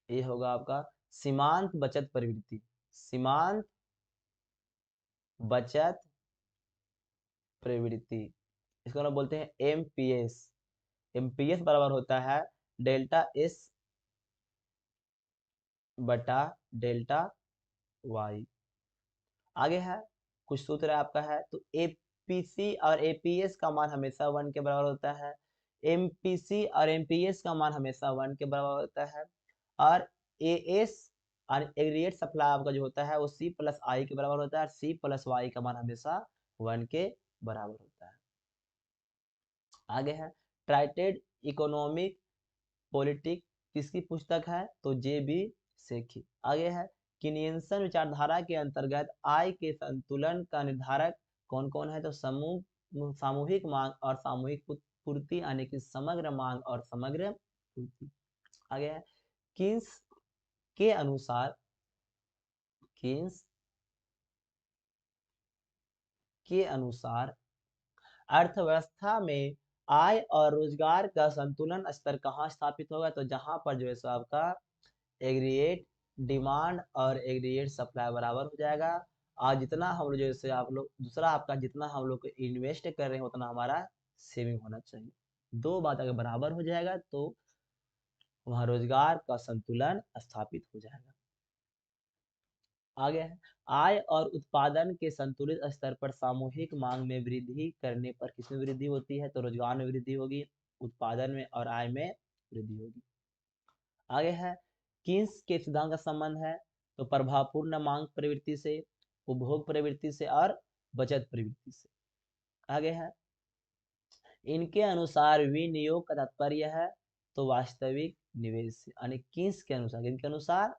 ये होगा आपका सीमांत बचत प्रवृत्ति। सीमांत बचत प्रवृत्ति इसको हम लोग बोलते हैं एमपीएस। एमपीएस बराबर होता है डेल्टा एस बटा डेल्टा वाई। आगे है कुछ सूत्र आपका है तो एपीसी और एपीएस का मान हमेशा 1 के बराबर होता है। एमपीसी और एमपीएस का मान हमेशा 1 के बराबर होता है। और एएस और एग्रीगेट सप्लाई आपका जो होता है वो सी प्लस आई के बराबर होता है, और सी प्लस वाई का मान हमेशा 1 के बराबर होता है। आगे है ट्राइटेड इकोनॉमिक पॉलिटिक किसकी पुस्तक है तो जे बी सेखी। आगे है कीनियंसन विचारधारा के अंतर्गत आय के संतुलन का निर्धारक कौन कौन है तो सामूहिक मांग और सामूहिक पूर्ति यानी कि समग्र मांग और समग्र पूर्ति। आगे है किन्स के अनुसार किन्स के अनुसार अर्थव्यवस्था में आय और रोजगार का संतुलन स्तर कहाँ स्थापित होगा तो जहां पर जो है सो आपका एग्रीगेट डिमांड और एग्रीगेट सप्लाई बराबर हो जाएगा, और जितना हम लोग जैसे आप लोग दूसरा आपका जितना हम लोग इन्वेस्ट कर रहे हैं उतना हमारा सेविंग होना चाहिए। दो बात अगर बराबर हो जाएगा तो वहाँ रोजगार का संतुलन स्थापित हो जाएगा। आगे है आय और उत्पादन के संतुलित स्तर पर सामूहिक मांग में वृद्धि करने पर किसमें वृद्धि होती है तो रोजगार में वृद्धि होगी, उत्पादन में और आय में वृद्धि होगी। आगे है किन्स के सिद्धांत का संबंध है तो प्रभावपूर्ण मांग प्रवृत्ति से, उपभोग प्रवृत्ति से और बचत प्रवृत्ति से। आगे है इनके अनुसार विनियोग का तात्पर्य है तो वास्तविक निवेश से, यानी किन्स के अनुसार, इनके अनुसार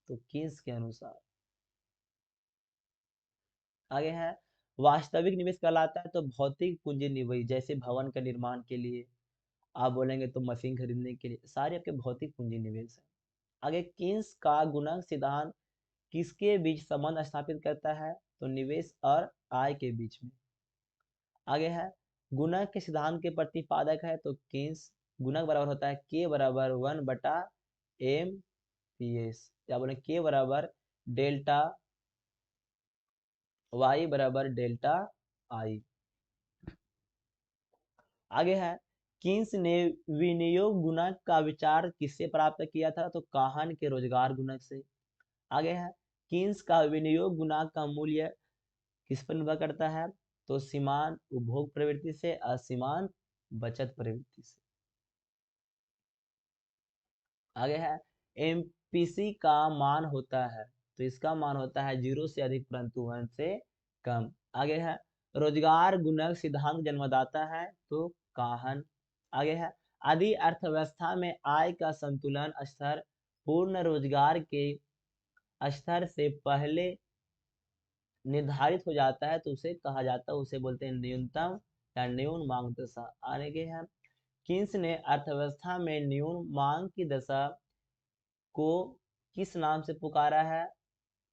तो किन्स के अनुसार। आगे है वास्तविक निवेश कहलाता है तो भौतिक पूंजी निवेश, जैसे भवन का निर्माण के लिए आप बोलेंगे तो मशीन खरीदने के लिए, सारे आपके भौतिक पूंजी निवेश है। आगे किन्स का गुणक सिद्धांत किसके बीच संबंध स्थापित करता है तो निवेश और आय के बीच में। आगे है गुणक के सिद्धांत के प्रतिपादक है तो किन्स। गुणक बराबर होता है के बराबर 1 बटा एम पी एस, या बोले के बराबर डेल्टा वाई बराबर डेल्टा आई। आगे है किन्स ने विनियोग गुणक का विचार किससे प्राप्त किया था तो काहन के रोजगार गुणक से। आगे है किन्स का विनियोग गुणांक का मूल्य किस पर निर्भर करता है तो सीमांत उपभोग प्रवृत्ति से, असीमांत बचत प्रवृत्ति से। आगे है एमपीसी का मान होता है तो इसका मान होता है 0 से अधिक परंतु 1 से कम। आगे है रोजगार गुणक सिद्धांत जन्मदाता है तो काहन। आगे है आदि अर्थव्यवस्था में आय का संतुलन स्तर पूर्ण रोजगार के स्तर से पहले निर्धारित हो जाता है तो उसे कहा जाता है, उसे बोलते हैं न्यूनतम या न्यून मांग दशा। आगे है किन्स ने अर्थव्यवस्था में न्यून मांग की दशा को किस नाम से पुकारा है,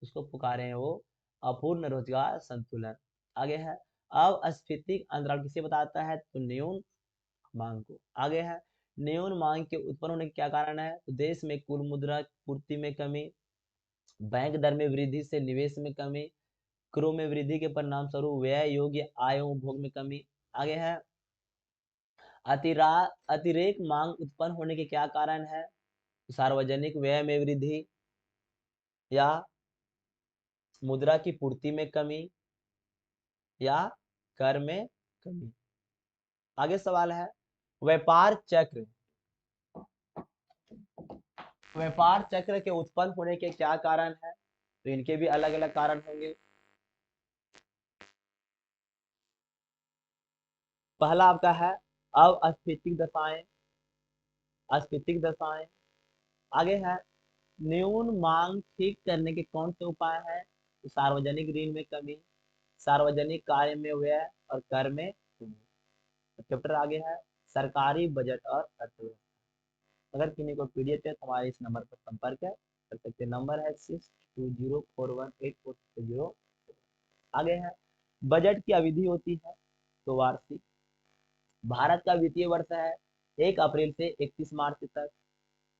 उसको पुकारे हैं वो अपूर्ण रोजगार संतुलन। आगे है अस्फीतिक अंतराल किसे बताता है? तो न्यून मांग को। आगे है, न्यून मांग के उत्पन्न होने के क्या कारण है? तो देश में कुल मुद्रा पूर्ति में कमी, बैंक दर में वृद्धि से निवेश में कमी, क्रय में वृद्धि के परिणाम स्वरूप व्यय योग्य आय एवं उपभोग में कमी। आगे है, अतिरा अतिरेक मांग उत्पन्न होने के क्या कारण है? सार्वजनिक व्यय में वृद्धि या मुद्रा की पूर्ति में कमी या कर में कमी। आगे सवाल है, व्यापार चक्र, व्यापार चक्र के उत्पन्न होने के क्या कारण है? तो इनके भी अलग अलग कारण होंगे। पहला आपका है अस्फीतिक दशाएं, अस्फीतिक दशाएं। आगे है, न्यून मांग ठीक करने के कौन से उपाय हैं? तो सार्वजनिक ऋण में कमी, सार्वजनिक कार्य में व्यय और कर में कमी। चैप्टर आगे है, सरकारी बजट और अर्थव्यवस्था। अगर किसी को पीडीएफ चाहिए तो हमारे इस नंबर पर संपर्क कर सकते हैं। नंबर है 62041840। आगे है, बजट की अवधि होती है तो वार्षिक। भारत का वित्तीय वर्ष है 1 अप्रैल से 31 मार्च तक।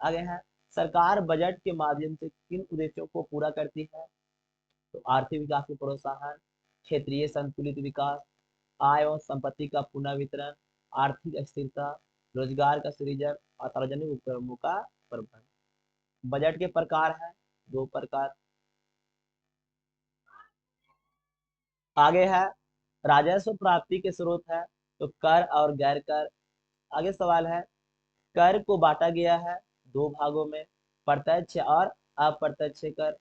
आगे है, सरकार बजट के माध्यम से किन उद्देश्यों को पूरा करती है? तो आर्थिक विकास को प्रोत्साहन, क्षेत्रीय संतुलित विकास, आय और संपत्ति का पुनः वितरण, आर्थिक स्थिरता, रोजगार का सृजन और सार्वजनिक उपक्रमों का प्रबंधन। बजट के प्रकार हैं 2 प्रकार। आगे है, राजस्व प्राप्ति के स्रोत है तो कर और गैर कर। आगे सवाल है, कर को बांटा गया है 2 भागों में, प्रत्यक्ष और अप्रत्यक्ष कर।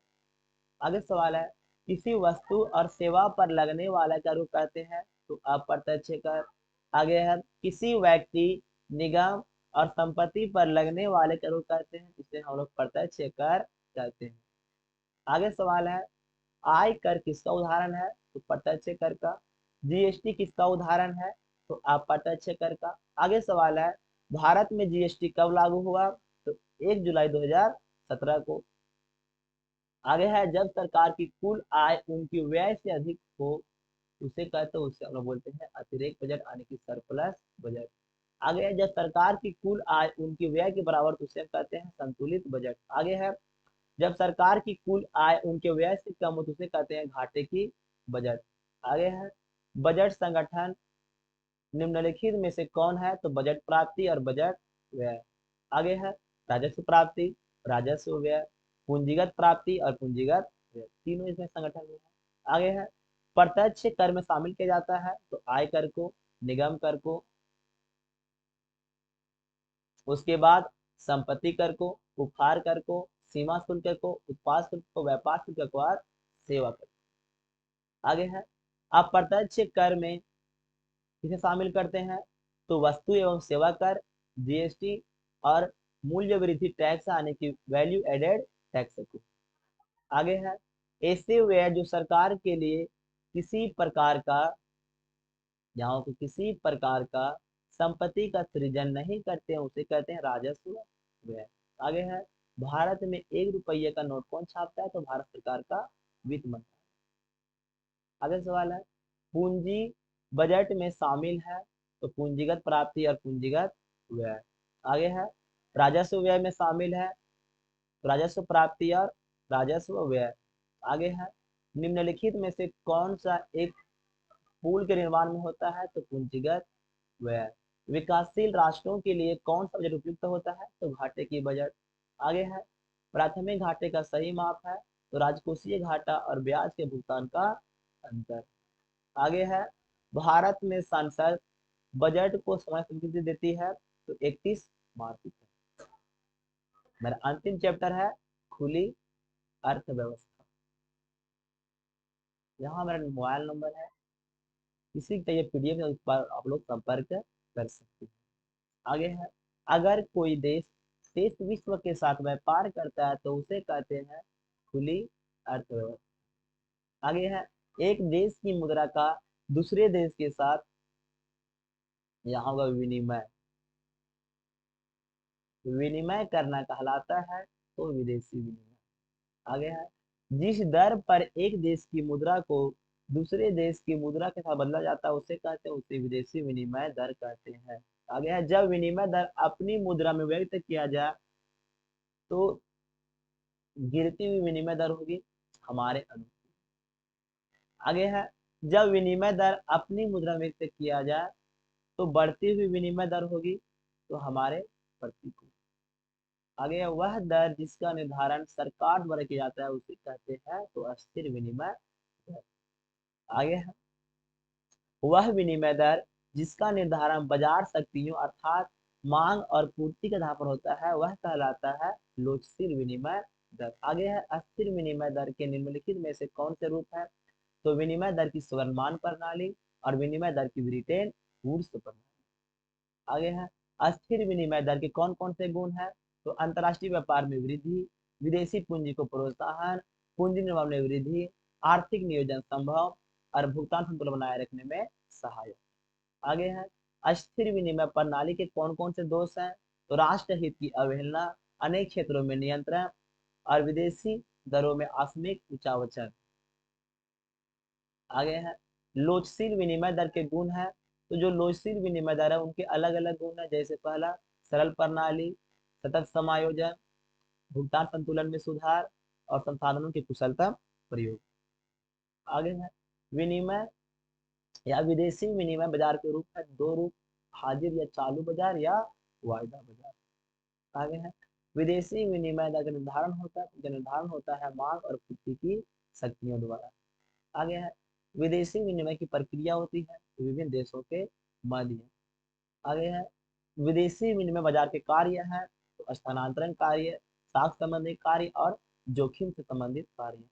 आगे सवाल है, किसी वस्तु और सेवा पर लगने वाला कर को कहते हैं तो अप्रत्यक्ष कर। आगे है, किसी व्यक्ति, निगम और संपत्ति पर लगने वाले कर को कहते हैं, इसे हम लोग प्रत्यक्ष कर कहते हैं। आगे सवाल है, आय कर किसका उदाहरण है? तो प्रत्यक्ष कर का। जीएसटी किसका उदाहरण है? तो अप्रत्यक्ष कर का। आगे सवाल है, भारत में जीएसटी कब लागू हुआ? तो 1 जुलाई 2017 को। आगे है, जब सरकार की कुल आय उनकी व्यय से अधिक हो उसे कहते हैं, उसे हम लोग बोलते हैं अतिरिक्त बजट यानी कि सरप्लस बजट। आगे है, जब सरकार की कुल आय उनकी व्यय के बराबर तो उसे हम कहते हैं संतुलित बजट। आगे है, जब सरकार की कुल आय उनके व्यय से कम हो तो उसे कहते हैं घाटे की बजट। आगे है, बजट संगठन निम्नलिखित में से कौन है? तो बजट प्राप्ति और बजट व्यय। आगे है, राजस्व प्राप्ति, राजस्व व्यय, पूंजीगत प्राप्ति और पूंजीगत व्यय, तीनों इसमें संगठन में है। आगे है, प्रत्यक्ष कर में शामिल किया जाता है तो आय कर को, निगम कर को, उसके बाद संपत्ति कर को, उपहार कर को, सीमा शुल्क को, उत्पाद शुल्क को, व्यापार शुल्क को और सेवा कर। आगे है, अप्रत्यक्ष कर में किसे शामिल करते हैं? तो वस्तु एवं सेवा कर, जीएसटी और मूल्य वृद्धि टैक्स आने की वैल्यू एडेड टैक्स को। आगे है, ऐसे व्यय जो सरकार के लिए किसी प्रकार का, यहाँ को किसी प्रकार का संपत्ति का सृजन नहीं करते हैं उसे कहते हैं राजस्व व्यय। आगे है, भारत में 1 रुपये का नोट कौन छापता है? तो भारत सरकार का वित्त मंत्रालय। आगे सवाल है, पूंजी बजट में शामिल है तो पूंजीगत प्राप्ति और पूंजीगत व्यय। आगे है, राजस्व व्यय में शामिल है तो राजस्व प्राप्ति और राजस्व व्यय। आगे है, निम्नलिखित में से कौन सा एक पुल के निर्माण में होता है? तो पूंजीगत व्यय। विकासशील राष्ट्रों के लिए कौन सा बजट उपयुक्त होता है? तो घाटे की बजट। आगे है, प्राथमिक घाटे का सही माप है तो राजकोषीय घाटा और ब्याज के भुगतान का अंतर। आगे है, भारत में संसद बजट को समय स्वीकृति देती है तो 31 मार्च को। मेरा अंतिम चैप्टर है खुली अर्थव्यवस्था। यहाँ मेरा मोबाइल नंबर है, किसी का ये पीडीएफ है उस पर आप लोग संपर्क कर सकते हैं। आगे है, अगर कोई देश शेष विश्व के साथ व्यापार करता है तो उसे कहते हैं खुली अर्थव्यवस्था। आगे है, एक देश की मुद्रा का दूसरे देश के साथ यहाँ होगा विनिमय, विनिमय करना कहलाता है तो विदेशी विनिमय। आगे है, जिस दर पर एक देश की मुद्रा को दूसरे देश की मुद्रा के साथ बदला जाता है उसे कहते हैं, उसे विदेशी विनिमय दर कहते हैं। आगे है, जब विनिमय दर अपनी मुद्रा में व्यक्त किया जाए तो गिरती हुई विनिमय दर होगी हमारे अनुकूल। आगे है, जब विनिमय दर अपनी मुद्रा में व्यक्त किया जाए तो बढ़ती हुई विनिमय दर होगी तो हमारे प्रतिकूल। आगे है, वह दर जिसका निर्धारण सरकार द्वारा किया जाता है उसे कहते हैं तो अस्थिर विनिमय दर। आगे है, वह विनिमय दर जिसका निर्धारण बाजार शक्तियों अर्थात मांग और पूर्ति के आधार पर होता है वह कहलाता है लोचशील विनिमय दर। आगे है, अस्थिर विनिमय दर के निम्नलिखित में से कौन से रूप है? तो विनिमय दर की स्वर्णमान प्रणाली और विनिमय दर की ब्रिटेन वुड्स प्रणाली। आगे है, अस्थिर विनिमय दर के कौन कौन से गुण है? तो अंतर्राष्ट्रीय व्यापार में वृद्धि, विदेशी पूंजी को प्रोत्साहन, पूंजी निर्माण में वृद्धि, आर्थिक नियोजन संभव और भुगतान संतुलन बनाए रखने में सहायक। आगे है, अस्थिर विनिमय प्रणाली के कौन कौन से दोष हैं? तो राष्ट्रहित की अवहेलना, अनेक क्षेत्रों में नियंत्रण और विदेशी दरों में आकस्मिक उच्चावचन। आगे है, लोचशील विनिमय दर के गुण है। तो जो लोचशील विनिमय दर है उनके अलग अलग गुण है, जैसे पहला सरल प्रणाली, सतत समायोजन, भुगतान संतुलन में सुधार और संसाधनों की कुशलता प्रयोग। आगे है, विनिमय या विदेशी विनिमय बाजार के रूप है दो रूप, हाजिर या चालू बाजार या वायदा बाजार। आगे है, विदेशी विनिमय दर का निर्धारण होता है मांग और पूर्ति की शक्तियों द्वारा। आगे है, विदेशी विनिमय की प्रक्रिया होती है विभिन्न देशों के मध्य। आगे है, विदेशी विनिमय बाजार के कार्य है तो स्थानांतरण कार्य, साख संबंधी कार्य और जोखिम से संबंधित कार्य।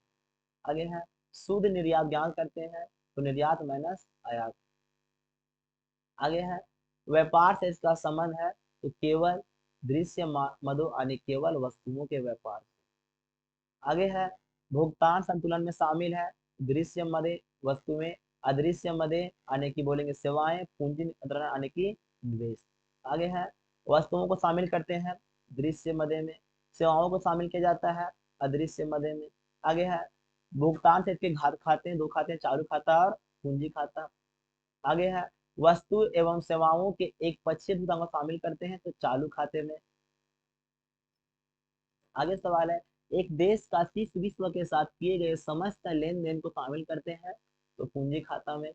आगे है, शुद्ध निर्यात ज्ञान करते हैं तो निर्यात माइनस आयात। आगे है, व्यापार से इसका संबंध है तो केवल दृश्य मदों यानी केवल वस्तुओं के व्यापार। आगे है, भुगतान संतुलन में शामिल है दृश्य मदे वस्तुएं, अदृश्य मदे आने की बोलेंगे सेवाएं, पूंजी नियंत्रण आने की निवेश। आगे है, वस्तुओं को शामिल करते हैं दृश्य मदे में, सेवाओं को शामिल किया जाता है अदृश्य मदे में। आगे है, भुगतान से इसके घात खाते हैं, दो खाते हैं, चालू खाता और पूंजी खाता। आगे है, वस्तु एवं सेवाओं के एक पक्षीय भुगतान को शामिल करते हैं तो चालू खाते में। आगे सवाल है, एक देश का शीर्ष विश्व के साथ किए गए समस्त लेन देन को शामिल करते हैं तो पूंजी खाता में।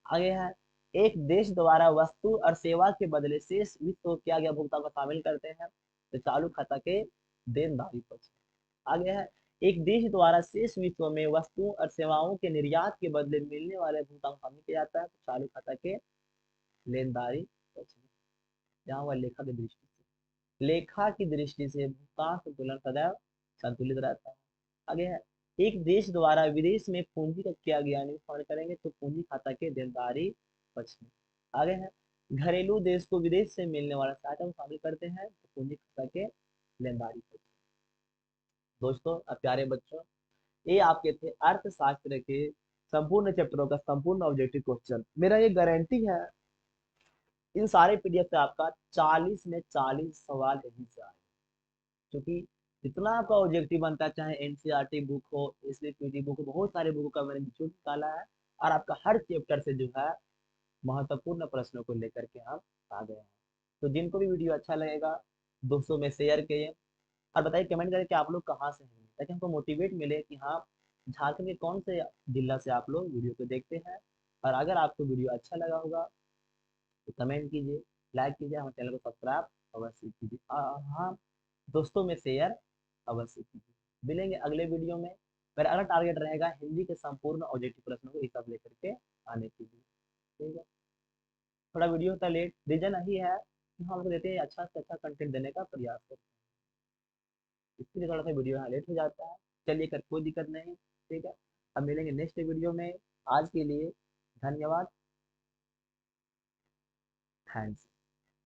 आगे है, एक देश द्वारा वस्तु और सेवा के बदले शेष विश्व को किया गया भुगतान को शामिल करते हैं तो चालू खाता के देनदारी पक्ष। आगे है, एक देश द्वारा शेष विश्व में वस्तुओं और सेवाओं के निर्यात के बदले मिलने वाले भुगतान को शामिल किया जाता है तो चालू खाता के लेनदारी पक्ष में। जहाँ वह लेखा की दृष्टि से भुगतान संतुलन सदैव संतुलित रहता है। आगे है, एक देश द्वारा विदेश में पूंजी का किया गया निवेश करेंगे तो पूंजी खाता के देनदारी पक्ष में। आगे है, घरेलू देश को विदेश से मिलने वाला सहायता को शामिल करते हैं तो पूंजी खाता के लेनदारी पक्ष। दोस्तों अब प्यारे बच्चों, ये आपके थे अर्थशास्त्र के संपूर्ण चैप्टरों का संपूर्ण ऑब्जेक्टिव क्वेश्चन। मेरा ये गारंटी है इन सारे पीडीएफ से आपका 40 में 40 सवाल यही से आए, क्योंकि जितना आपका ऑब्जेक्टिव बनता है चाहे एनसीईआरटी बुक हो, एसवीपीटी बुक हो, बहुत सारे बुक का मैंने निचोड़ निकाला है और आपका हर चैप्टर से जो है महत्वपूर्ण प्रश्नों को लेकर के हम आ गए हैं। तो जिनको भी वीडियो अच्छा लगेगा दोस्तों में शेयर करिए और बताइए कमेंट करके कि आप लोग कहाँ से हैं, ताकि हमको मोटिवेट मिले कि हाँ झारखंड के कौन से जिला से आप लोग वीडियो को देखते हैं। और अगर आपको वीडियो अच्छा लगा होगा तो कमेंट कीजिए, लाइक कीजिए, हमारे चैनल को सब्सक्राइब अवश्य कीजिए और हाँ दोस्तों में शेयर अवश्य कीजिए। मिलेंगे अगले वीडियो में। मेरा अगला टारगेट रहेगा हिंदी के संपूर्ण ऑब्जेक्टिव प्रश्नों को एक साथ लेकर के आने के लिए। ठीक है, थोड़ा वीडियो होता लेट, रीजन यही है कि हम लोग देते हैं अच्छा से अच्छा कंटेंट देने का प्रयास करते हैं, इसके लिए थोड़ा सा वीडियो यहाँ लेट हो जाता है। चलिए कर कोई दिक्कत नहीं, ठीक है। अब मिलेंगे नेक्स्ट वीडियो में। आज के लिए धन्यवाद, थैंक्स।